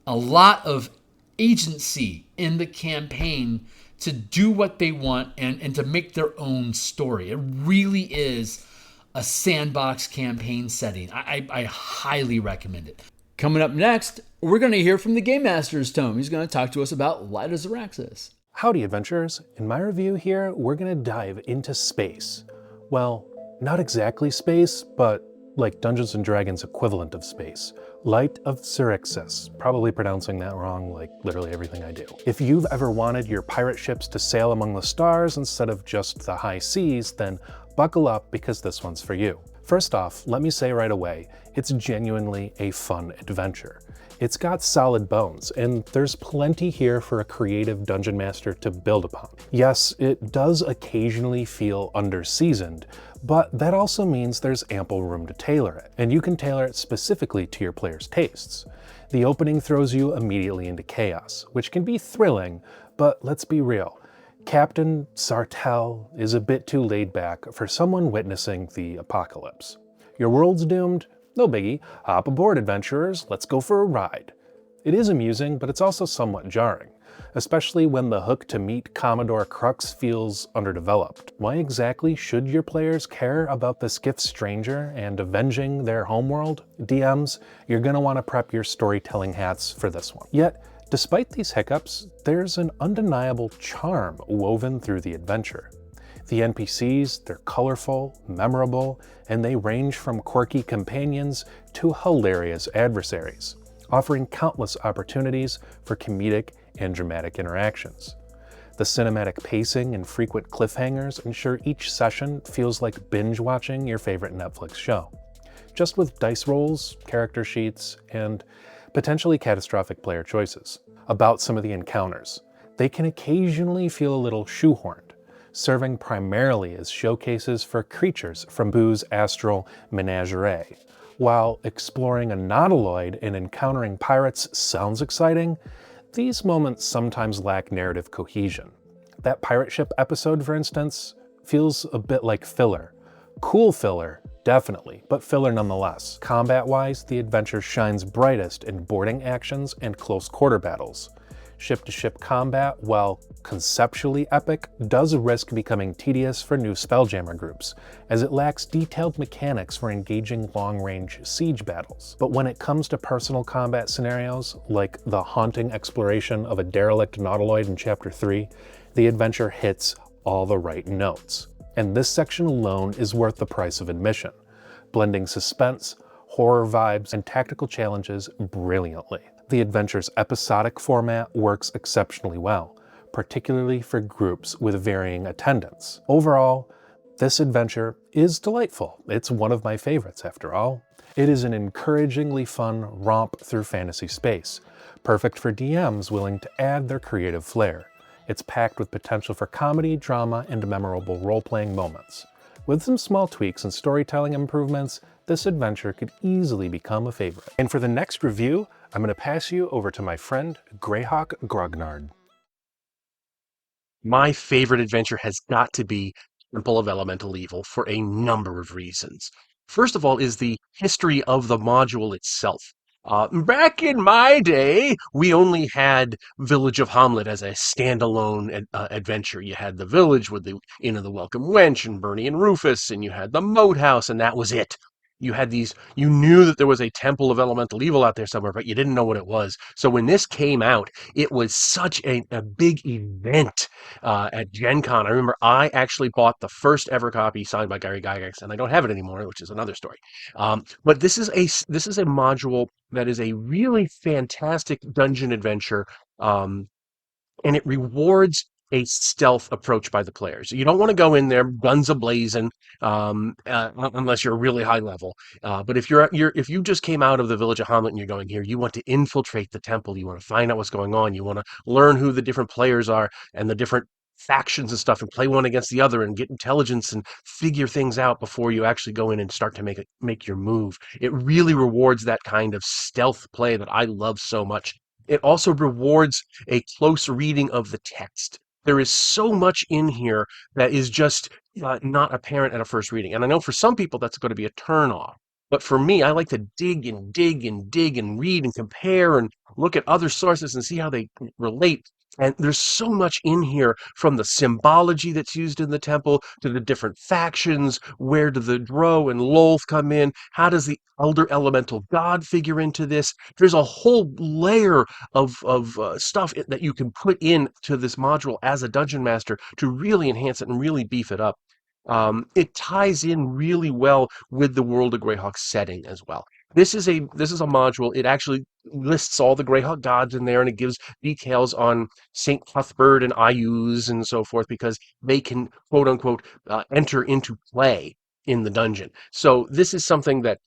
a lot of agency in the campaign to do what they want and to make their own story. It really is a sandbox campaign setting. I highly recommend it. Coming up next, we're going to hear from the Game Master's Tome. He's going to talk to us about Light as Araxis. Howdy, adventurers. In my review here, we're going to dive into space. Well, not exactly space, but like Dungeons & Dragons equivalent of space. Light of Araxis, probably pronouncing that wrong like literally everything I do. If you've ever wanted your pirate ships to sail among the stars instead of just the high seas, then buckle up because this one's for you. First off, let me say right away, it's genuinely a fun adventure. It's got solid bones, and there's plenty here for a creative dungeon master to build upon. Yes, it does occasionally feel under-seasoned, but that also means there's ample room to tailor it, and you can tailor it specifically to your player's tastes. The opening throws you immediately into chaos, which can be thrilling, but let's be real. Captain Sartell is a bit too laid back for someone witnessing the apocalypse. Your world's doomed? No biggie. Hop aboard, adventurers. Let's go for a ride. It is amusing, but it's also somewhat jarring, especially when the hook to meet Commodore Crux feels underdeveloped. Why exactly should your players care about the skiff stranger and avenging their homeworld? DMs, you're going to want to prep your storytelling hats for this one. Yet, despite these hiccups, there's an undeniable charm woven through the adventure. The NPCs, they're colorful, memorable, and they range from quirky companions to hilarious adversaries, offering countless opportunities for comedic and dramatic interactions. The cinematic pacing and frequent cliffhangers ensure each session feels like binge-watching your favorite Netflix show, just with dice rolls, character sheets, and potentially catastrophic player choices. About some of the encounters, they can occasionally feel a little shoehorned, serving primarily as showcases for creatures from Boo's astral menagerie. While exploring a nautiloid and encountering pirates sounds exciting, these moments sometimes lack narrative cohesion. That pirate ship episode, for instance, feels a bit like filler. Cool filler, definitely, but filler nonetheless. Combat-wise, the adventure shines brightest in boarding actions and close quarter battles. Ship-to-ship combat, while conceptually epic, does risk becoming tedious for new Spelljammer groups, as it lacks detailed mechanics for engaging long-range siege battles. But when it comes to personal combat scenarios, like the haunting exploration of a derelict nautiloid in Chapter 3, the adventure hits all the right notes. And this section alone is worth the price of admission, blending suspense, horror vibes, and tactical challenges brilliantly. The adventure's episodic format works exceptionally well, particularly for groups with varying attendance. Overall, this adventure is delightful. It's one of my favorites, after all. It is an encouragingly fun romp through fantasy space, perfect for DMs willing to add their creative flair. It's packed with potential for comedy, drama, and memorable role-playing moments. With some small tweaks and storytelling improvements, this adventure could easily become a favorite. And for the next review, I'm going to pass you over to my friend GreyhawkGrognard. My favorite adventure has got to be Temple of Elemental Evil for a number of reasons. First of all is the history of the module itself. Back in my day, we only had Village of Hamlet as a standalone adventure. You had the village with the Inn of the Welcome Wench and Bernie and Rufus, and you had the Moat House, and that was it. You had these, you knew that there was a temple of elemental evil out there somewhere, but you didn't know what it was. So when this came out, it was such a big event at Gen Con. I remember I actually bought the first ever copy signed by Gary Gygax, and I don't have it anymore, which is another story. But this is a module that is a really fantastic dungeon adventure. And it rewards a stealth approach by the players. You don't want to go in there guns a-blazing, unless you're really high level. But if if you just came out of the village of Hamlet and you're going here, you want to infiltrate the temple. You want to find out what's going on. You want to learn who the different players are and the different factions and stuff, and play one against the other and get intelligence and figure things out before you actually go in and start to make your move. It really rewards that kind of stealth play that I love so much. It also rewards a close reading of the text. There is so much in here that is just not apparent at a first reading. And I know for some people that's going to be a turnoff. But for me, I like to dig and dig and dig and read and compare and look at other sources and see how they relate. And there's so much in here, from the symbology that's used in the temple to the different factions. Where do the Drow and Lolth come in? How does the Elder Elemental God figure into this? There's a whole layer of stuff that you can put into this module as a dungeon master to really enhance it and really beef it up. It ties in really well with the World of Greyhawk setting as well. This is a module. It actually lists all the Greyhawk gods in there, and it gives details on Saint Cuthbert and Ayuz and so forth, because they can quote unquote enter into play in the dungeon. So this is something that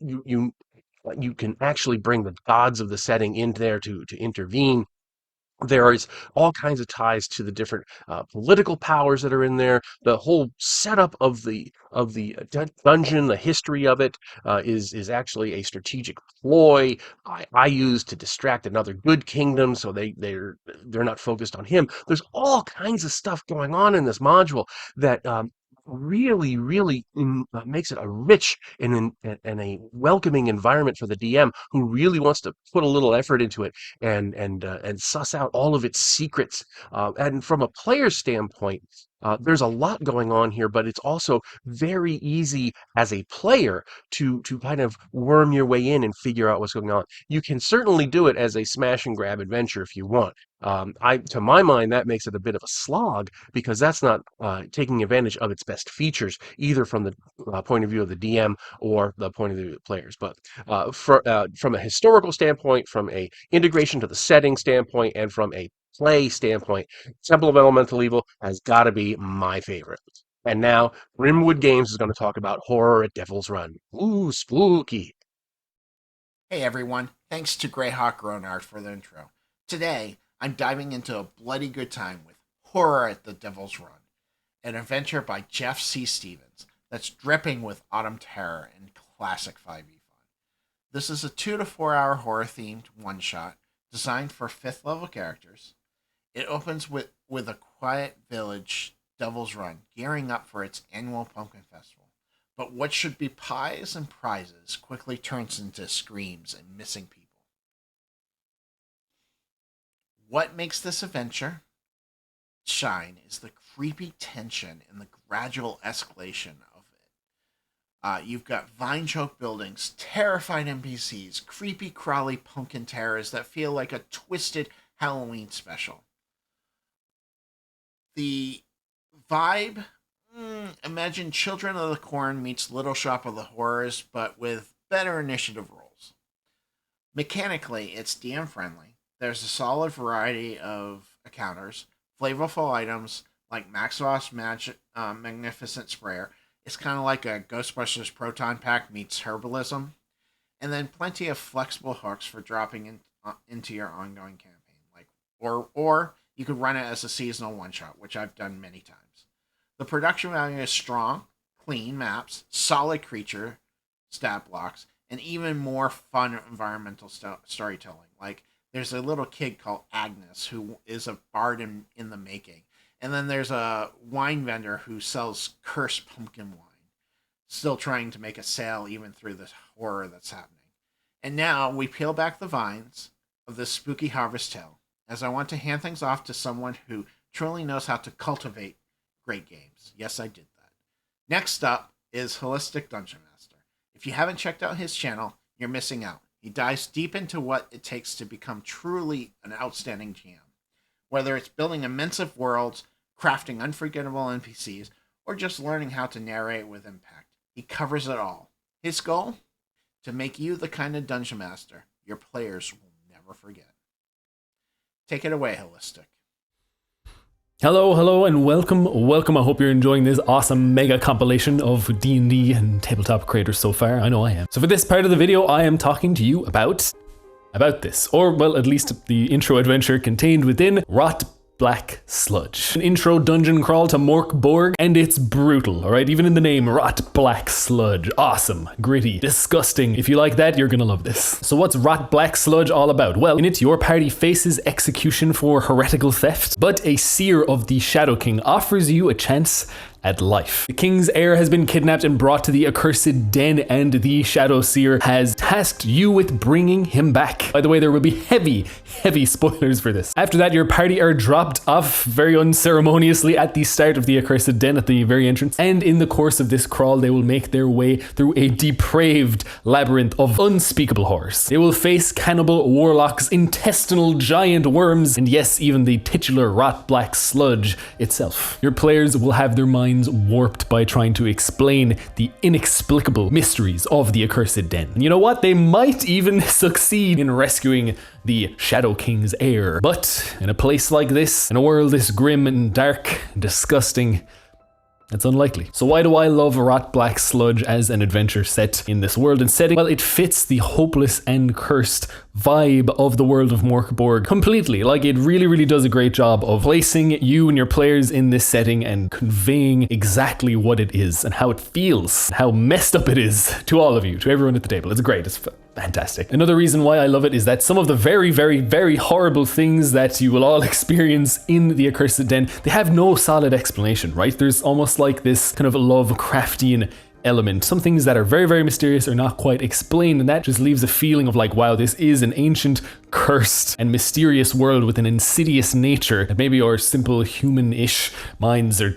you can actually bring the gods of the setting in there to intervene. There is all kinds of ties to the different political powers that are in there. The whole setup of the dungeon, the history of it, is actually a strategic ploy I use to distract another good kingdom, so they're not focused on him. There's all kinds of stuff going on in this module that really, really makes it a rich and a welcoming environment for the DM who really wants to put a little effort into it and suss out all of its secrets. And from a player standpoint, there's a lot going on here, but it's also very easy as a player to kind of worm your way in and figure out what's going on. You can certainly do it as a smash and grab adventure if you want. To my mind, that makes it a bit of a slog, because that's not taking advantage of its best features, either from the point of view of the DM or the point of view of the players. But from a historical standpoint, from a integration to the setting standpoint, and from a play standpoint, Temple of Elemental Evil has got to be my favorite. And now, grimwoodgames is going to talk about horror at Devil's Run. Ooh, spooky. Hey everyone, thanks to GreyhawkGrognard for the intro. Today, I'm diving into a bloody good time with Horror at the Devil's Run, an adventure by Jeff C. Stevens that's dripping with autumn terror and classic 5e fun. This is a 2 to 4 hour horror-themed one-shot designed for 5th level characters. It opens with a quiet village, Devil's Run, gearing up for its annual pumpkin festival. But what should be pies and prizes quickly turns into screams and missing people. What makes this adventure shine is the creepy tension and the gradual escalation of it. You've got vine-choked buildings, terrified NPCs, creepy, crawly pumpkin terrors that feel like a twisted Halloween special. The vibe, imagine Children of the Corn meets Little Shop of the Horrors, but with better initiative rolls. Mechanically, it's DM friendly. There's a solid variety of encounters, flavorful items like Maxos Magnificent Sprayer. It's kind of like a Ghostbusters Proton Pack meets Herbalism. And then plenty of flexible hooks for dropping into your ongoing campaign. Or you could run it as a seasonal one-shot, which I've done many times. The production value is strong, clean maps, solid creature stat blocks, and even more fun environmental storytelling. Like, there's a little kid called Agnes who is a bard in the making. And then there's a wine vendor who sells cursed pumpkin wine, still trying to make a sale even through the horror that's happening. And now we peel back the vines of this spooky harvest tale, as I want to hand things off to someone who truly knows how to cultivate great games. Yes, I did that. Next up is Holistic Dungeon Master. If you haven't checked out his channel, you're missing out. He dives deep into what it takes to become truly an outstanding GM. Whether it's building immense worlds, crafting unforgettable NPCs, or just learning how to narrate with impact, he covers it all. His goal? To make you the kind of dungeon master your players will never forget. Take it away, Holistic. Hello, and welcome. I hope you're enjoying this awesome mega compilation of D&D and tabletop creators so far. I know I am. So for this part of the video, I am talking to you about this, or well, at least the intro adventure contained within Rot Black Sludge. An intro dungeon crawl to Morkborg, and it's brutal, alright? Even in the name, Rot Black Sludge. Awesome, gritty, disgusting. If you like that, you're gonna love this. So what's Rot Black Sludge all about? Well, in it, your party faces execution for heretical theft, but a seer of the Shadow King offers you a chance at life. The king's heir has been kidnapped and brought to the accursed den, and the Shadow Seer has tasked you with bringing him back. By the way, there will be heavy spoilers for this. After that, your party are dropped off very unceremoniously at the start of the accursed den at the very entrance, and in the course of this crawl, they will make their way through a depraved labyrinth of unspeakable horrors. They will face cannibal warlocks, intestinal giant worms, and yes, even the titular Rot Black Sludge itself. Your players will have their minds warped by trying to explain the inexplicable mysteries of the accursed den. And you know what? They might even succeed in rescuing the Shadow King's heir. But in a place like this, in a world this grim and dark and disgusting, it's unlikely. So why do I love Rot Black Sludge as an adventure set in this world and setting? Well, it fits the hopeless and cursed vibe of the world of Morkborg completely. Like, it really does a great job of placing you and your players in this setting and conveying exactly what it is and how it feels, how messed up it is to all of you, to everyone at the table. It's great. It's fantastic. Another reason why I love it is that some of the very horrible things that you will all experience in the accursed den, they have no solid explanation, right? There's almost like this kind of Lovecraftian element. Some things that are very mysterious are not quite explained, and that just leaves a feeling of like, wow, this is an ancient, cursed, and mysterious world with an insidious nature that maybe our simple human-ish minds are,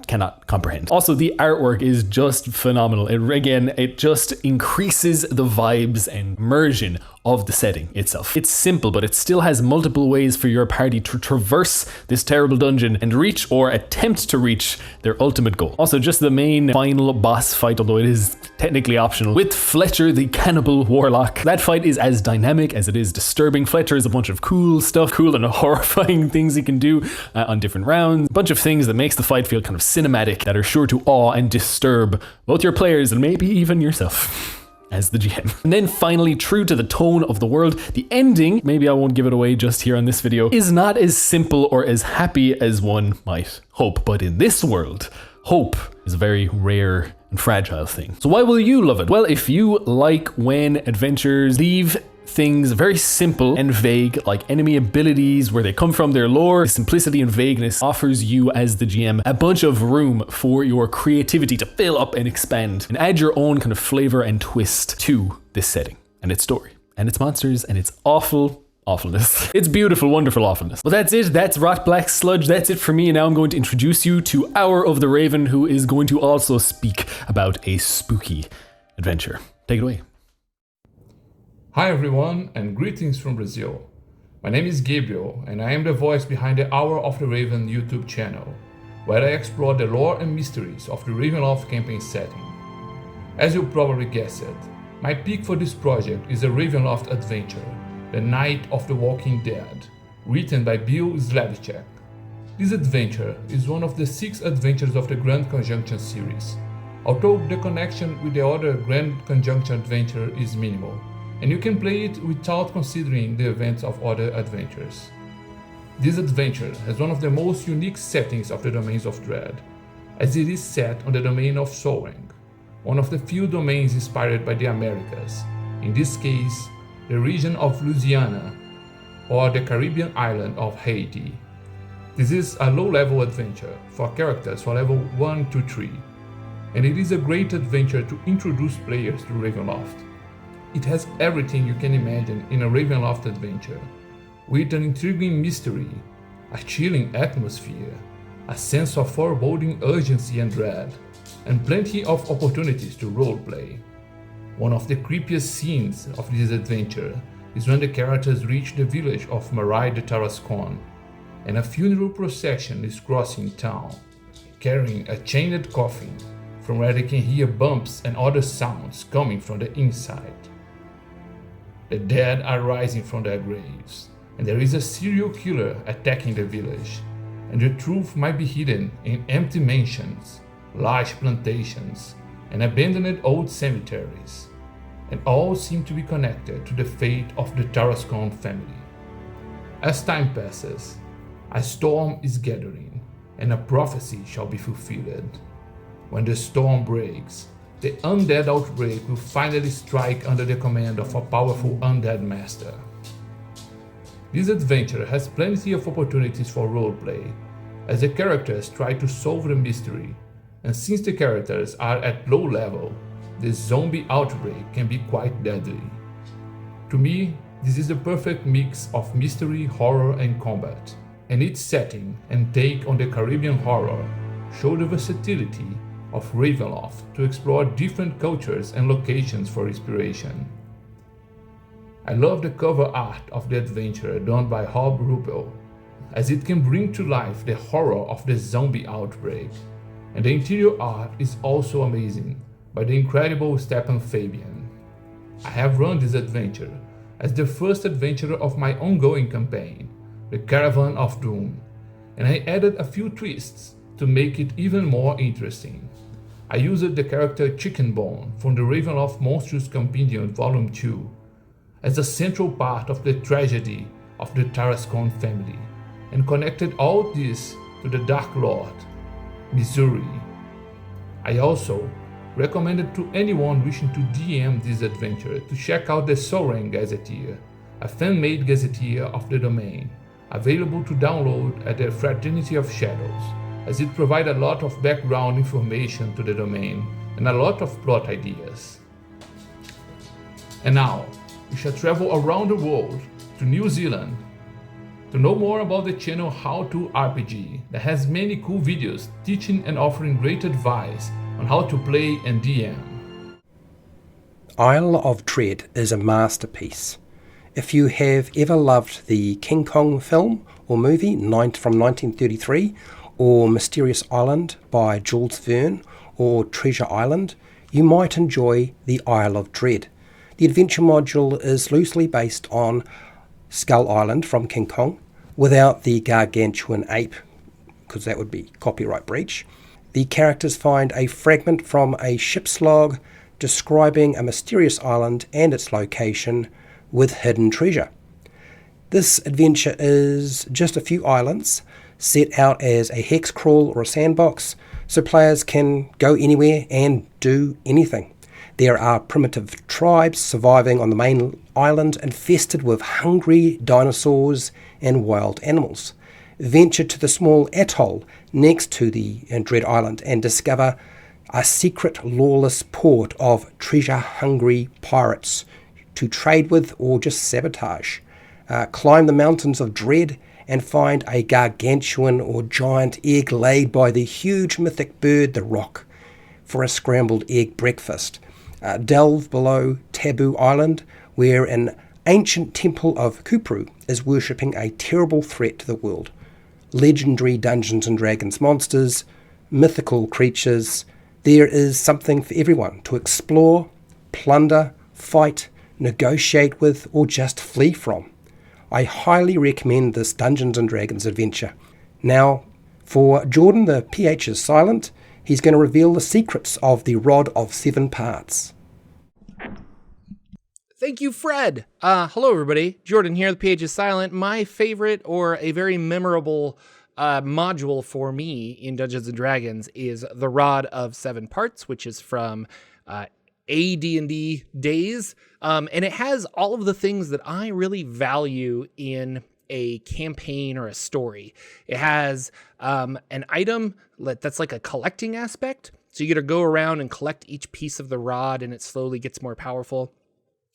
cannot comprehend. Also, the artwork is just phenomenal. It just increases the vibes and immersion of the setting itself. It's simple, but it still has multiple ways for your party to traverse this terrible dungeon and reach or attempt to reach their ultimate goal. Also, just the main final boss fight, although it is technically optional, with Fletcher, the cannibal warlock. That fight is as dynamic as it is disturbing. Fletcher is a bunch of cool and horrifying things he can do on different rounds. A bunch of things that makes the fight feel kind of cinematic that are sure to awe and disturb both your players and maybe even yourself as the GM. And then finally, true to the tone of the world, the ending, maybe I won't give it away just here on this video, is not as simple or as happy as one might hope. But in this world, hope is a very rare and fragile thing. So why will you love it? Well, if you like when adventures leave things very simple and vague, like enemy abilities, where they come from, their lore, simplicity and vagueness offers you as the GM a bunch of room for your creativity to fill up and expand and add your own kind of flavor and twist to this setting and its story and its monsters and its awfulness. It's beautiful, wonderful awfulness. Well, that's it. That's Rot Black Sludge. That's it for me. And now I'm going to introduce you to HouroftheRaven, who is going to also speak about a spooky adventure. Take it away. Hi everyone, and greetings from Brazil. My name is Gabriel, and I am the voice behind the Hour of the Raven YouTube channel, where I explore the lore and mysteries of the Ravenloft campaign setting. As you probably guessed, my pick for this project is a Ravenloft adventure, The Night of the Walking Dead, written by Bill Slavichek. This adventure is one of the 6 adventures of the Grand Conjunction series, although the connection with the other Grand Conjunction adventure is minimal, and you can play it without considering the events of other adventures. This adventure has one of the most unique settings of the Domains of Dread, as it is set on the domain of Soaring, one of the few domains inspired by the Americas, in this case, the region of Louisiana, or the Caribbean island of Haiti. This is a low-level adventure for characters for level 1 to 3, and it is a great adventure to introduce players to Ravenloft. It has everything you can imagine in a Ravenloft adventure, with an intriguing mystery, a chilling atmosphere, a sense of foreboding urgency and dread, and plenty of opportunities to roleplay. One of the creepiest scenes of this adventure is when the characters reach the village of Marai the Tarascon, and a funeral procession is crossing town, carrying a chained coffin from where they can hear bumps and other sounds coming from the inside. The dead are rising from their graves, and there is a serial killer attacking the village, and the truth might be hidden in empty mansions, large plantations, and abandoned old cemeteries, and all seem to be connected to the fate of the Tarascon family. As time passes, a storm is gathering, and a prophecy shall be fulfilled. When the storm breaks, the undead outbreak will finally strike under the command of a powerful undead master. This adventure has plenty of opportunities for roleplay, as the characters try to solve the mystery, and since the characters are at low level, the zombie outbreak can be quite deadly. To me, this is the perfect mix of mystery, horror, and combat, and its setting and take on the Caribbean horror show the versatility of Ravenloft to explore different cultures and locations for inspiration. I love the cover art of the adventure done by Rob Ruppel, as it can bring to life the horror of the zombie outbreak, and the interior art is also amazing by the incredible Stephan Fabian. I have run this adventure as the first adventure of my ongoing campaign, The Caravan of Doom, and I added a few twists to make it even more interesting. I used the character Chickenbone from the Ravenloft Monstrous Compendium Volume 2 as a central part of the tragedy of the Tarascon family, and connected all this to the Dark Lord, Missouri. I also recommended to anyone wishing to DM this adventure to check out the Soren Gazetteer, a fan-made gazetteer of the domain, available to download at the Fraternity of Shadows, as it provides a lot of background information to the domain and a lot of plot ideas. And now, we shall travel around the world to New Zealand to know more about the channel How To RPG that has many cool videos teaching and offering great advice on how to play and DM. Isle of Dread is a masterpiece. If you have ever loved the King Kong film or movie from 1933, or Mysterious Island by Jules Verne, or Treasure Island, you might enjoy the Isle of Dread. The adventure module is loosely based on Skull Island from King Kong, without the gargantuan ape, because that would be copyright breach. The characters find a fragment from a ship's log describing a mysterious island and its location with hidden treasure. This adventure is just a few islands set out as a hex crawl or a sandbox, so players can go anywhere and do anything. There are primitive tribes surviving on the main island infested with hungry dinosaurs and wild animals. Venture to the small atoll next to the Dread Island and discover a secret lawless port of treasure-hungry pirates to trade with or just sabotage. Climb the mountains of Dread and find a gargantuan or giant egg laid by the huge mythic bird the Roc for a scrambled egg breakfast. Delve below Taboo Island, where an ancient temple of Kupru is worshipping a terrible threat to the world. Legendary Dungeons and Dragons monsters, mythical creatures. There is something for everyone to explore, plunder, fight, negotiate with, or just flee from. I highly recommend this Dungeons and Dragons adventure. Now, for Jordan, the PH is silent. He's going to reveal the secrets of the Rod of Seven Parts. Thank you, Fred. Hello, everybody. Jordan here. The PH is silent. My favorite, or a very memorable module for me in Dungeons & Dragons is the Rod of Seven Parts, which is from AD&D Days. And it has all of the things that I really value in a campaign or a story. It has an item that's like a collecting aspect. So you get to go around and collect each piece of the rod, and it slowly gets more powerful.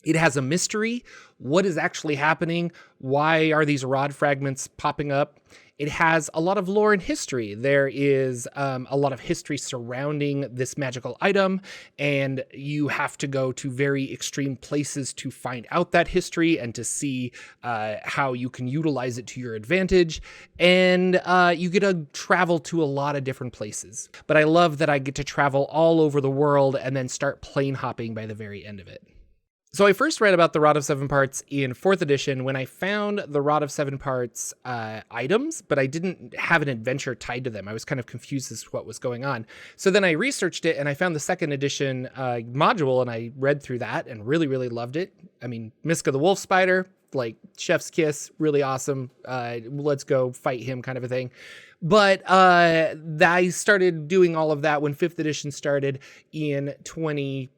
It has a mystery. What is actually happening? Why are these rod fragments popping up? It has a lot of lore and history. There is a lot of history surrounding this magical item, and you have to go to very extreme places to find out that history and to see how you can utilize it to your advantage. And you get to travel to a lot of different places. But I love that I get to travel all over the world and then start plane hopping by the very end of it. So I first read about the Rod of Seven Parts in 4th edition when I found the Rod of Seven Parts items, but I didn't have an adventure tied to them. I was kind of confused as to what was going on. So then I researched it and I found the 2nd edition module, and I read through that and really, really loved it. I mean, Miska the Wolf Spider, like chef's kiss, really awesome. Let's go fight him kind of a thing. But I started doing all of that when 5th edition started in 2015.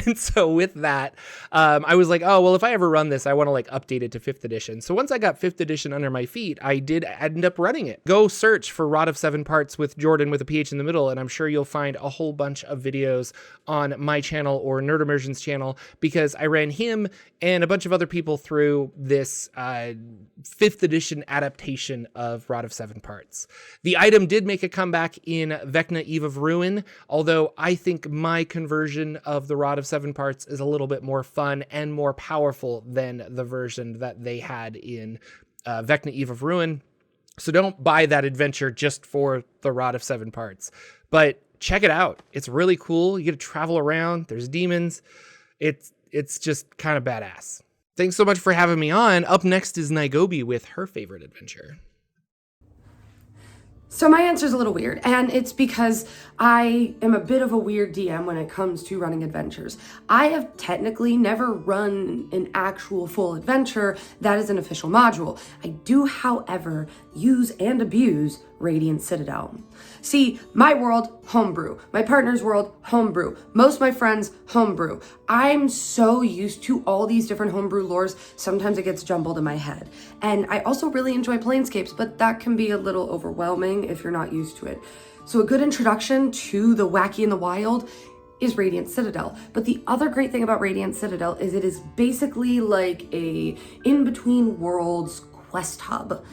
And so with that, I was like, oh, well, if I ever run this, I want to like update it to 5th edition. So once I got 5th edition under my feet, I did end up running it. Go search for Rod of Seven Parts with Jordan with a PH in the middle, and I'm sure you'll find a whole bunch of videos on my channel or Nerd Immersion's channel, because I ran him and a bunch of other people through this 5th edition adaptation of Rod of Seven Parts. The item did make a comeback in Vecna Eve of Ruin, although I think my conversion of the Rod of Seven Parts is a little bit more fun and more powerful than the version that they had in Vecna Eve of Ruin. So don't buy that adventure just for the Rod of Seven Parts, but check it out. It's really cool. You get to travel around. There's demons. It's just kind of badass. Thanks so much for having me on. Up next is Knigobi with her favorite adventure. So my answer is a little weird, and it's because I am a bit of a weird DM when it comes to running adventures. I have technically never run an actual full adventure that is an official module. I do, however, use and abuse Radiant Citadel. See, my world, homebrew. My partner's world, homebrew. Most of my friends, homebrew. I'm so used to all these different homebrew lores, sometimes it gets jumbled in my head. And I also really enjoy Planescapes, but that can be a little overwhelming if you're not used to it. So a good introduction to the wacky and the wild is Radiant Citadel. But the other great thing about Radiant Citadel is it is basically like a in-between worlds quest hub.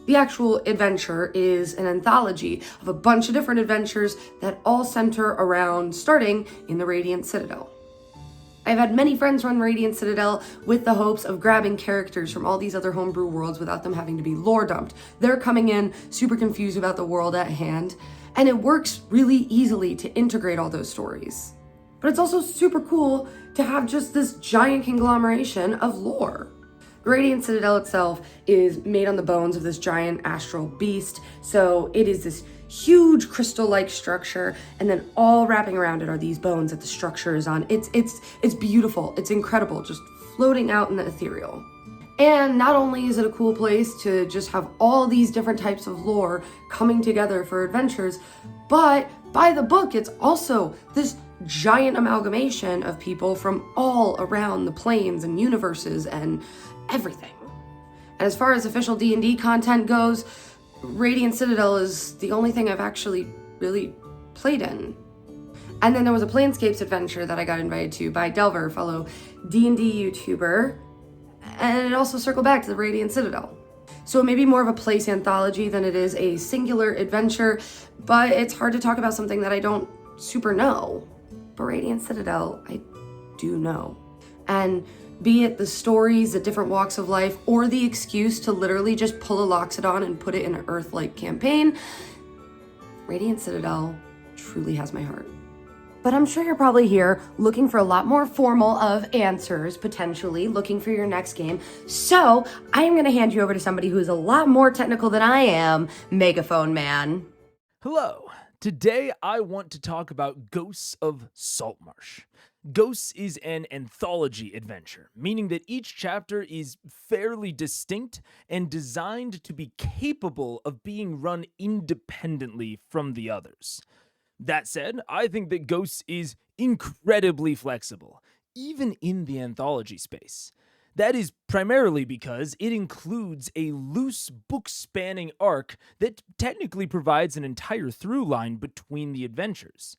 The actual adventure is an anthology of a bunch of different adventures that all center around starting in the Radiant Citadel. I've had many friends run Radiant Citadel with the hopes of grabbing characters from all these other homebrew worlds without them having to be lore dumped. They're coming in super confused about the world at hand, and it works really easily to integrate all those stories. But it's also super cool to have just this giant conglomeration of lore. Radiant Citadel itself is made on the bones of this giant astral beast, so it is this huge crystal-like structure, and then all wrapping around it are these bones that the structure is on. It's beautiful, it's incredible, just floating out in the ethereal. And not only is it a cool place to just have all these different types of lore coming together for adventures, but by the book, it's also this giant amalgamation of people from all around the planes and universes and everything. And as far as official D&D content goes, Radiant Citadel is the only thing I've actually really played in. And then there was a Planescapes adventure that I got invited to by Delver, fellow D&D YouTuber, and it also circled back to the Radiant Citadel. So it may be more of a place anthology than it is a singular adventure, but it's hard to talk about something that I don't super know. But Radiant Citadel, I do know. And be it the stories, the different walks of life, or the excuse to literally just pull a Loxodon and put it in an Earth-like campaign, Radiant Citadel truly has my heart. But I'm sure you're probably here looking for a lot more formal of answers, potentially looking for your next game. So I am going to hand you over to somebody who is a lot more technical than I am, Megaphone Man. Hello. Today I want to talk about Ghosts of Saltmarsh. Ghosts is an anthology adventure, meaning that each chapter is fairly distinct and designed to be capable of being run independently from the others. That said, I think that Ghosts is incredibly flexible, even in the anthology space. That is primarily because it includes a loose book-spanning arc that technically provides an entire through line between the adventures.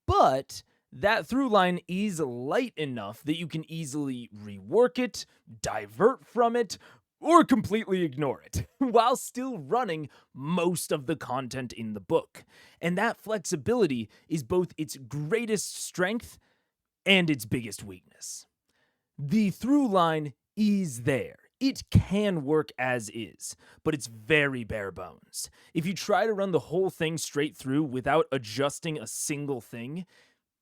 But that through line is light enough that you can easily rework it, divert from it, or completely ignore it, while still running most of the content in the book. And that flexibility is both its greatest strength and its biggest weakness. The through line is there. It can work as is, but it's very bare bones. If you try to run the whole thing straight through without adjusting a single thing,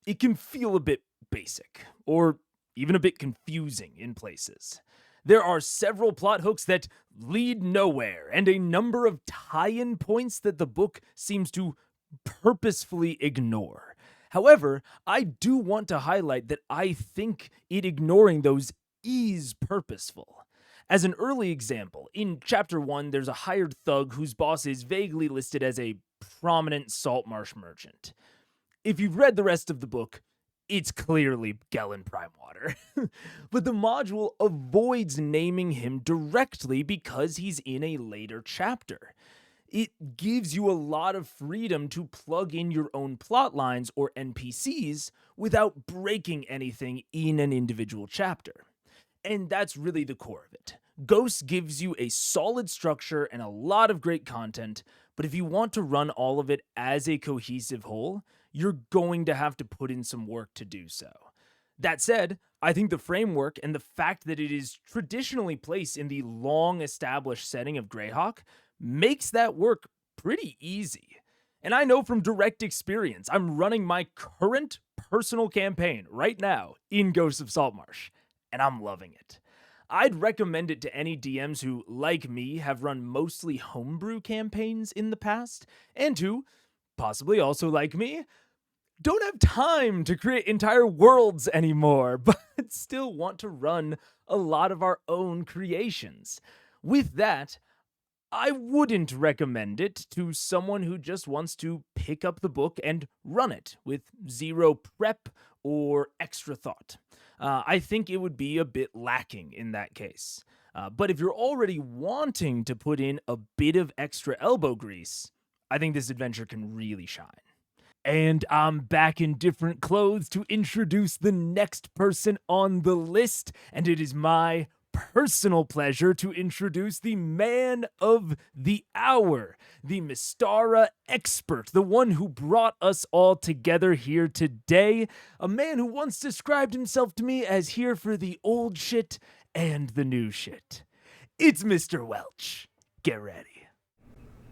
it can feel a bit basic, or even a bit confusing in places. There are several plot hooks that lead nowhere, and a number of tie-in points that the book seems to purposefully ignore. However, I do want to highlight that I think it ignoring those is purposeful. As an early example, in Chapter 1, there's a hired thug whose boss is vaguely listed as a prominent saltmarsh merchant. If you've read the rest of the book, it's clearly Gellin Primewater. But the module avoids naming him directly because he's in a later chapter. It gives you a lot of freedom to plug in your own plot lines or NPCs without breaking anything in an individual chapter. And that's really the core of it. Ghosts gives you a solid structure and a lot of great content, but if you want to run all of it as a cohesive whole, you're going to have to put in some work to do so. That said, I think the framework and the fact that it is traditionally placed in the long-established setting of Greyhawk makes that work pretty easy. And I know from direct experience, I'm running my current personal campaign right now in Ghosts of Saltmarsh, and I'm loving it. I'd recommend it to any DMs who, like me, have run mostly homebrew campaigns in the past, and who, possibly also like me, don't have time to create entire worlds anymore, but still want to run a lot of our own creations. With that, I wouldn't recommend it to someone who just wants to pick up the book and run it with zero prep or extra thought. I think it would be a bit lacking in that case. But if you're already wanting to put in a bit of extra elbow grease, I think this adventure can really shine. And I'm back in different clothes to introduce the next person on the list, and it is my personal pleasure to introduce the man of the hour, the Mystara expert, the one who brought us all together here today, a man who once described himself to me as here for the old shit and the new shit. It's Mr. Welch. Get ready.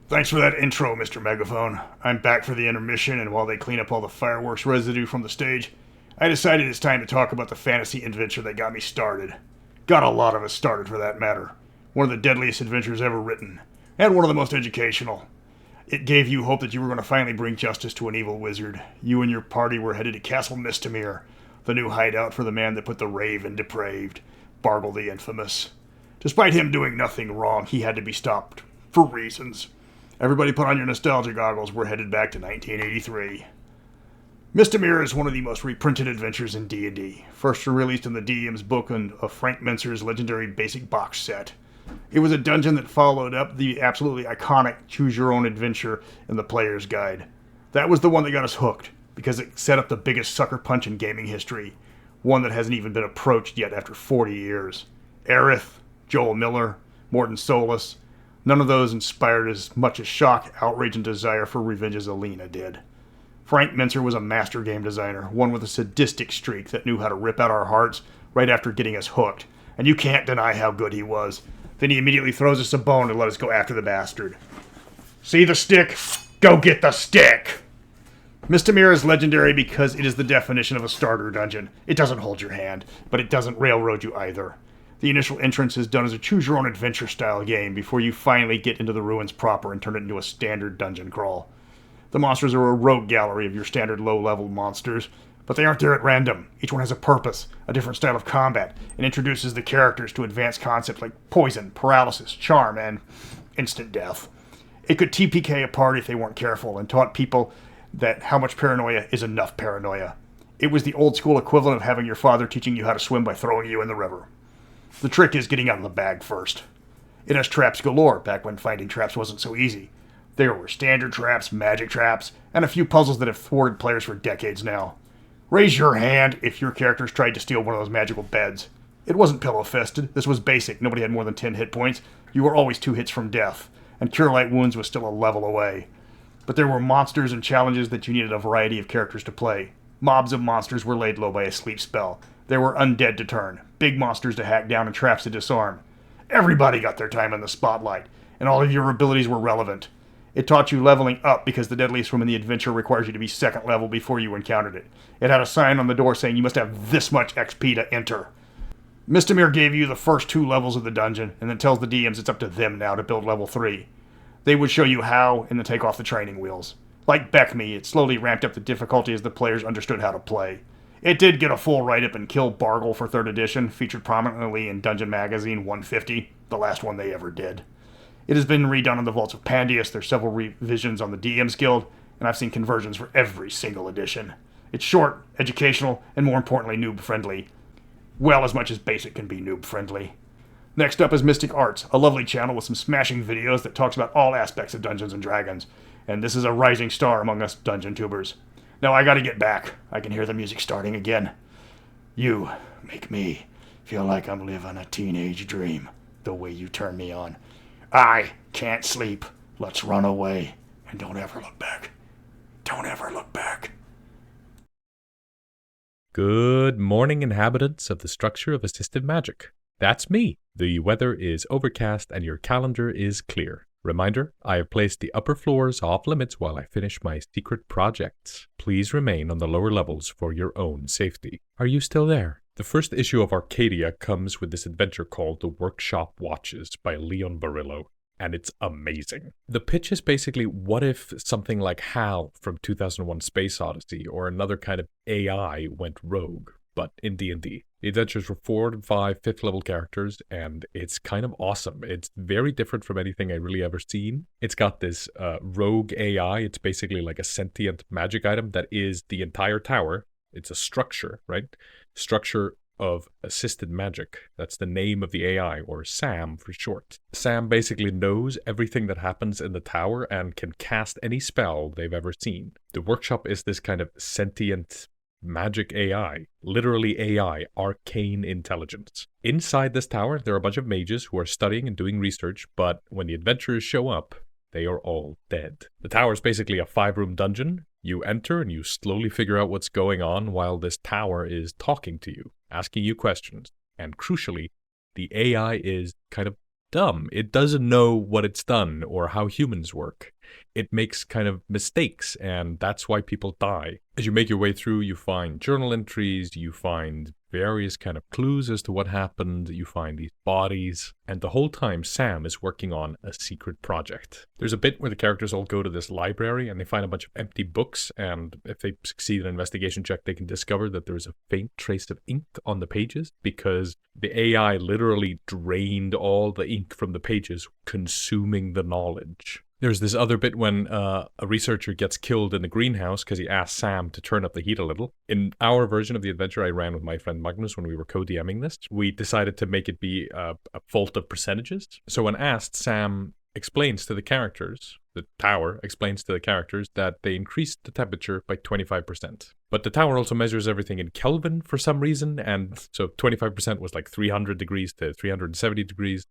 Thanks for that intro, Mr. Megaphone. I'm back for the intermission, and while they clean up all the fireworks residue from the stage, I decided it's time to talk about the fantasy adventure that got me started. Got a lot of us started, for that matter. One of the deadliest adventures ever written, and one of the most educational. It gave you hope that you were going to finally bring justice to an evil wizard. You and your party were headed to Castle Mystamere, the new hideout for the man that put the Raven depraved, Bargle the Infamous. Despite him doing nothing wrong, he had to be stopped, for reasons. Everybody put on your nostalgia goggles, we're headed back to 1983. Mystamere is one of the most reprinted adventures in D&D, first released in the DM's book of Frank Menser's legendary basic box set. It was a dungeon that followed up the absolutely iconic Choose Your Own Adventure in the Player's Guide. That was the one that got us hooked, because it set up the biggest sucker punch in gaming history, one that hasn't even been approached yet after 40 years. Aerith, Joel Miller, Morton Solus, none of those inspired as much as shock, outrage, and desire for revenge as Alina did. Frank Menser was a master game designer, one with a sadistic streak that knew how to rip out our hearts right after getting us hooked, and you can't deny how good he was. Then he immediately throws us a bone to let us go after the bastard. See the stick? Go get the stick! Mystamere is legendary because it is the definition of a starter dungeon. It doesn't hold your hand, but it doesn't railroad you either. The initial entrance is done as a choose-your-own-adventure style game before you finally get into the ruins proper and turn it into a standard dungeon crawl. The monsters are a rogue gallery of your standard low-level monsters, but they aren't there at random. Each one has a purpose, a different style of combat, and introduces the characters to advanced concepts like poison, paralysis, charm, and instant death. It could TPK a party if they weren't careful, and taught people that how much paranoia is enough paranoia. It was the old-school equivalent of having your father teaching you how to swim by throwing you in the river. The trick is getting out of the bag first. It has traps galore, back when finding traps wasn't so easy. There were standard traps, magic traps, and a few puzzles that have thwarted players for decades now. Raise your hand if your characters tried to steal one of those magical beds. It wasn't pillow-fisted. This was basic. Nobody had more than 10 hit points. You were always 2 hits from death, and Cure Light Wounds was still a level away. But there were monsters and challenges that you needed a variety of characters to play. Mobs of monsters were laid low by a sleep spell. There were undead to turn, big monsters to hack down, and traps to disarm. Everybody got their time in the spotlight, and all of your abilities were relevant. It taught you leveling up because the deadliest room in the adventure requires you to be 2nd level before you encountered it. It had a sign on the door saying you must have this much XP to enter. Mystamir gave you the first 2 levels of the dungeon, and then tells the DMs it's up to them now to build level 3. They would show you how, and then take off the training wheels. Like Becmi, it slowly ramped up the difficulty as the players understood how to play. It did get a full write-up in Kill Bargle for 3rd edition, featured prominently in Dungeon Magazine 150, the last one they ever did. It has been redone in the Vaults of Pandius, there's several revisions on the DM's Guild, and I've seen conversions for every single edition. It's short, educational, and more importantly noob-friendly. Well, as much as basic can be noob-friendly. Next up is MysticArts, a lovely channel with some smashing videos that talks about all aspects of Dungeons & Dragons, and this is a rising star among us Dungeon-tubers. Now I gotta get back. I can hear the music starting again. You make me feel like I'm living a teenage dream, the way you turn me on. I can't sleep. Let's run away, and don't ever look back. Don't ever look back. Good morning, inhabitants of the structure of assistive magic. That's me. The weather is overcast and your calendar is clear. Reminder, I have placed the upper floors off limits while I finish my secret projects. Please remain on the lower levels for your own safety. Are you still there? The first issue of Arcadia comes with this adventure called The Workshop Watches by Leon Barillo, and it's amazing. The pitch is basically, what if something like HAL from 2001 Space Odyssey or another kind of AI went rogue, but in D&D? The adventures were 4 and 5 5th level characters, and it's kind of awesome. It's very different from anything I really ever seen. It's got this rogue AI. It's basically like a sentient magic item that is the entire tower. It's a structure, right? Structure of assisted magic. That's the name of the AI, or SAM for short. SAM basically knows everything that happens in the tower and can cast any spell they've ever seen. The workshop is this kind of sentient magic AI, literally AI, arcane intelligence. Inside this tower, there are a bunch of mages who are studying and doing research, but when the adventurers show up, they are all dead. The tower is basically a 5-room dungeon. You enter and you slowly figure out what's going on while this tower is talking to you, asking you questions. And crucially, the AI is kind of dumb. It doesn't know what it's done or how humans work. It makes kind of mistakes, and that's why people die. As you make your way through, you find journal entries, you find various kind of clues as to what happened, you find these bodies, and the whole time Sam is working on a secret project. There's a bit where the characters all go to this library and they find a bunch of empty books, and if they succeed in an investigation check, they can discover that there's a faint trace of ink on the pages because the AI literally drained all the ink from the pages, consuming the knowledge. There's this other bit when a researcher gets killed in the greenhouse because he asked Sam to turn up the heat a little. In our version of the adventure I ran with my friend Magnus when we were co-DMing this, we decided to make it be a fault of percentages. So when asked, Sam explains to the characters, the tower explains to the characters that they increased the temperature by 25%. But the tower also measures everything in Kelvin for some reason, and so 25% was like 300 degrees to 370 degrees,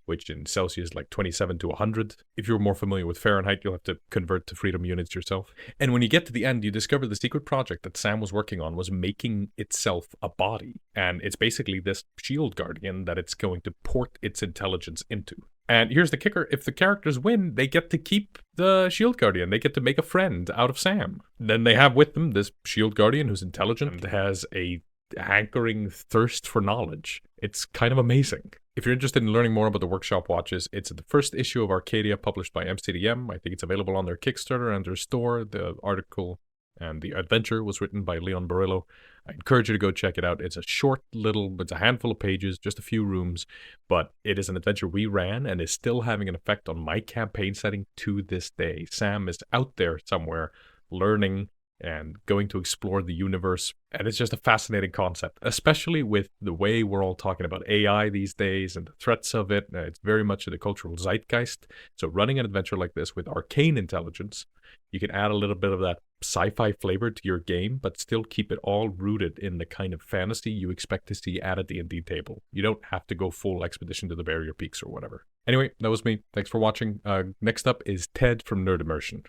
which in Celsius is like 27 to 100. If you're more familiar with Fahrenheit, you'll have to convert to freedom units yourself. And when you get to the end, you discover the secret project that Sam was working on was making itself a body. And it's basically this shield guardian that it's going to port its intelligence into. And here's the kicker, if the characters win, they get to keep the shield guardian. They get to make a friend out of Sam. Then they have with them this shield guardian who's intelligent and has a hankering thirst for knowledge. It's kind of amazing. If you're interested in learning more about the Workshop Watches, it's the first issue of Arcadia published by MCDM. I think it's available on their Kickstarter and their store. The article and the adventure was written by Leon Barillo. I encourage you to go check it out. It's a short little, it's a handful of pages, just a few rooms, but it is an adventure we ran and is still having an effect on my campaign setting to this day. Sam is out there somewhere learning and going to explore the universe. And it's just a fascinating concept, especially with the way we're all talking about AI these days and the threats of it. It's very much in the cultural zeitgeist. So running an adventure like this with arcane intelligence, you can add a little bit of that sci-fi flavor to your game, but still keep it all rooted in the kind of fantasy you expect to see at a D&D table. You don't have to go full Expedition to the Barrier Peaks or whatever. Anyway, that was me. Thanks for watching. Next up is Ted from Nerd Immersion.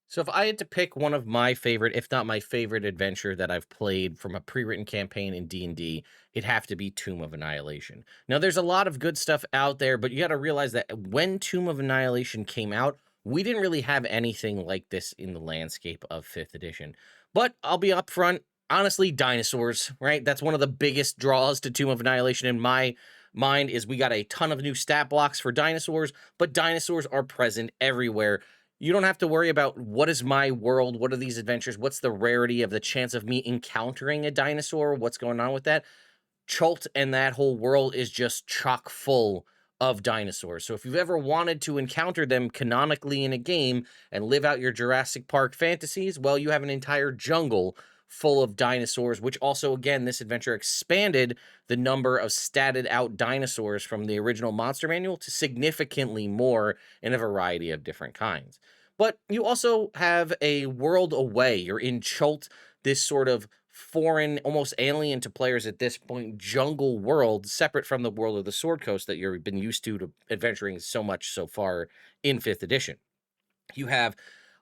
So if I had to pick one of my favorite, if not my favorite adventure that I've played from a pre-written campaign in D&D, it'd have to be Tomb of Annihilation. Now, there's a lot of good stuff out there, but you got to realize that when Tomb of Annihilation came out, we didn't really have anything like this in the landscape of 5th edition. But I'll be upfront, honestly, dinosaurs, right? That's one of the biggest draws to Tomb of Annihilation in my mind, is we got a ton of new stat blocks for dinosaurs, but dinosaurs are present everywhere. You don't have to worry about what is my world, what are these adventures, what's the rarity of the chance of me encountering a dinosaur, what's going on with that. Chult and that whole world is just chock full of dinosaurs. So if you've ever wanted to encounter them canonically in a game and live out your Jurassic Park fantasies, well, you have an entire jungle full of dinosaurs, which also, again, this adventure expanded the number of statted out dinosaurs from the original monster manual to significantly more in a variety of different kinds. But you also have a world away. You're in Chult, this sort of foreign, almost alien to players at this point, jungle world, separate from the world of the Sword Coast that you've been used to adventuring so much so far in 5th edition. You have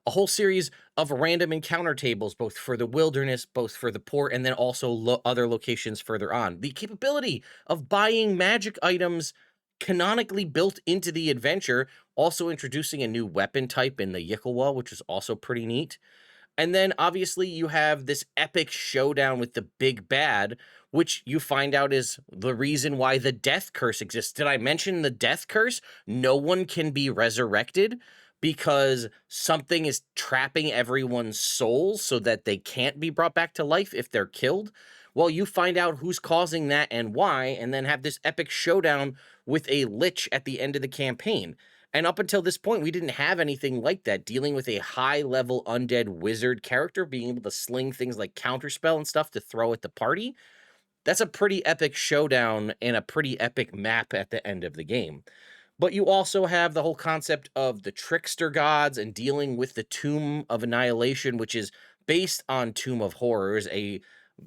a whole series of random encounter tables, both for the wilderness, both for the port, and then also other locations further on. The capability of buying magic items canonically built into the adventure, also introducing a new weapon type in the Yikilwa, which is also pretty neat. And then obviously you have this epic showdown with the big bad, which you find out is the reason why the death curse exists. Did I mention the death curse? No one can be resurrected because something is trapping everyone's souls so that they can't be brought back to life if they're killed. Well, you find out who's causing that and why, and then have this epic showdown with a lich at the end of the campaign. And up until this point, we didn't have anything like that, dealing with a high-level undead wizard character, being able to sling things like counterspell and stuff to throw at the party. That's a pretty epic showdown and a pretty epic map at the end of the game. But you also have the whole concept of the trickster gods and dealing with the Tomb of Annihilation, which is based on Tomb of Horrors, a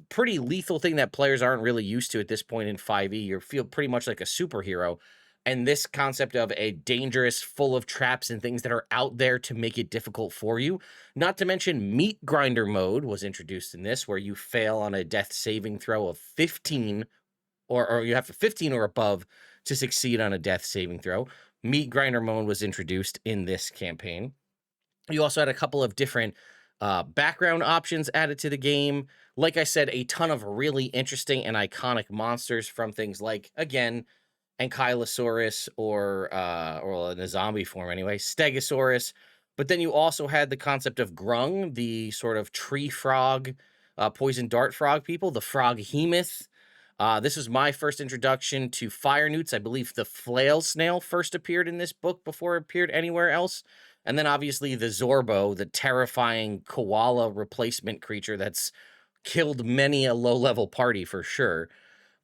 pretty lethal thing that players aren't really used to at this point in 5e. You feel pretty much like a superhero. And this concept of a dangerous, full of traps and things that are out there to make it difficult for you. Not to mention meat grinder mode was introduced in this, where you fail on a death saving throw of 15, or you have to 15 or above to succeed on a death saving throw. Meat grinder mode was introduced in this campaign. You also had a couple of different background options added to the game. Like I said, a ton of really interesting and iconic monsters from things like, again, Ankylosaurus or in a zombie form anyway, Stegosaurus. But then you also had the concept of Grung, the sort of tree frog, poison dart frog people, the froghemoth. This was my first introduction to fire newts. I believe the flail snail first appeared in this book before it appeared anywhere else. And then obviously the Zorbo, the terrifying koala replacement creature that's killed many a low-level party for sure.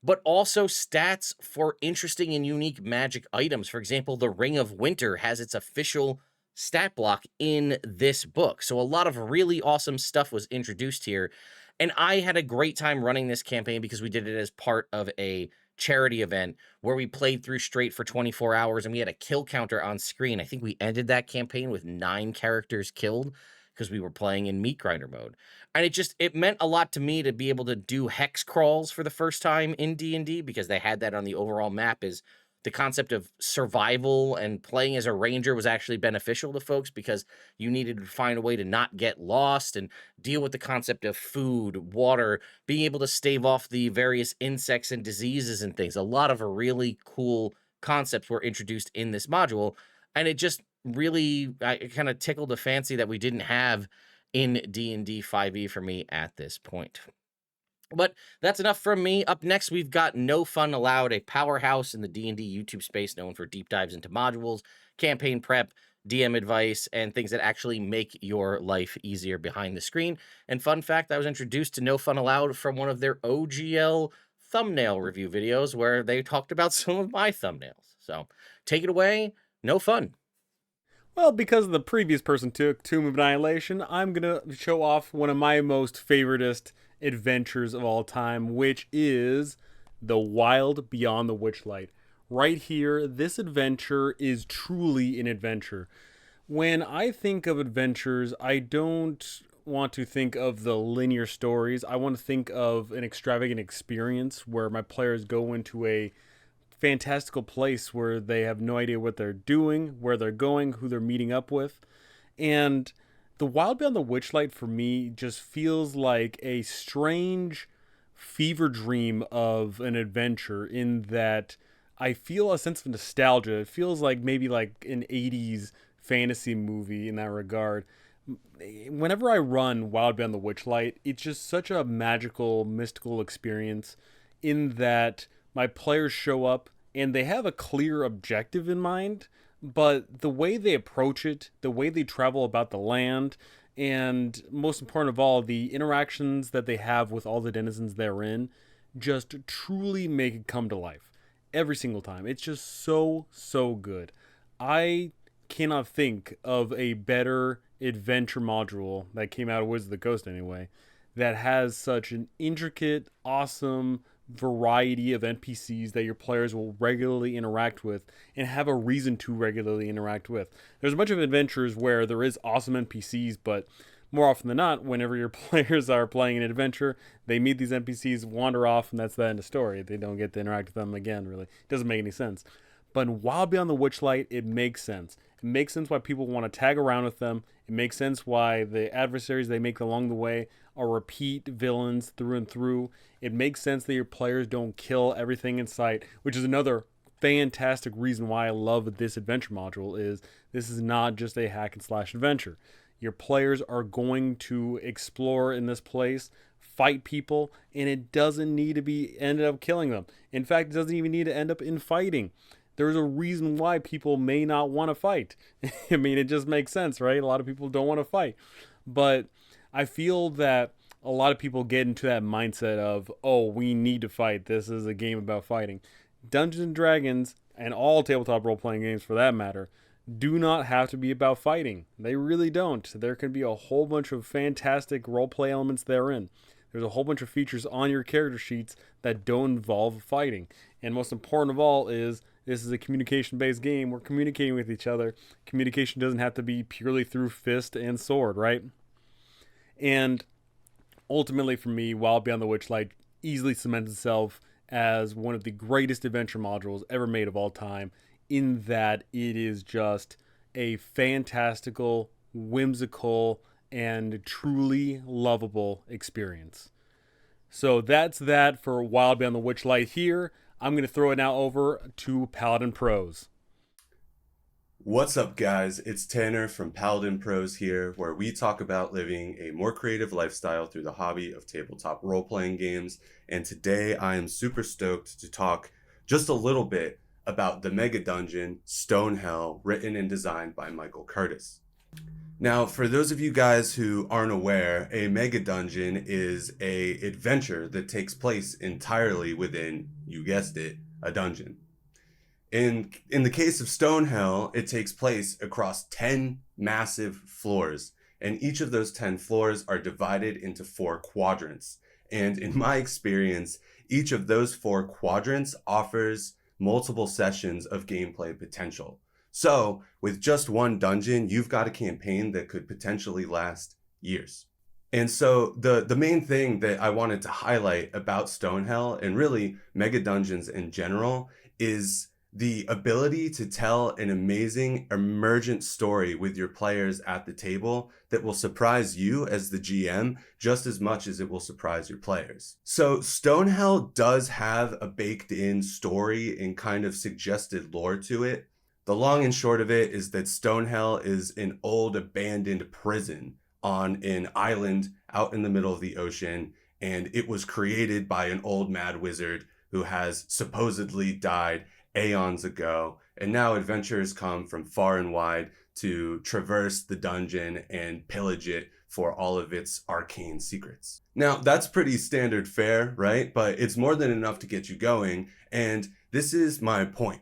But also stats for interesting and unique magic items. For example, the Ring of Winter has its official stat block in this book. So a lot of really awesome stuff was introduced here. And I had a great time running this campaign because we did it as part of a charity event where we played through straight for 24 hours and we had a kill counter on screen. I think we ended that campaign with 9 characters killed because we were playing in meat grinder mode. And it meant a lot to me to be able to do hex crawls for the first time in D&D, because they had that on the overall map. Is the concept of survival and playing as a ranger was actually beneficial to folks because you needed to find a way to not get lost and deal with the concept of food, water, being able to stave off the various insects and diseases and things. A lot of really cool concepts were introduced in this module, and it just really kind of tickled the fancy that we didn't have in D&D 5e for me at this point. But that's enough from me. Up next, we've got No Fun Allowed, a powerhouse in the D&D YouTube space known for deep dives into modules, campaign prep, DM advice, and things that actually make your life easier behind the screen. And fun fact, I was introduced to No Fun Allowed from one of their OGL thumbnail review videos where they talked about some of my thumbnails. So take it away, no fun. Well, because the previous person took Tomb of Annihilation, I'm going to show off one of my most favoritist adventures of all time, which is The Wild Beyond the Witchlight. Right here, this adventure is truly an adventure. When I think of adventures, I don't want to think of the linear stories. I want to think of an extravagant experience where my players go into a fantastical place where they have no idea what they're doing, where they're going, who they're meeting up with. And The Wild Beyond the Witchlight for me just feels like a strange fever dream of an adventure, in that I feel a sense of nostalgia. It feels like maybe like an 80s fantasy movie in that regard. Whenever I run Wild Beyond the Witchlight, it's just such a magical, mystical experience, in that my players show up and they have a clear objective in mind, but the way they approach it, the way they travel about the land, and most important of all, the interactions that they have with all the denizens therein, just truly make it come to life every single time. It's just so good. I cannot think of a better adventure module that came out of Wizards of the Coast anyway, that has such an intricate, awesome variety of NPCs that your players will regularly interact with and have a reason to regularly interact with. There's a bunch of adventures where there is awesome NPCs, but more often than not, whenever your players are playing an adventure, they meet these NPCs, wander off, and that's the end of the story. They don't get to interact with them again, really. It doesn't make any sense. But in Wild Beyond the Witchlight, it makes sense. It makes sense why people want to tag around with them. It makes sense why the adversaries they make along the way are repeat villains through and through. It makes sense that your players don't kill everything in sight, which is another fantastic reason why I love this adventure module. Is this is not just a hack and slash adventure. Your players are going to explore in this place, fight people, and it doesn't need to be ended up killing them. In fact, it doesn't even need to end up in fighting. There's a reason why people may not want to fight. I mean, it just makes sense, right? A lot of people don't want to fight. But I feel that a lot of people get into that mindset of, oh, we need to fight. This is a game about fighting. Dungeons & Dragons, and all tabletop role-playing games for that matter, do not have to be about fighting. They really don't. There can be a whole bunch of fantastic role-play elements therein. There's a whole bunch of features on your character sheets that don't involve fighting. And most important of all is, this is a communication-based game. We're communicating with each other. Communication doesn't have to be purely through fist and sword, right? And ultimately for me, Wild Beyond the Witchlight easily cements itself as one of the greatest adventure modules ever made of all time, in that it is just a fantastical, whimsical, and truly lovable experience. So that's that for Wild Beyond the Witchlight here. I'm going to throw it now over to Paladin Pros. What's up, guys? It's Tanner from Paladin Pros here, where we talk about living a more creative lifestyle through the hobby of tabletop role-playing games. And today I am super stoked to talk just a little bit about the mega dungeon Stonehell, written and designed by Michael Curtis. Now, for those of you guys who aren't aware, a mega dungeon is a adventure that takes place entirely within, you guessed it, a dungeon. In the case of Stonehell, it takes place across 10 massive floors, and each of those 10 floors are divided into 4 quadrants. And in my experience, each of those 4 quadrants offers multiple sessions of gameplay potential. So, with just one dungeon, you've got a campaign that could potentially last years. And so the main thing that I wanted to highlight about Stonehell, and really mega dungeons in general, is the ability to tell an amazing emergent story with your players at the table that will surprise you as the GM just as much as it will surprise your players. So Stonehell does have a baked in story and kind of suggested lore to it. The long and short of it is that Stonehell is an old abandoned prison on an island out in the middle of the ocean, and it was created by an old mad wizard who has supposedly died aeons ago, and now adventurers come from far and wide to traverse the dungeon and pillage it for all of its arcane secrets. Now, that's pretty standard fare, right? But it's more than enough to get you going, and this is my point.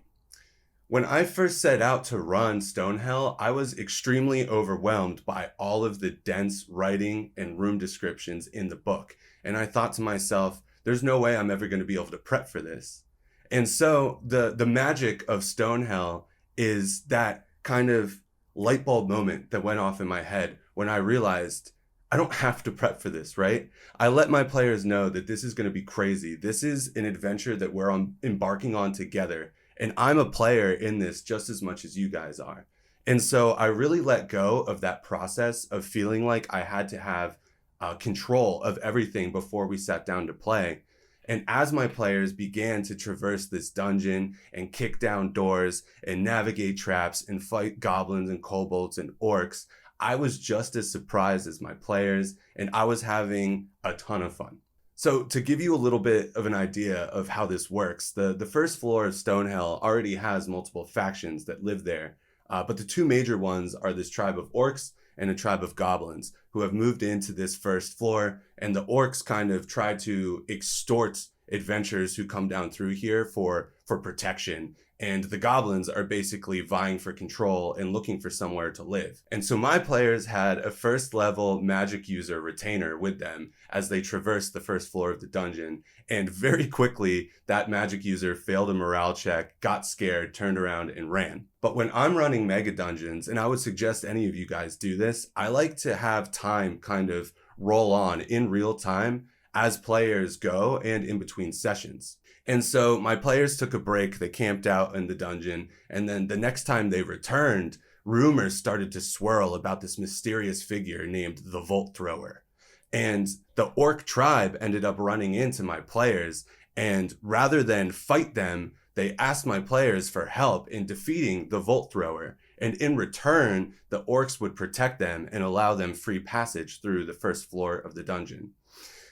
When I first set out to run Stonehell, I was extremely overwhelmed by all of the dense writing and room descriptions in the book. And I thought to myself, there's no way I'm ever going to be able to prep for this. And so the magic of Stonehell is that kind of light bulb moment that went off in my head when I realized I don't have to prep for this, right? I let my players know that this is going to be crazy. This is an adventure that we're embarking on together. And I'm a player in this just as much as you guys are. And so I really let go of that process of feeling like I had to have control of everything before we sat down to play. And as my players began to traverse this dungeon and kick down doors and navigate traps and fight goblins and kobolds and orcs, I was just as surprised as my players, and I was having a ton of fun. So to give you a little bit of an idea of how this works, the first floor of Stonehell already has multiple factions that live there, but the two major ones are this tribe of orcs and a tribe of goblins who have moved into this first floor, and the orcs kind of try to extort adventurers who come down through here for protection. And the goblins are basically vying for control and looking for somewhere to live. And so my players had a first level magic user retainer with them as they traversed the first floor of the dungeon. And very quickly, that magic user failed a morale check, got scared, turned around and ran. But when I'm running mega dungeons, and I would suggest any of you guys do this, I like to have time kind of roll on in real time as players go and in between sessions. And so my players took a break, they camped out in the dungeon, and then the next time they returned, rumors started to swirl about this mysterious figure named the Volt Thrower. And the orc tribe ended up running into my players, and rather than fight them, they asked my players for help in defeating the Volt Thrower. And in return, the orcs would protect them and allow them free passage through the first floor of the dungeon.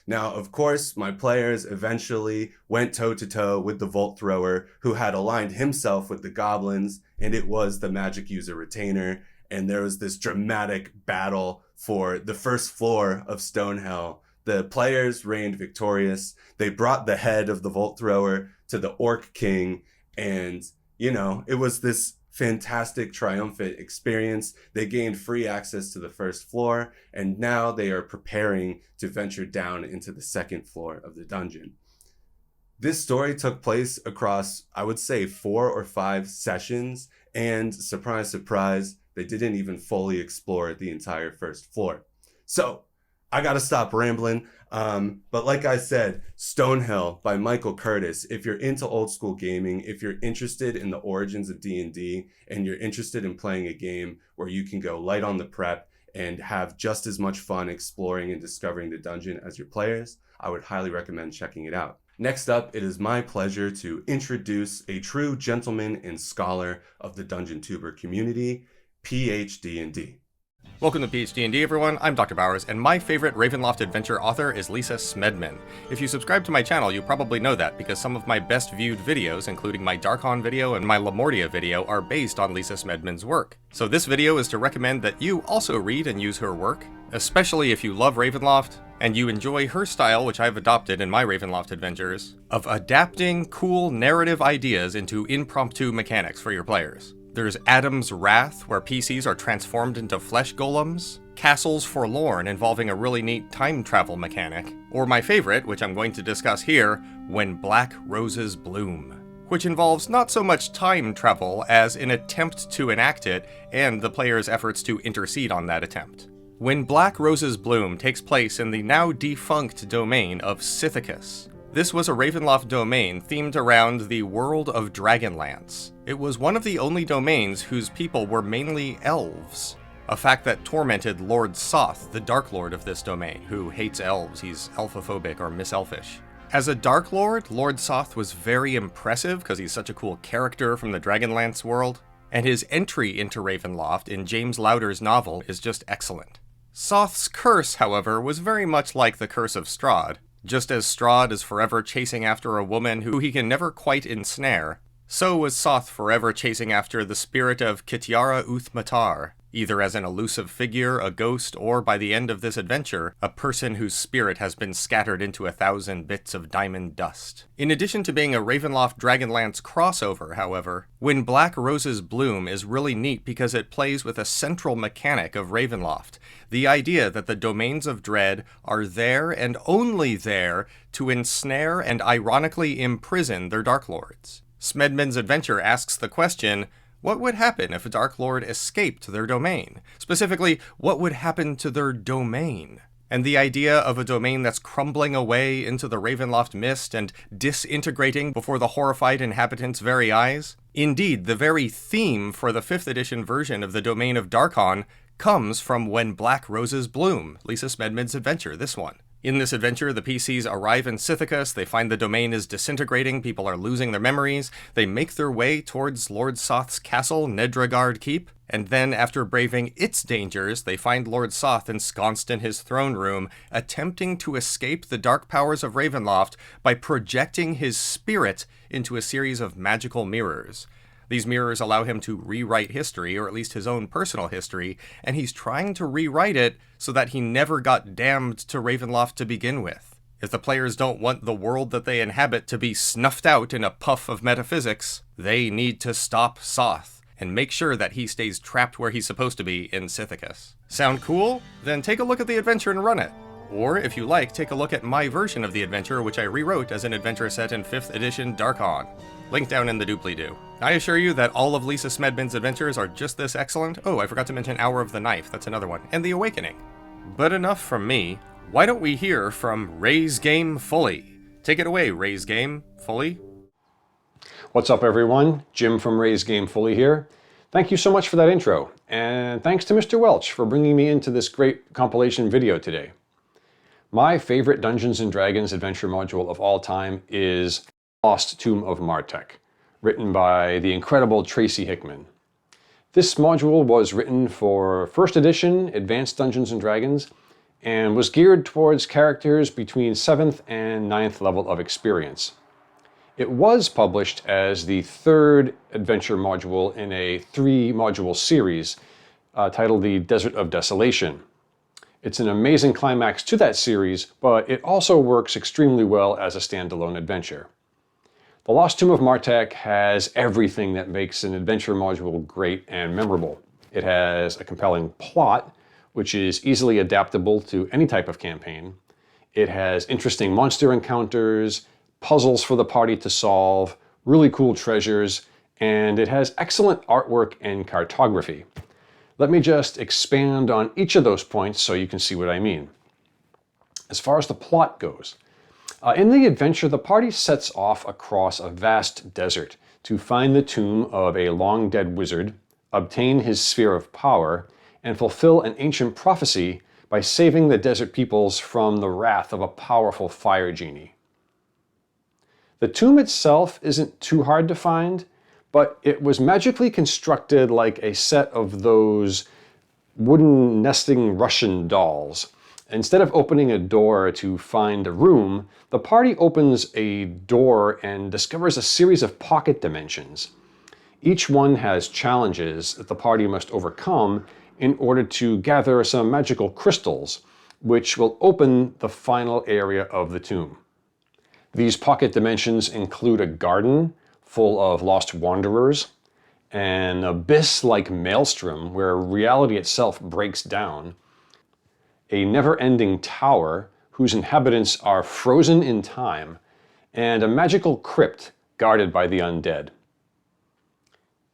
Now, of course, my players eventually went toe-to-toe with the Volt Thrower, who had aligned himself with the goblins, and it was the magic user retainer. And there was this dramatic battle for the first floor of Stonehell. The players reigned victorious. They brought the head of the Volt Thrower to the Orc King, and, you know, it was this fantastic triumphant experience. They gained free access to the first floor, and now they are preparing to venture down into the second floor of the dungeon. This story took place across, I would say, 4 or 5 sessions, and surprise, surprise, they didn't even fully explore the entire first floor. So I gotta stop rambling. But like I said, Stonehell by Michael Curtis. If you're into old school gaming, if you're interested in the origins of D&D, and you're interested in playing a game where you can go light on the prep and have just as much fun exploring and discovering the dungeon as your players, I would highly recommend checking it out. Next up, it is my pleasure to introduce a true gentleman and scholar of the Dungeontuber community, phdnd. Welcome to phdnd, everyone. I'm Dr. Bowers, and my favorite Ravenloft adventure author is Lisa Smedman. If you subscribe to my channel, you probably know that, because some of my best viewed videos, including my Darkon video and my Lamortia video, are based on Lisa Smedman's work. So this video is to recommend that you also read and use her work, especially if you love Ravenloft, and you enjoy her style, which I've adopted in my Ravenloft adventures, of adapting cool narrative ideas into impromptu mechanics for your players. There's Adam's Wrath, where PCs are transformed into flesh golems, Castles Forlorn, involving a really neat time travel mechanic, or my favorite, which I'm going to discuss here, When Black Roses Bloom, which involves not so much time travel as an attempt to enact it and the player's efforts to intercede on that attempt. When Black Roses Bloom takes place in the now defunct domain of Scythicus. This was a Ravenloft domain themed around the world of Dragonlance. It was one of the only domains whose people were mainly elves, a fact that tormented Lord Soth, the Dark Lord of this domain, who hates elves. He's elfophobic or miselfish. As a Dark Lord, Lord Soth was very impressive because he's such a cool character from the Dragonlance world, and his entry into Ravenloft in James Lowder's novel is just excellent. Soth's curse, however, was very much like the Curse of Strahd. Just as Strahd is forever chasing after a woman who he can never quite ensnare, So was Soth forever chasing after the spirit of Kitiara Uth Matar, either as an elusive figure, a ghost, or by the end of this adventure, a person whose spirit has been scattered into 1,000 bits of diamond dust. In addition to being a Ravenloft Dragonlance crossover, however, When Black Roses Bloom is really neat because it plays with a central mechanic of Ravenloft, the idea that the domains of dread are there and only there to ensnare and ironically imprison their Dark Lords. Smedman's adventure asks the question, what would happen if a Dark Lord escaped their domain? Specifically, what would happen to their domain? And the idea of a domain that's crumbling away into the Ravenloft mist and disintegrating before the horrified inhabitants' very eyes? Indeed, the very theme for the 5th edition version of the Domain of Darkon comes from When Black Roses Bloom, Lisa Smedman's adventure, this one. In this adventure, the PCs arrive in Sithicus, they find the domain is disintegrating, people are losing their memories, they make their way towards Lord Soth's castle, Nedragard Keep, and then, after braving its dangers, they find Lord Soth ensconced in his throne room, attempting to escape the dark powers of Ravenloft by projecting his spirit into a series of magical mirrors. These mirrors allow him to rewrite history, or at least his own personal history, and he's trying to rewrite it so that he never got damned to Ravenloft to begin with. If the players don't want the world that they inhabit to be snuffed out in a puff of metaphysics, they need to stop Soth, and make sure that he stays trapped where he's supposed to be in Sithicus. Sound cool? Then take a look at the adventure and run it. Or, if you like, take a look at my version of the adventure, which I rewrote as an adventure set in 5th edition Darkon. Link down in the doobly-doo. I assure you that all of Lisa Smedman's adventures are just this excellent. Oh, I forgot to mention Hour of the Knife, that's another one, and The Awakening. But enough from me. Why don't we hear from Ray's Game Fully? Take it away, Ray's Game Fully. What's up, everyone? Jim from Ray's Game Fully here. Thank you so much for that intro, and thanks to Mr. Welch for bringing me into this great compilation video today. My favorite Dungeons & Dragons adventure module of all time is Lost Tomb of Martek, written by the incredible Tracy Hickman. This module was written for 1st edition Advanced Dungeons & Dragons and was geared towards characters between 7th and 9th level of experience. It was published as the 3rd adventure module in a 3-module series titled The Desert of Desolation. It's an amazing climax to that series, but it also works extremely well as a standalone adventure. The Lost Tomb of Martek has everything that makes an adventure module great and memorable. It has a compelling plot, which is easily adaptable to any type of campaign. It has interesting monster encounters, puzzles for the party to solve, really cool treasures, and it has excellent artwork and cartography. Let me just expand on each of those points so you can see what I mean. As far as the plot goes, in the adventure, the party sets off across a vast desert to find the tomb of a long-dead wizard, obtain his sphere of power, and fulfill an ancient prophecy by saving the desert peoples from the wrath of a powerful fire genie. The tomb itself isn't too hard to find, but it was magically constructed like a set of those wooden nesting Russian dolls. Instead of opening a door to find a room, the party opens a door and discovers a series of pocket dimensions. Each one has challenges that the party must overcome in order to gather some magical crystals, which will open the final area of the tomb. These pocket dimensions include a garden full of lost wanderers, an abyss like maelstrom where reality itself breaks down, a never-ending tower whose inhabitants are frozen in time, and a magical crypt guarded by the undead.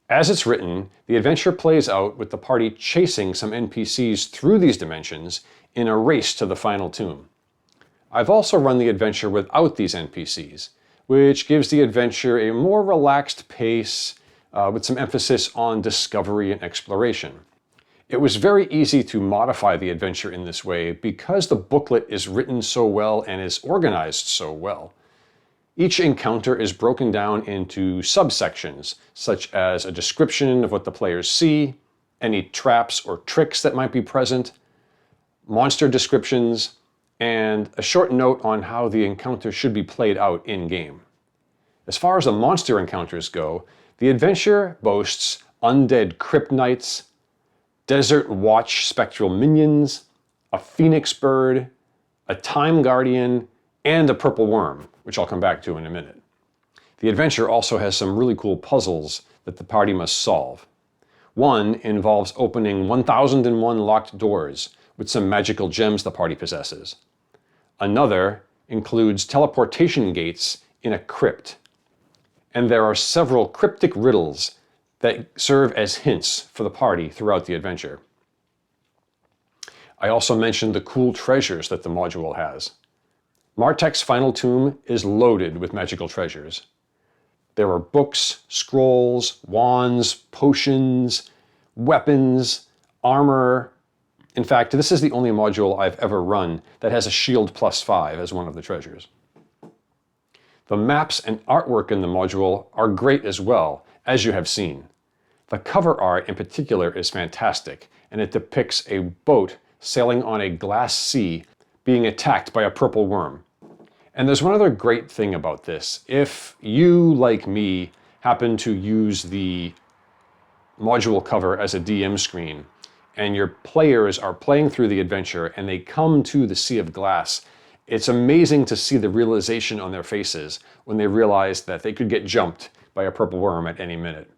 As it's written, the adventure plays out with the party chasing some NPCs through these dimensions in a race to the final tomb. I've also run the adventure without these NPCs, which gives the adventure a more relaxed pace with some emphasis on discovery and exploration. It was very easy to modify the adventure in this way because the booklet is written so well and is organized so well. Each encounter is broken down into subsections, such as a description of what the players see, any traps or tricks that might be present, monster descriptions, and a short note on how the encounter should be played out in-game. As far as the monster encounters go, the adventure boasts undead crypt knights, desert watch spectral minions, a phoenix bird, a time guardian, and a purple worm, which I'll come back to in a minute. The adventure also has some really cool puzzles that the party must solve. One involves opening 1001 locked doors with some magical gems the party possesses. Another includes teleportation gates in a crypt. And there are several cryptic riddles that serve as hints for the party throughout the adventure. I also mentioned the cool treasures that the module has. Martek's final tomb is loaded with magical treasures. There are books, scrolls, wands, potions, weapons, armor. In fact, this is the only module I've ever run that has a shield +5 as one of the treasures. The maps and artwork in the module are great as well, as you have seen. The cover art in particular is fantastic, and it depicts a boat sailing on a glass sea being attacked by a purple worm. And there's one other great thing about this. If you, like me, happen to use the module cover as a DM screen, and your players are playing through the adventure and they come to the Sea of Glass, it's amazing to see the realization on their faces when they realize that they could get jumped by a purple worm at any minute.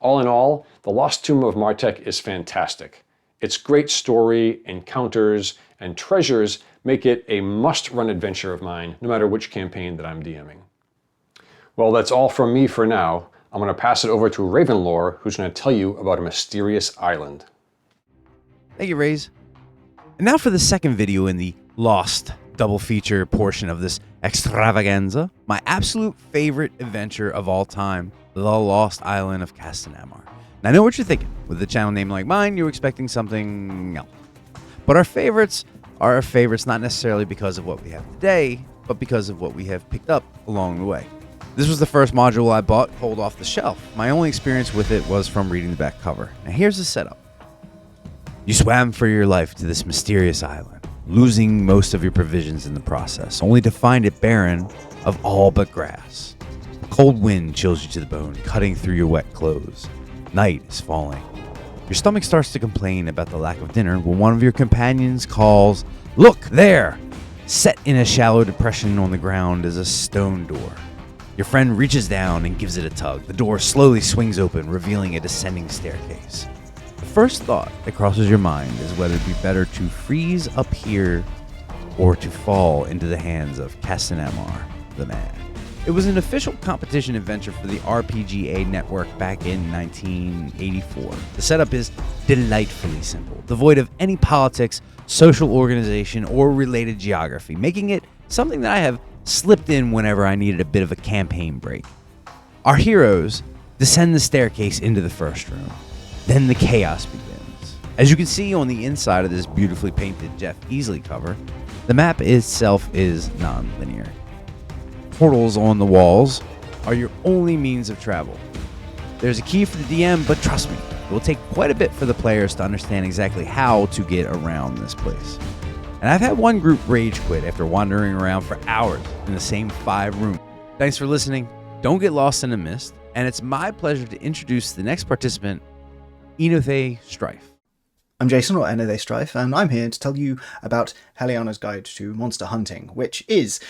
All in all, The Lost Tomb of Martek is fantastic. Its great story, encounters, and treasures make it a must-run adventure of mine, no matter which campaign that I'm DMing. Well, that's all from me for now. I'm going to pass it over to Ravenlore, who's going to tell you about a mysterious island. Thank you, Raze. And now for the second video in the Lost double feature portion of this extravaganza, my absolute favorite adventure of all time, The Lost Island of Castanamar. Now, I know what you're thinking. With a channel name like mine, you're expecting something else. But our favorites are our favorites not necessarily because of what we have today, but because of what we have picked up along the way. This was the first module I bought pulled off the shelf. My only experience with it was from reading the back cover. Now here's the setup. You swam for your life to this mysterious island, losing most of your provisions in the process, only to find it barren of all but grass. A cold wind chills you to the bone, cutting through your wet clothes. Night is falling. Your stomach starts to complain about the lack of dinner when one of your companions calls, "Look, there!" Set in a shallow depression on the ground is a stone door. Your friend reaches down and gives it a tug. The door slowly swings open, revealing a descending staircase. The first thought that crosses your mind is whether it'd be better to freeze up here or to fall into the hands of Castanamar, the man. It was an official competition adventure for the RPGA network back in 1984. The setup is delightfully simple, devoid of any politics, social organization, or related geography, making it something that I have slipped in whenever I needed a bit of a campaign break. Our heroes descend the staircase into the first room. Then the chaos begins. As you can see on the inside of this beautifully painted Jeff Easley cover, the map itself is non-linear. Portals on the walls are your only means of travel. There's a key for the DM, but trust me, it will take quite a bit for the players to understand exactly how to get around this place. And I've had one group rage quit after wandering around for hours in the same 5 rooms. Thanks for listening. Don't get lost in the mist. And it's my pleasure to introduce the next participant, Enothe Strife. I'm Jason, or Enothe Strife, and I'm here to tell you about Heliana's Guide to Monster Hunting, which is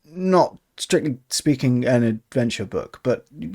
not strictly speaking an adventure book, but the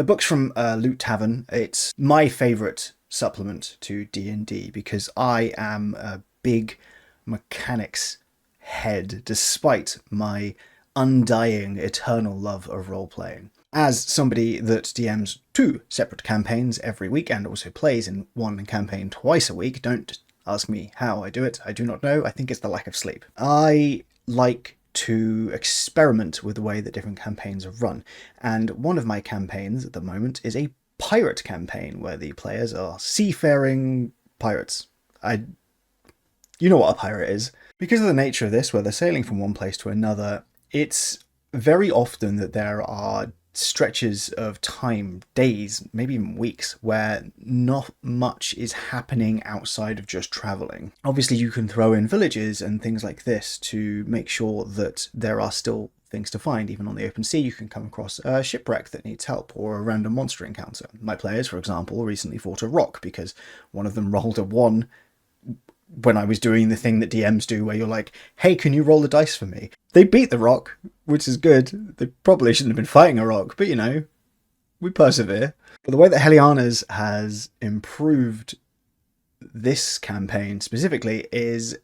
book's from Loot Tavern. It's my favourite supplement to D&D because I am a big mechanics head, despite my undying eternal love of role-playing. As somebody that DMs 2 separate campaigns every week and also plays in one campaign twice a week, don't ask me how I do it. I do not know. I think it's the lack of sleep. I like to experiment with the way that different campaigns are run, and one of my campaigns at the moment is a pirate campaign where the players are seafaring pirates. You know what a pirate is. Because of the nature of this, where they're sailing from one place to another, it's very often that there are stretches of time, days, maybe even weeks, where not much is happening outside of just traveling. Obviously, you can throw in villages and things like this to make sure that there are still things to find. Even on the open sea, you can come across a shipwreck that needs help or a random monster encounter. My players, for example, recently fought a rock because one of them rolled a 1 when I was doing the thing that DMs do where you're like, hey, can you roll the dice for me? They beat the rock, which is good. They probably shouldn't have been fighting a rock, but you know, we persevere. But the way that Heliana's has improved this campaign specifically is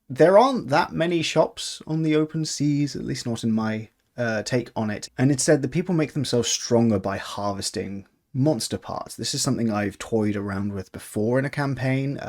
there aren't that many shops on the open seas, at least not in my take on it. And instead, the people make themselves stronger by harvesting monster parts. This is something I've toyed around with before in a campaign,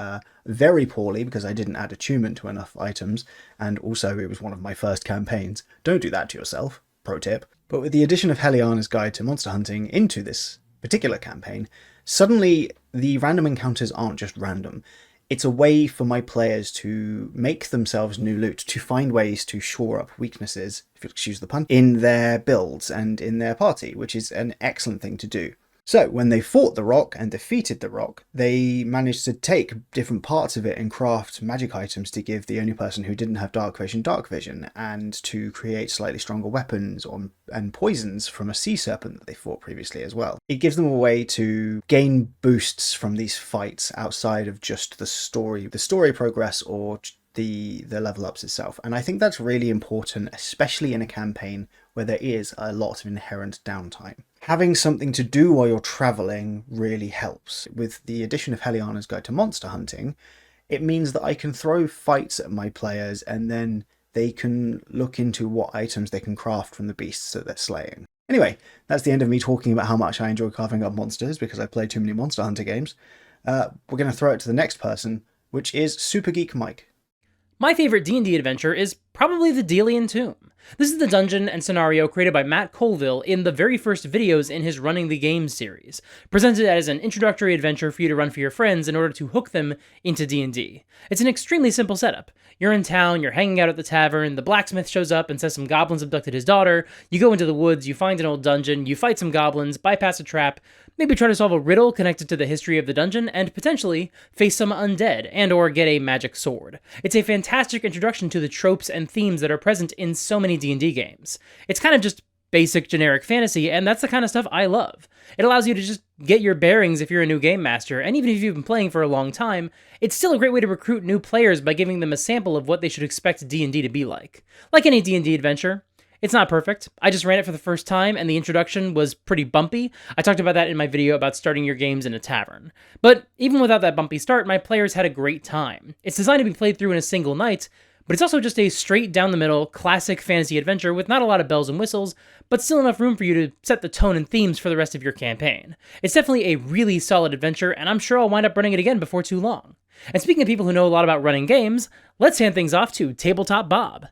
very poorly because I didn't add attunement to enough items, and also it was one of my first campaigns. Don't do that to yourself, pro tip. But with the addition of Heliana's Guide to Monster Hunting into this particular campaign, suddenly the random encounters aren't just random. It's a way for my players to make themselves new loot, to find ways to shore up weaknesses, if you'll excuse the pun, in their builds and in their party, which is an excellent thing to do. So, when they fought the rock and defeated the rock, they managed to take different parts of it and craft magic items to give the only person who didn't have dark vision, and to create slightly stronger weapons and poisons from a sea serpent that they fought previously as well. It gives them a way to gain boosts from these fights outside of just the story progress or the level ups itself. And I think that's really important, especially in a campaign where there is a lot of inherent downtime. Having something to do while you're traveling really helps. With the addition of Heliana's Guide to Monster Hunting, it means that I can throw fights at my players and then they can look into what items they can craft from the beasts that they're slaying. Anyway, that's the end of me talking about how much I enjoy carving up monsters because I play too many Monster Hunter games. We're going to throw it to the next person, which is Super Geek Mike. My favorite D&D adventure is probably the Delian Tomb. This is the dungeon and scenario created by Matt Colville in the very first videos in his Running the Games series, presented as an introductory adventure for you to run for your friends in order to hook them into D&D. It's an extremely simple setup. You're in town, you're hanging out at the tavern, the blacksmith shows up and says some goblins abducted his daughter, you go into the woods, you find an old dungeon, you fight some goblins, bypass a trap, maybe try to solve a riddle connected to the history of the dungeon, and potentially face some undead and or get a magic sword. It's a fantastic introduction to the tropes and themes that are present in so many D&D games. It's kind of just basic generic fantasy, and that's the kind of stuff I love. It allows you to just get your bearings if you're a new game master, and even if you've been playing for a long time, it's still a great way to recruit new players by giving them a sample of what they should expect D&D to be like. Like any D&D adventure, it's not perfect. I just ran it for the first time, and the introduction was pretty bumpy. I talked about that in my video about starting your games in a tavern. But even without that bumpy start, my players had a great time. It's designed to be played through in a single night, but it's also just a straight down the middle, classic fantasy adventure with not a lot of bells and whistles, but still enough room for you to set the tone and themes for the rest of your campaign. It's definitely a really solid adventure, and I'm sure I'll wind up running it again before too long. And speaking of people who know a lot about running games, let's hand things off to Tabletop Bob.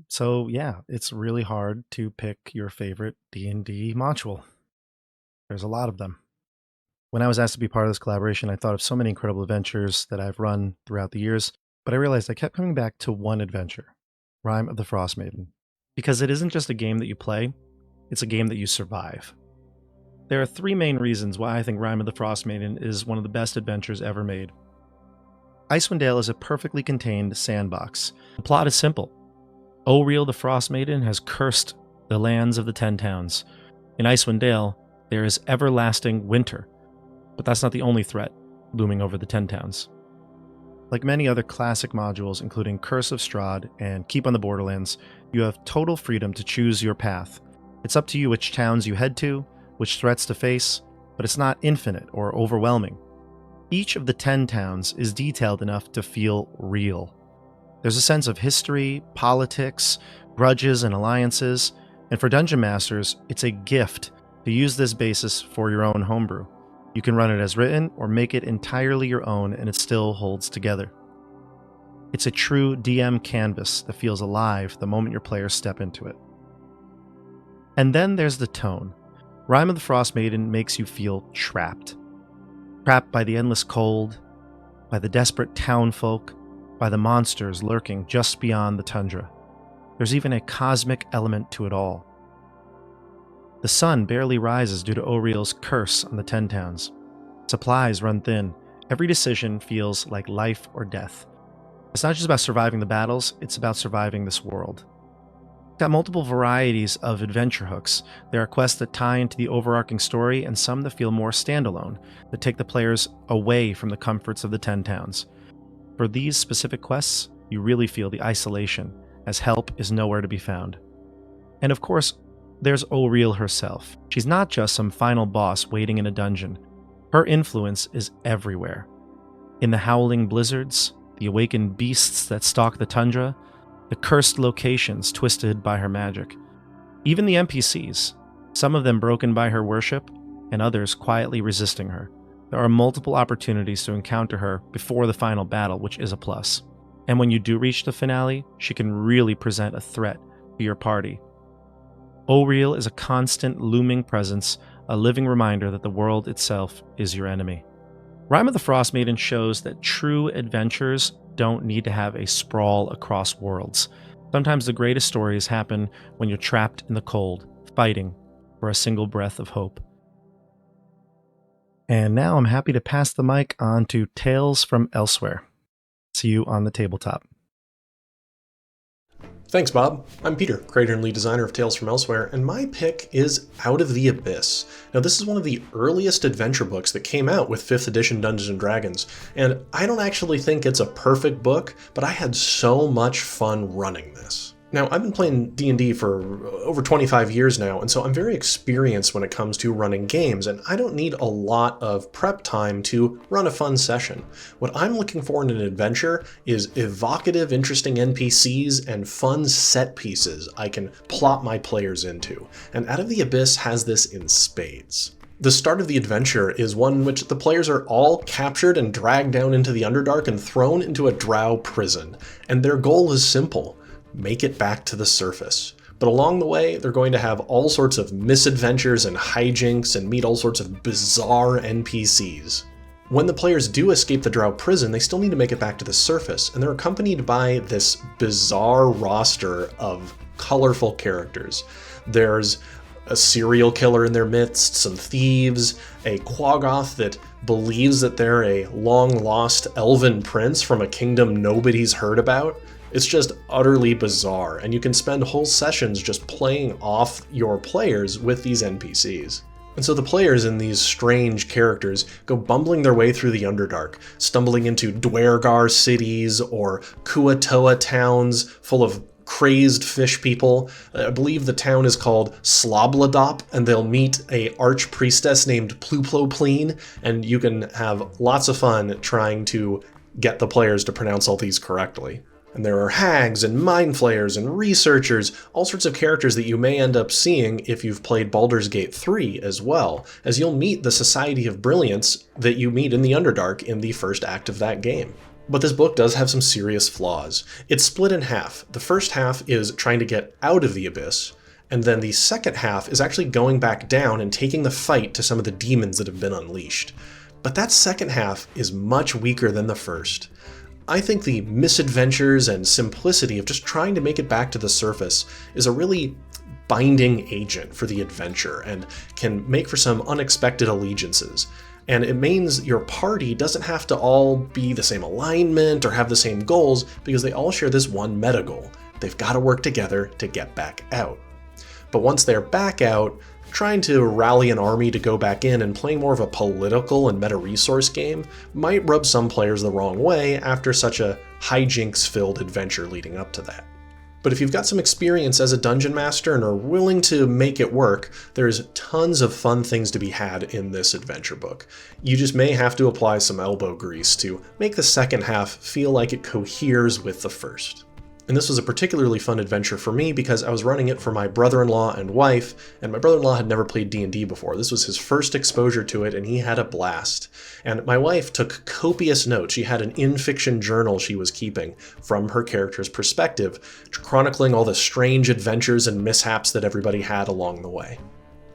So yeah, it's really hard to pick your favorite D&D module. There's a lot of them. When I was asked to be part of this collaboration, I thought of so many incredible adventures that I've run throughout the years, but I realized I kept coming back to one adventure, Rime of the Frost Maiden, because it isn't just a game that you play, it's a game that you survive. There are three main reasons why I think Rime of the Frost Maiden is one of the best adventures ever made. Icewind Dale is a perfectly contained sandbox. The plot is simple. Oriel the Frost Maiden has cursed the lands of the Ten Towns. In Icewind Dale, there is everlasting winter, but that's not the only threat looming over the Ten Towns. Like many other classic modules, including Curse of Strahd and Keep on the Borderlands, you have total freedom to choose your path. It's up to you which towns you head to, which threats to face, but it's not infinite or overwhelming. Each of the 10 towns is detailed enough to feel real. There's a sense of history, politics, grudges, and alliances, and for Dungeon Masters, it's a gift to use this basis for your own homebrew. You can run it as written or make it entirely your own, and it still holds together. It's a true DM canvas that feels alive the moment your players step into it. And then there's the tone. Rime of the Frost Maiden makes you feel trapped. Trapped by the endless cold, by the desperate townfolk, by the monsters lurking just beyond the tundra. There's even a cosmic element to it all. The sun barely rises due to Oriel's curse on the 10 towns. Supplies run thin. Every decision feels like life or death. It's not just about surviving the battles, it's about surviving this world. It's got multiple varieties of adventure hooks. There are quests that tie into the overarching story and some that feel more standalone, that take the players away from the comforts of the 10 towns. For these specific quests, you really feel the isolation, as help is nowhere to be found. And of course, there's Oriel herself. She's not just some final boss waiting in a dungeon. Her influence is everywhere. In the howling blizzards, the awakened beasts that stalk the tundra, the cursed locations twisted by her magic. Even the NPCs, some of them broken by her worship, and others quietly resisting her. There are multiple opportunities to encounter her before the final battle, which is a plus. And when you do reach the finale, she can really present a threat to your party. Oriel is a constant looming presence, a living reminder that the world itself is your enemy. Rime of the Frost Maiden shows that true adventures don't need to have a sprawl across worlds. Sometimes the greatest stories happen when you're trapped in the cold, fighting for a single breath of hope. And now I'm happy to pass the mic on to Tales from Elsewhere. See you on the tabletop. Thanks, Bob. I'm Peter, creator and lead designer of Tales from Elsewhere, and my pick is Out of the Abyss. Now, this is one of the earliest adventure books that came out with 5th edition Dungeons & Dragons, and I don't actually think it's a perfect book, but I had so much fun running this. Now, I've been playing D&D for over 25 years now, and so I'm very experienced when it comes to running games, and I don't need a lot of prep time to run a fun session. What I'm looking for in an adventure is evocative, interesting NPCs and fun set pieces I can plot my players into, and Out of the Abyss has this in spades. The start of the adventure is one in which the players are all captured and dragged down into the Underdark and thrown into a drow prison, and their goal is simple: make it back to the surface. But along the way, they're going to have all sorts of misadventures and hijinks and meet all sorts of bizarre NPCs. When the players do escape the drow prison, they still need to make it back to the surface, and they're accompanied by this bizarre roster of colorful characters. There's a serial killer in their midst, some thieves, a Quaggoth that believes that they're a long-lost elven prince from a kingdom nobody's heard about. It's just utterly bizarre, and you can spend whole sessions just playing off your players with these NPCs. And so the players in these strange characters go bumbling their way through the Underdark, stumbling into Dwergar cities or Kuatoa towns full of crazed fish people. I believe the town is called Slobladop, and they'll meet a archpriestess named Pluplopleen, and you can have lots of fun trying to get the players to pronounce all these correctly. And there are hags and mind flayers and researchers, all sorts of characters that you may end up seeing if you've played Baldur's Gate 3 as well, as you'll meet the Society of Brilliance that you meet in the Underdark in the first act of that game. But this book does have some serious flaws. It's split in half. The first half is trying to get out of the abyss, and then the second half is actually going back down and taking the fight to some of the demons that have been unleashed. But that second half is much weaker than the first. I think the misadventures and simplicity of just trying to make it back to the surface is a really binding agent for the adventure and can make for some unexpected allegiances. And it means your party doesn't have to all be the same alignment or have the same goals, because they all share this one meta goal. They've got to work together to get back out. But once they're back out, trying to rally an army to go back in and playing more of a political and meta-resource game might rub some players the wrong way after such a hijinks-filled adventure leading up to that. But if you've got some experience as a dungeon master and are willing to make it work, there's tons of fun things to be had in this adventure book. You just may have to apply some elbow grease to make the second half feel like it coheres with the first. And this was a particularly fun adventure for me because I was running it for my brother-in-law and wife, and my brother-in-law had never played D&D before. This was his first exposure to it, and he had a blast. And my wife took copious notes. She had an in-fiction journal she was keeping from her character's perspective, chronicling all the strange adventures and mishaps that everybody had along the way.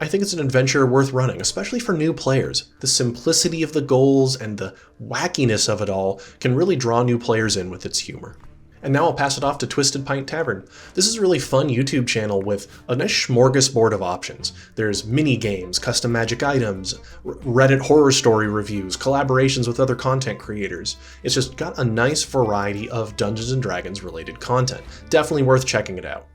I think it's an adventure worth running, especially for new players. The simplicity of the goals and the wackiness of it all can really draw new players in with its humor. And now I'll pass it off to Twisted Pint Tavern. This is a really fun YouTube channel with a nice smorgasbord of options. There's mini games, custom magic items, Reddit horror story reviews, collaborations with other content creators. It's just got a nice variety of Dungeons & Dragons related content. Definitely worth checking it out.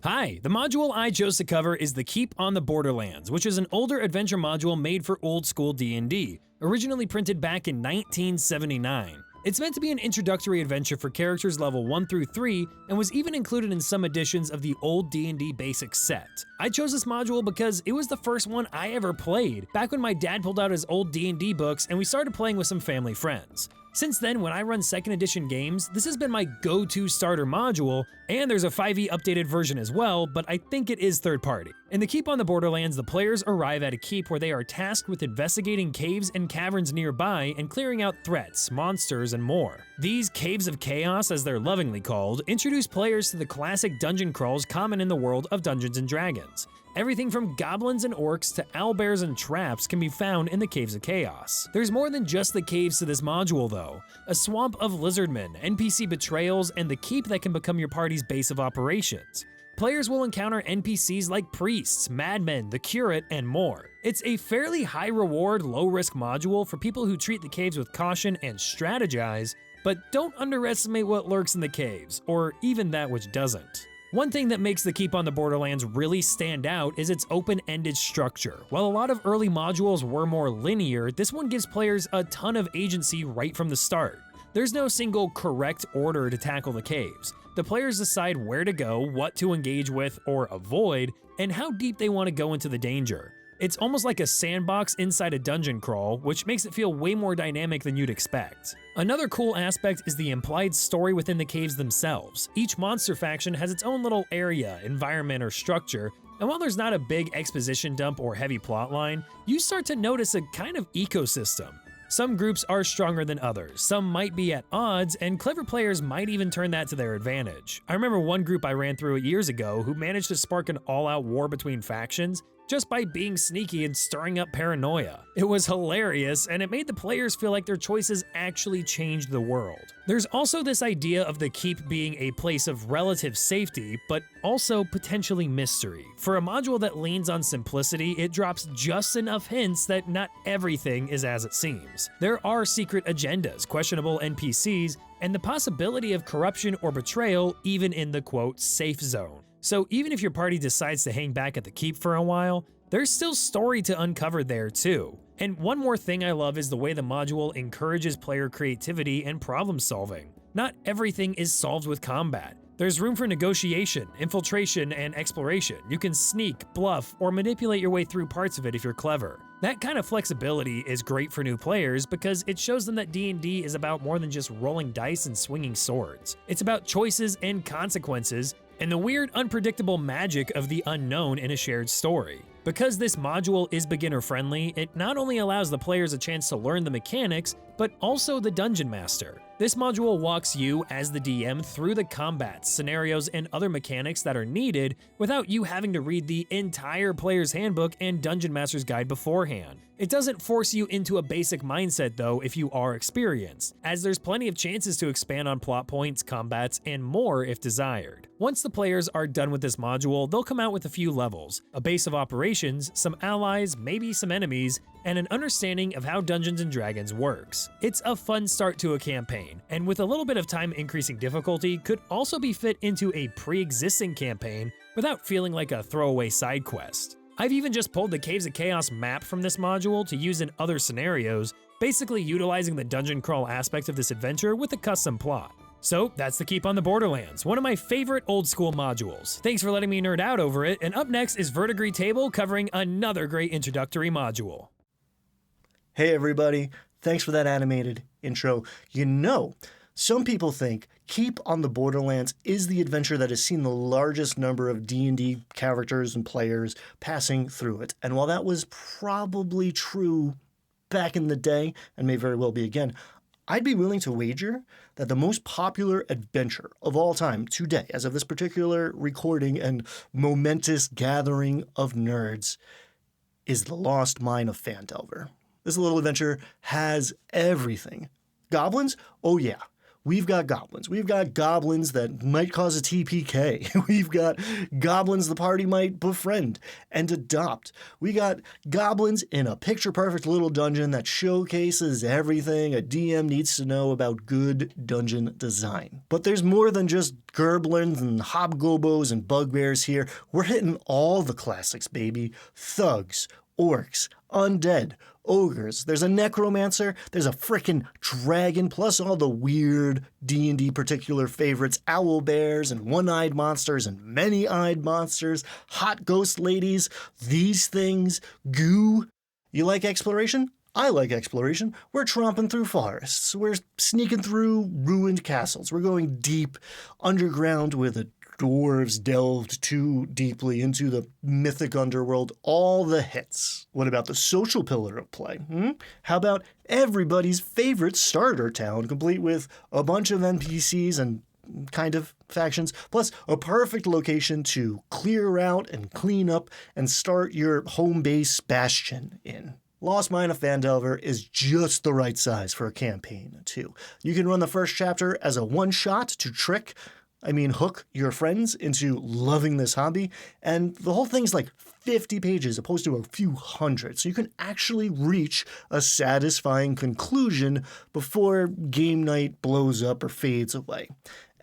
Hi, the module I chose to cover is The Keep on the Borderlands, which is an older adventure module made for old school D&D, originally printed back in 1979. It's meant to be an introductory adventure for characters level 1 through 3 and was even included in some editions of the old D&D basic set. I chose this module because it was the first one I ever played, back when my dad pulled out his old D&D books and we started playing with some family friends. Since then, when I run 2nd edition games, this has been my go-to starter module, and there's a 5e updated version as well, but I think it is third party. In The Keep on the Borderlands, the players arrive at a keep where they are tasked with investigating caves and caverns nearby and clearing out threats, monsters, and more. These Caves of Chaos, as they're lovingly called, introduce players to the classic dungeon crawls common in the world of Dungeons & Dragons. Everything from goblins and orcs to owlbears and traps can be found in the Caves of Chaos. There's more than just the caves to this module though. A swamp of lizardmen, NPC betrayals, and the keep that can become your party's base of operations. Players will encounter NPCs like priests, madmen, the curate, and more. It's a fairly high reward, low risk module for people who treat the caves with caution and strategize, but don't underestimate what lurks in the caves, or even that which doesn't. One thing that makes The Keep on the Borderlands really stand out is its open-ended structure. While a lot of early modules were more linear, this one gives players a ton of agency right from the start. There's no single correct order to tackle the caves. The players decide where to go, what to engage with or avoid, and how deep they want to go into the danger. It's almost like a sandbox inside a dungeon crawl, which makes it feel way more dynamic than you'd expect. Another cool aspect is the implied story within the caves themselves. Each monster faction has its own little area, environment, or structure, and while there's not a big exposition dump or heavy plotline, you start to notice a kind of ecosystem. Some groups are stronger than others, some might be at odds, and clever players might even turn that to their advantage. I remember one group I ran through years ago who managed to spark an all-out war between factions just by being sneaky and stirring up paranoia. It was hilarious, and it made the players feel like their choices actually changed the world. There's also this idea of the keep being a place of relative safety, but also potentially mystery. For a module that leans on simplicity, it drops just enough hints that not everything is as it seems. There are secret agendas, questionable NPCs, and the possibility of corruption or betrayal even in the quote safe zone. So even if your party decides to hang back at the keep for a while, there's still story to uncover there too. And one more thing I love is the way the module encourages player creativity and problem solving. Not everything is solved with combat. There's room for negotiation, infiltration, and exploration. You can sneak, bluff, or manipulate your way through parts of it if you're clever. That kind of flexibility is great for new players because it shows them that D&D is about more than just rolling dice and swinging swords. It's about choices and consequences, and the weird, unpredictable magic of the unknown in a shared story. Because this module is beginner-friendly, it not only allows the players a chance to learn the mechanics, but also the Dungeon Master. This module walks you, as the DM, through the combats, scenarios, and other mechanics that are needed without you having to read the entire player's handbook and Dungeon Master's guide beforehand. It doesn't force you into a basic mindset though if you are experienced, as there's plenty of chances to expand on plot points, combats, and more if desired. Once the players are done with this module, they'll come out with a few levels, a base of operations, some allies, maybe some enemies, and an understanding of how Dungeons & Dragons works. It's a fun start to a campaign, and with a little bit of time increasing difficulty, could also be fit into a pre-existing campaign without feeling like a throwaway side quest. I've even just pulled the Caves of Chaos map from this module to use in other scenarios, basically utilizing the dungeon crawl aspect of this adventure with a custom plot. So that's The Keep on the Borderlands, one of my favorite old school modules. Thanks for letting me nerd out over it, and up next is Verdigris Table covering another great introductory module. Hey everybody, thanks for that animated intro. You know, some people think Keep on the Borderlands is the adventure that has seen the largest number of D&D characters and players passing through it. And while that was probably true back in the day, and may very well be again, I'd be willing to wager that the most popular adventure of all time today, as of this particular recording and momentous gathering of nerds, is The Lost Mine of Phandelver. This little adventure has everything. Goblins? Oh yeah. we've got goblins. We've got goblins that might cause a TPK. We've got goblins the party might befriend and adopt. We got goblins in a picture-perfect little dungeon that showcases everything a DM needs to know about good dungeon design. But there's more than just gerblins and hobgobos and bugbears here. We're hitting all the classics, baby. Thugs, orcs, undead, ogres, there's a necromancer, there's a frickin' dragon, plus all the weird D&D particular favorites, owl bears and one-eyed monsters and many-eyed monsters, hot ghost ladies, these things, goo. You like exploration? I like exploration. We're tromping through forests. We're sneaking through ruined castles. We're going deep underground with the dwarves delved too deeply into the mythic underworld. All the hits. What about the social pillar of play? How about everybody's favorite starter town, complete with a bunch of NPCs and kind of factions, plus a perfect location to clear out and clean up and start your home base bastion in. Lost Mine of Phandelver is just the right size for a campaign, too. You can run the first chapter as a one-shot to hook your friends into loving this hobby, and the whole thing's like 50 pages opposed to a few hundred, so you can actually reach a satisfying conclusion before game night blows up or fades away.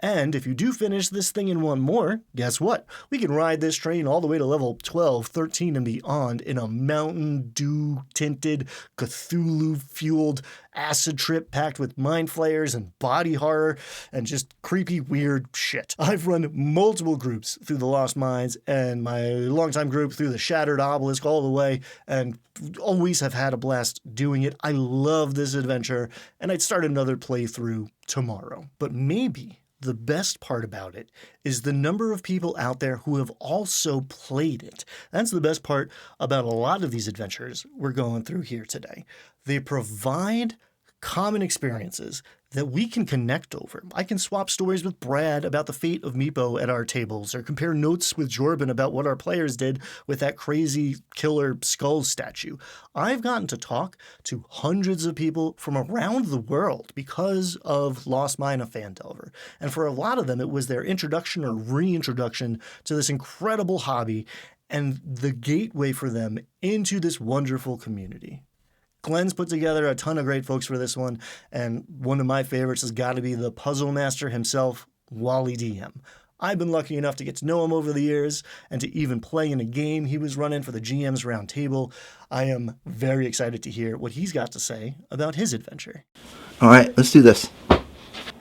And if you do finish this thing in one more, guess what? We can ride this train all the way to level 12, 13, and beyond in a Mountain Dew-tinted, Cthulhu-fueled acid trip packed with mind flayers and body horror and just creepy, weird shit. I've run multiple groups through the Lost Mines and my longtime group through the Shattered Obelisk all the way, and always have had a blast doing it. I love this adventure, and I'd start another playthrough tomorrow. But maybe the best part about it is the number of people out there who have also played it. That's the best part about a lot of these adventures we're going through here today. They provide common experiences that we can connect over. I can swap stories with Brad about the fate of Meepo at our tables, or compare notes with Jorphdan about what our players did with that crazy killer skull statue. I've gotten to talk to hundreds of people from around the world because of Lost Mine of Phandelver. And for a lot of them, it was their introduction or reintroduction to this incredible hobby and the gateway for them into this wonderful community. Glenn's put together a ton of great folks for this one, and one of my favorites has got to be the puzzle master himself, Wally DM. I've been lucky enough to get to know him over the years and to even play in a game he was running for the GM's Round Table. I am very excited to hear what he's got to say about his adventure. All right, let's do this.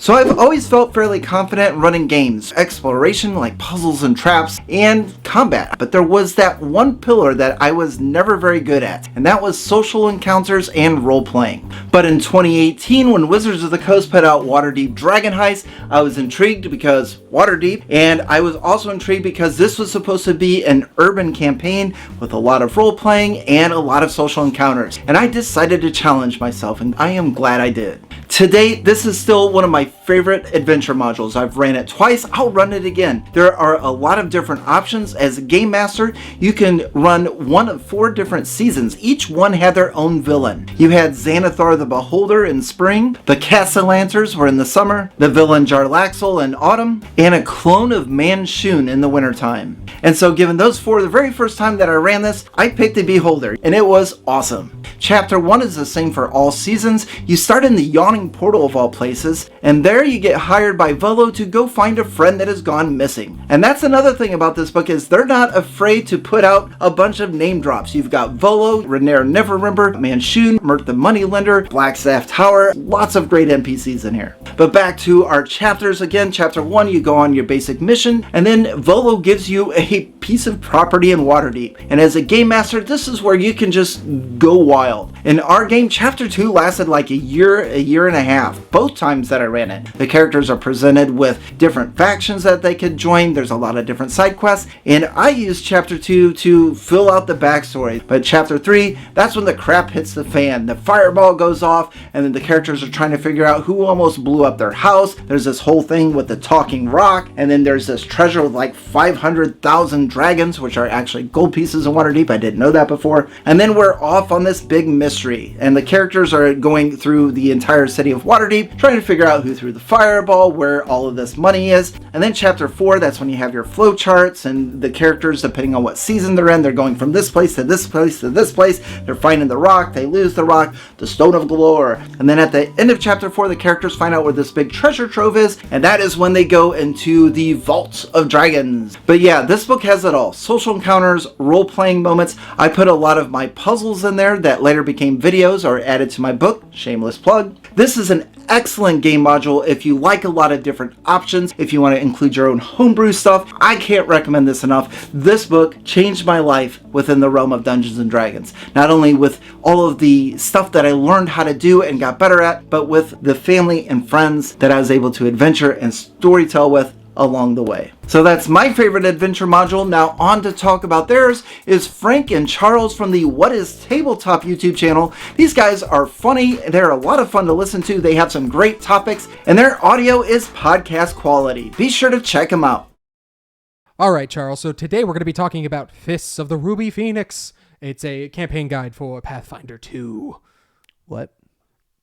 So I've always felt fairly confident running games, exploration like puzzles and traps, and combat. But there was that one pillar that I was never very good at, and that was social encounters and role-playing. But in 2018, when Wizards of the Coast put out Waterdeep Dragon Heist, I was intrigued because Waterdeep, and I was also intrigued because this was supposed to be an urban campaign with a lot of role-playing and a lot of social encounters. And I decided to challenge myself, and I am glad I did. To date, this is still one of my favorite adventure modules. I've ran it twice, I'll run it again. There are a lot of different options. As a game master, you can run one of 4 different seasons. Each one had their own villain. You had Xanathar the Beholder in spring, the Castellanters were in the summer, the villain Jarlaxle in autumn, and a clone of Manshun in the wintertime. And so given those 4, the very first time that I ran this, I picked the Beholder, and it was awesome. Chapter 1 is the same for all seasons. You start in the Yawning Portal of all places, and there you get hired by Volo to go find a friend that has gone missing. And that's another thing about this book, is they're not afraid to put out a bunch of name drops. You've got Volo, Renair Neverrember, Manshun, Mert the Moneylender, Blackstaff Tower, lots of great NPCs in here. But back to our chapters again. Chapter 1, you go on your basic mission, and then Volo gives you a piece of property in Waterdeep. And as a game master, this is where you can just go wild. In our game, Chapter 2 lasted like a year and a half, both times that I ran it. The characters are presented with different factions that they could join. There's a lot of different side quests, and I used Chapter 2 to fill out the backstory. But Chapter 3, that's when the crap hits the fan. The fireball goes off, and then the characters are trying to figure out who almost blew up their house. There's this whole thing with the talking rock, and then there's this treasure with like 500,000 dragons, which are actually gold pieces in Waterdeep. I didn't know that before. And then we're off on this big mystery, and the characters are going through the entire city of Waterdeep, trying to figure out who threw the fireball, where all of this money is. And then chapter 4, that's when you have your flow charts, and the characters, depending on what season they're in, they're going from this place to this place to this place. They're finding the rock, they lose the rock, the stone of galore. And then at the end of chapter 4, the characters find out where this big treasure trove is, and that is when they go into the Vault of Dragons. But yeah, this book has it all. Social encounters, role-playing moments. I put a lot of my puzzles in there that later became videos or added to my book. Shameless plug. This is an excellent game module if you like a lot of different options, if you want to include your own homebrew stuff. I can't recommend this enough. This book changed my life within the realm of Dungeons and Dragons. Not only with all of the stuff that I learned how to do and got better at, but with the family and friends that I was able to adventure and storytell with along the way. So that's my favorite adventure module. Now on to talk about theirs is Frank and Charles from the What is Tabletop YouTube channel. These guys are funny, they're a lot of fun to listen to, they have some great topics, and their audio is podcast quality. Be sure to check them out. All right, Charles, so today we're going to be talking about Fists of the Ruby Phoenix. It's a campaign guide for Pathfinder 2. What?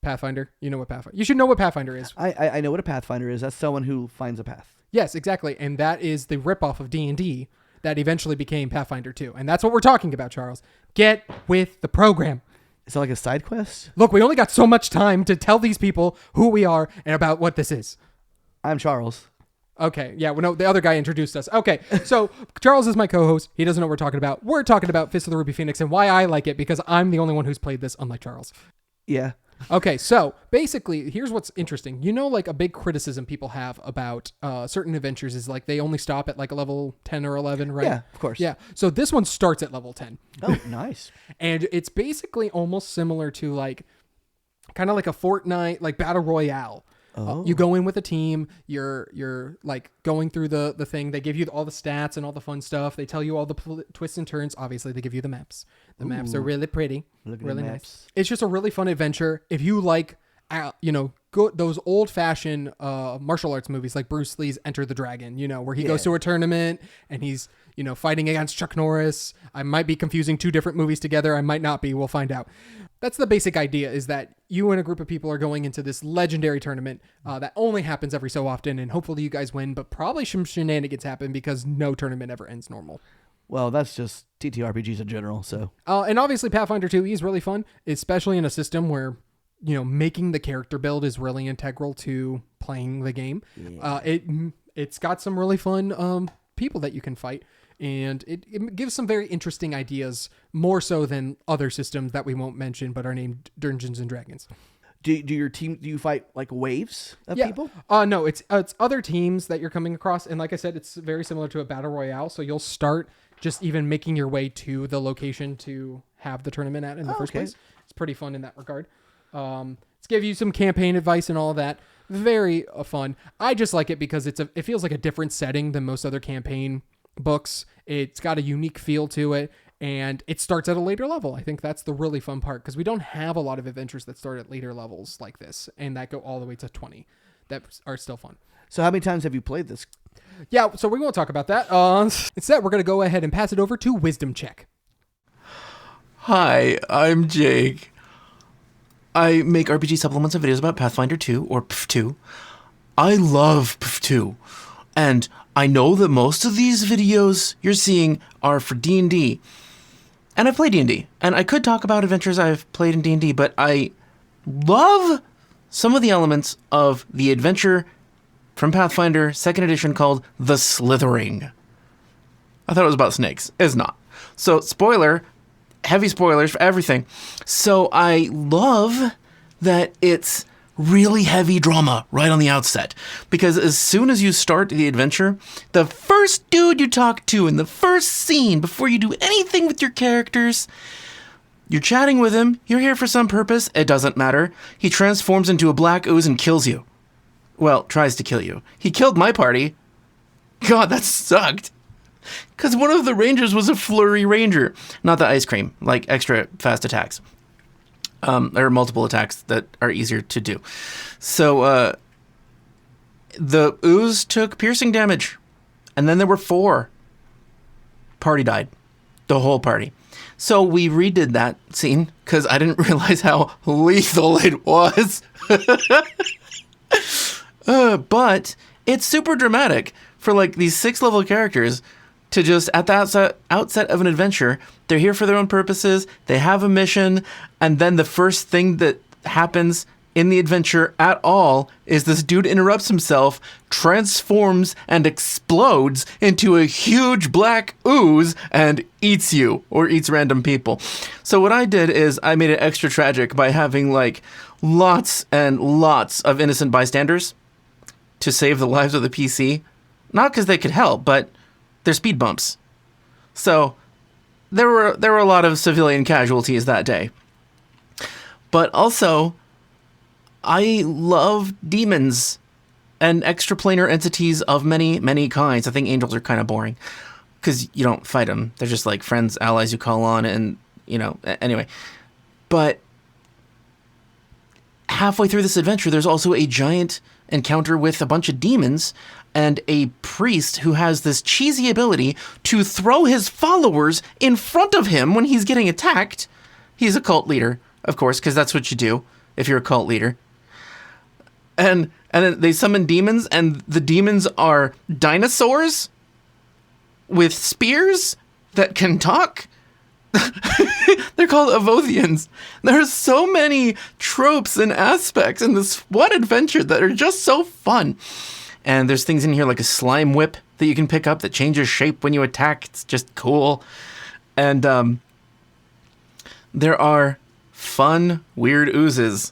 Pathfinder? You know what Pathfinder? You should know what Pathfinder is. I know what a Pathfinder is. That's someone who finds a path. Yes, exactly. And that is the ripoff of D&D that eventually became Pathfinder 2. And that's what we're talking about, Charles. Get with the program. Is it like a side quest? Look, we only got so much time to tell these people who we are and about what this is. I'm Charles. Okay, yeah, well, no, the other guy introduced us. Okay, so Charles is my co-host. He doesn't know what we're talking about. We're talking about Fist of the Ruby Phoenix and why I like it, because I'm the only one who's played this, unlike Charles. Yeah. Okay, so basically, here's what's interesting. You know, like a big criticism people have about certain adventures is like they only stop at like a level 10 or 11, right? Yeah, of course. Yeah, so this one starts at level 10. Oh, nice. And it's basically almost similar to like, kind of like a Fortnite, like Battle Royale. Oh. You go in with a team, you're like going through the thing. They give you all the stats and all the fun stuff. They tell you all the twists and turns. Obviously, they give you the maps. The maps are really pretty, really nice. It's just a really fun adventure. If you like, those old-fashioned martial arts movies like Bruce Lee's Enter the Dragon, where he goes to a tournament and he's, fighting against Chuck Norris. I might be confusing two different movies together. I might not be. We'll find out. That's the basic idea, is that you and a group of people are going into this legendary tournament that only happens every so often, and hopefully you guys win, but probably some shenanigans happen because no tournament ever ends normal. Well, that's just TTRPGs in general, so. And obviously Pathfinder 2 is really fun, especially in a system where, making the character build is really integral to playing the game. Yeah. It's got some really fun people that you can fight. And it gives some very interesting ideas, more so than other systems that we won't mention, but are named Dungeons and Dragons. Do you fight like waves of people? No, it's other teams that you're coming across. And like I said, it's very similar to a battle royale. So you'll start just even making your way to the location to have the tournament at in the first place. It's pretty fun in that regard. It's give you some campaign advice and all of that. Very fun. I just like it because it feels like a different setting than most other campaign books. It's got a unique feel to it, and it starts at a later level. I think that's the really fun part, because we don't have a lot of adventures that start at later levels like this and that go all the way to 20 that are still fun. So how many times have you played this? Yeah, so we won't talk about that. Instead, we're going to go ahead and pass it over to Wisdom Check. Hi, I'm Jake. I make RPG supplements and videos about Pathfinder 2, or PF2. I love PF2, and I know that most of these videos you're seeing are for D&D, and I play D&D, and I could talk about adventures I've played in D&D, but I love some of the elements of the adventure from Pathfinder 2nd edition called The Slithering. I thought it was about snakes. It's not. So, spoiler, heavy spoilers for everything. So I love that it's really heavy drama right on the outset, because as soon as you start the adventure, the first dude you talk to in the first scene, before you do anything with your characters, you're chatting with him, you're here for some purpose, it doesn't matter. He transforms into a black ooze and kills you. Well, tries to kill you. He killed my party. God, that sucked. Because one of the rangers was a flurry ranger, not the ice cream, like extra fast attacks. There are multiple attacks that are easier to do. So the ooze took piercing damage, and then there were 4. Party died. The whole party. So we redid that scene because I didn't realize how lethal it was. But it's super dramatic for like these 6-level characters to just at the outset of an adventure, they're here for their own purposes, they have a mission, and then the first thing that happens in the adventure at all is this dude interrupts himself, transforms, and explodes into a huge black ooze and eats you, or eats random people. So what I did is I made it extra tragic by having like lots and lots of innocent bystanders to save the lives of the PC. Not because they could help, but they're speed bumps. So there were a lot of civilian casualties that day. But also, I love demons and extraplanar entities of many, many kinds. I think angels are kind of boring because you don't fight them. They're just like friends, allies you call on, and, you know, anyway. But halfway through this adventure, there's also a giant encounter with a bunch of demons and a priest who has this cheesy ability to throw his followers in front of him when he's getting attacked. He's a cult leader, of course, because that's what you do if you're a cult leader. And then they summon demons, and the demons are dinosaurs with spears that can talk. They're called Avothians. There are so many tropes and aspects in this one adventure that are just so fun. And there's things in here like a slime whip that you can pick up that changes shape when you attack. It's just cool. And there are fun, weird oozes.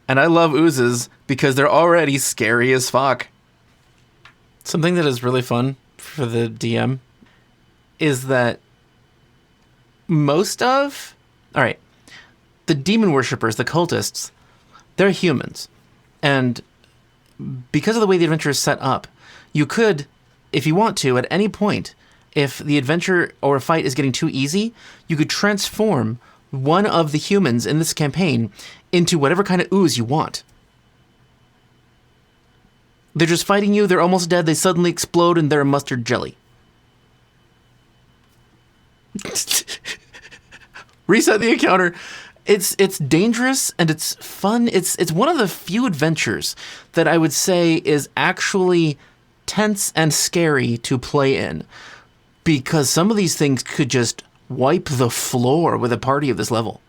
And I love oozes because they're already scary as fuck. Something that is really fun for the DM is that the demon worshippers, the cultists, they're humans. And because of the way the adventure is set up, you could, if you want to, at any point, if the adventure or a fight is getting too easy, you could transform one of the humans in this campaign into whatever kind of ooze you want. They're just fighting you, they're almost dead, they suddenly explode, and they're a mustard jelly. Reset the encounter. It's dangerous and it's fun. It's one of the few adventures that I would say is actually tense and scary to play in, because some of these things could just wipe the floor with a party of this level.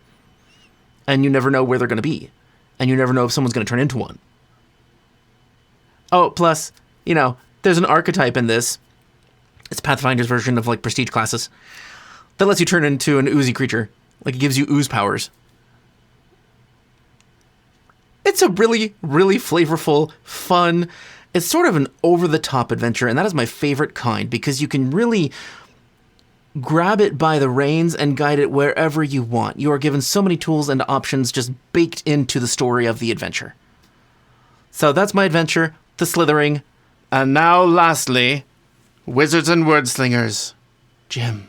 And you never know where they're going to be. And you never know if someone's going to turn into one. Oh, plus, you know, there's an archetype in this. It's Pathfinder's version of like prestige classes that lets you turn into an oozy creature. Like it gives you ooze powers. It's a really, really flavorful, fun, it's sort of an over-the-top adventure, and that is my favorite kind because you can really grab it by the reins and guide it wherever you want. You are given so many tools and options just baked into the story of the adventure. So that's my adventure, The Slithering. And now, lastly, Wizards and Wordslingers. Jim.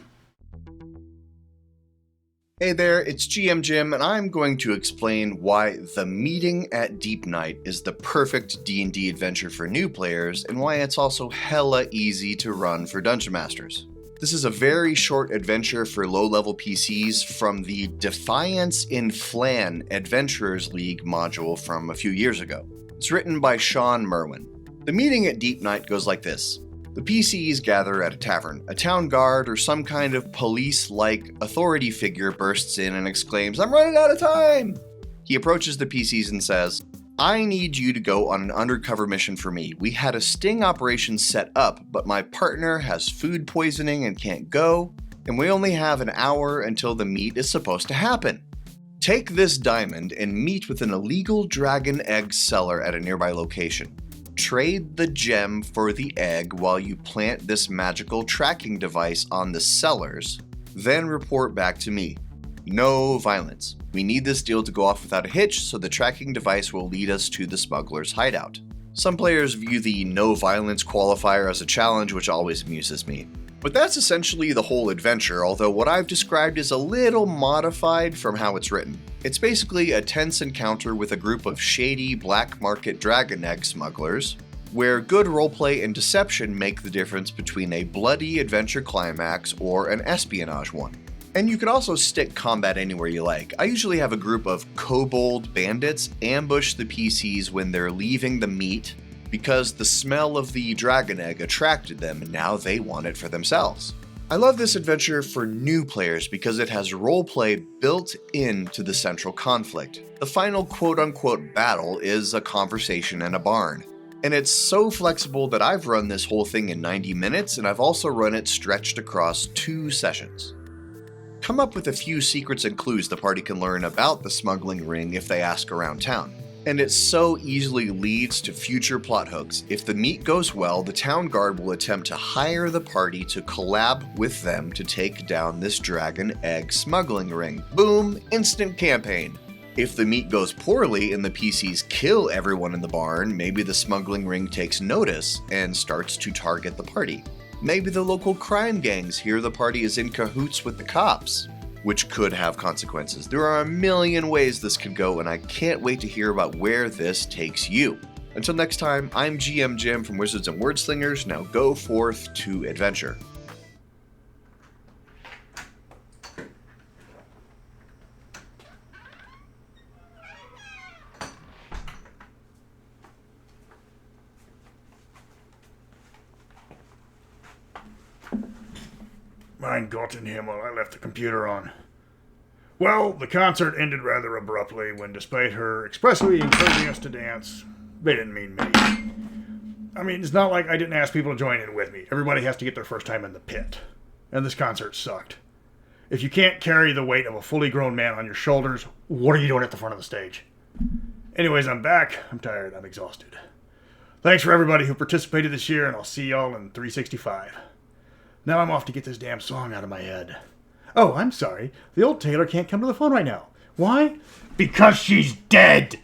Hey there, it's GM Jim, and I'm going to explain why The Meeting at Deep Night is the perfect D&D adventure for new players, and why it's also hella easy to run for Dungeon Masters. This is a very short adventure for low-level PCs from the Defiance in Flan Adventurers League module from a few years ago. It's written by Sean Merwin. The Meeting at Deep Night goes like this. The PCs gather at a tavern. A town guard or some kind of police-like authority figure bursts in and exclaims, "I'm running out of time!" He approaches the PCs and says, "I need you to go on an undercover mission for me. We had a sting operation set up, but my partner has food poisoning and can't go, and we only have an hour until the meet is supposed to happen. Take this diamond and meet with an illegal dragon egg seller at a nearby location. Trade the gem for the egg while you plant this magical tracking device on the sellers, then report back to me. No violence. We need this deal to go off without a hitch, so the tracking device will lead us to the smuggler's hideout." Some players view the no violence qualifier as a challenge, which always amuses me. But that's essentially the whole adventure, although what I've described is a little modified from how it's written. It's basically a tense encounter with a group of shady black market dragon egg smugglers, where good roleplay and deception make the difference between a bloody adventure climax or an espionage one. And you can also stick combat anywhere you like. I usually have a group of kobold bandits ambush the PCs when they're leaving the meat because the smell of the dragon egg attracted them and now they want it for themselves. I love this adventure for new players because it has roleplay built into the central conflict. The final quote-unquote battle is a conversation in a barn. And it's so flexible that I've run this whole thing in 90 minutes and I've also run it stretched across 2 sessions. Come up with a few secrets and clues the party can learn about the smuggling ring if they ask around town. And it so easily leads to future plot hooks. If the meet goes well, the town guard will attempt to hire the party to collab with them to take down this dragon egg smuggling ring. Boom, instant campaign. If the meet goes poorly and the PCs kill everyone in the barn, maybe the smuggling ring takes notice and starts to target the party. Maybe the local crime gangs hear the party is in cahoots with the cops, which could have consequences. There are a million ways this could go, and I can't wait to hear about where this takes you. Until next time, I'm GM Jim from Wizards and Wordslingers. Now go forth to adventure. Mein Gott in Himmel, I left the computer on. Well, the concert ended rather abruptly when, despite her expressly encouraging us to dance, they didn't mean me. I mean, it's not like I didn't ask people to join in with me. Everybody has to get their first time in the pit. And this concert sucked. If you can't carry the weight of a fully grown man on your shoulders, what are you doing at the front of the stage? Anyways, I'm back. I'm tired. I'm exhausted. Thanks for everybody who participated this year, and I'll see y'all in 365. Now I'm off to get this damn song out of my head. Oh, I'm sorry. The old tailor can't come to the phone right now. Why? Because she's dead!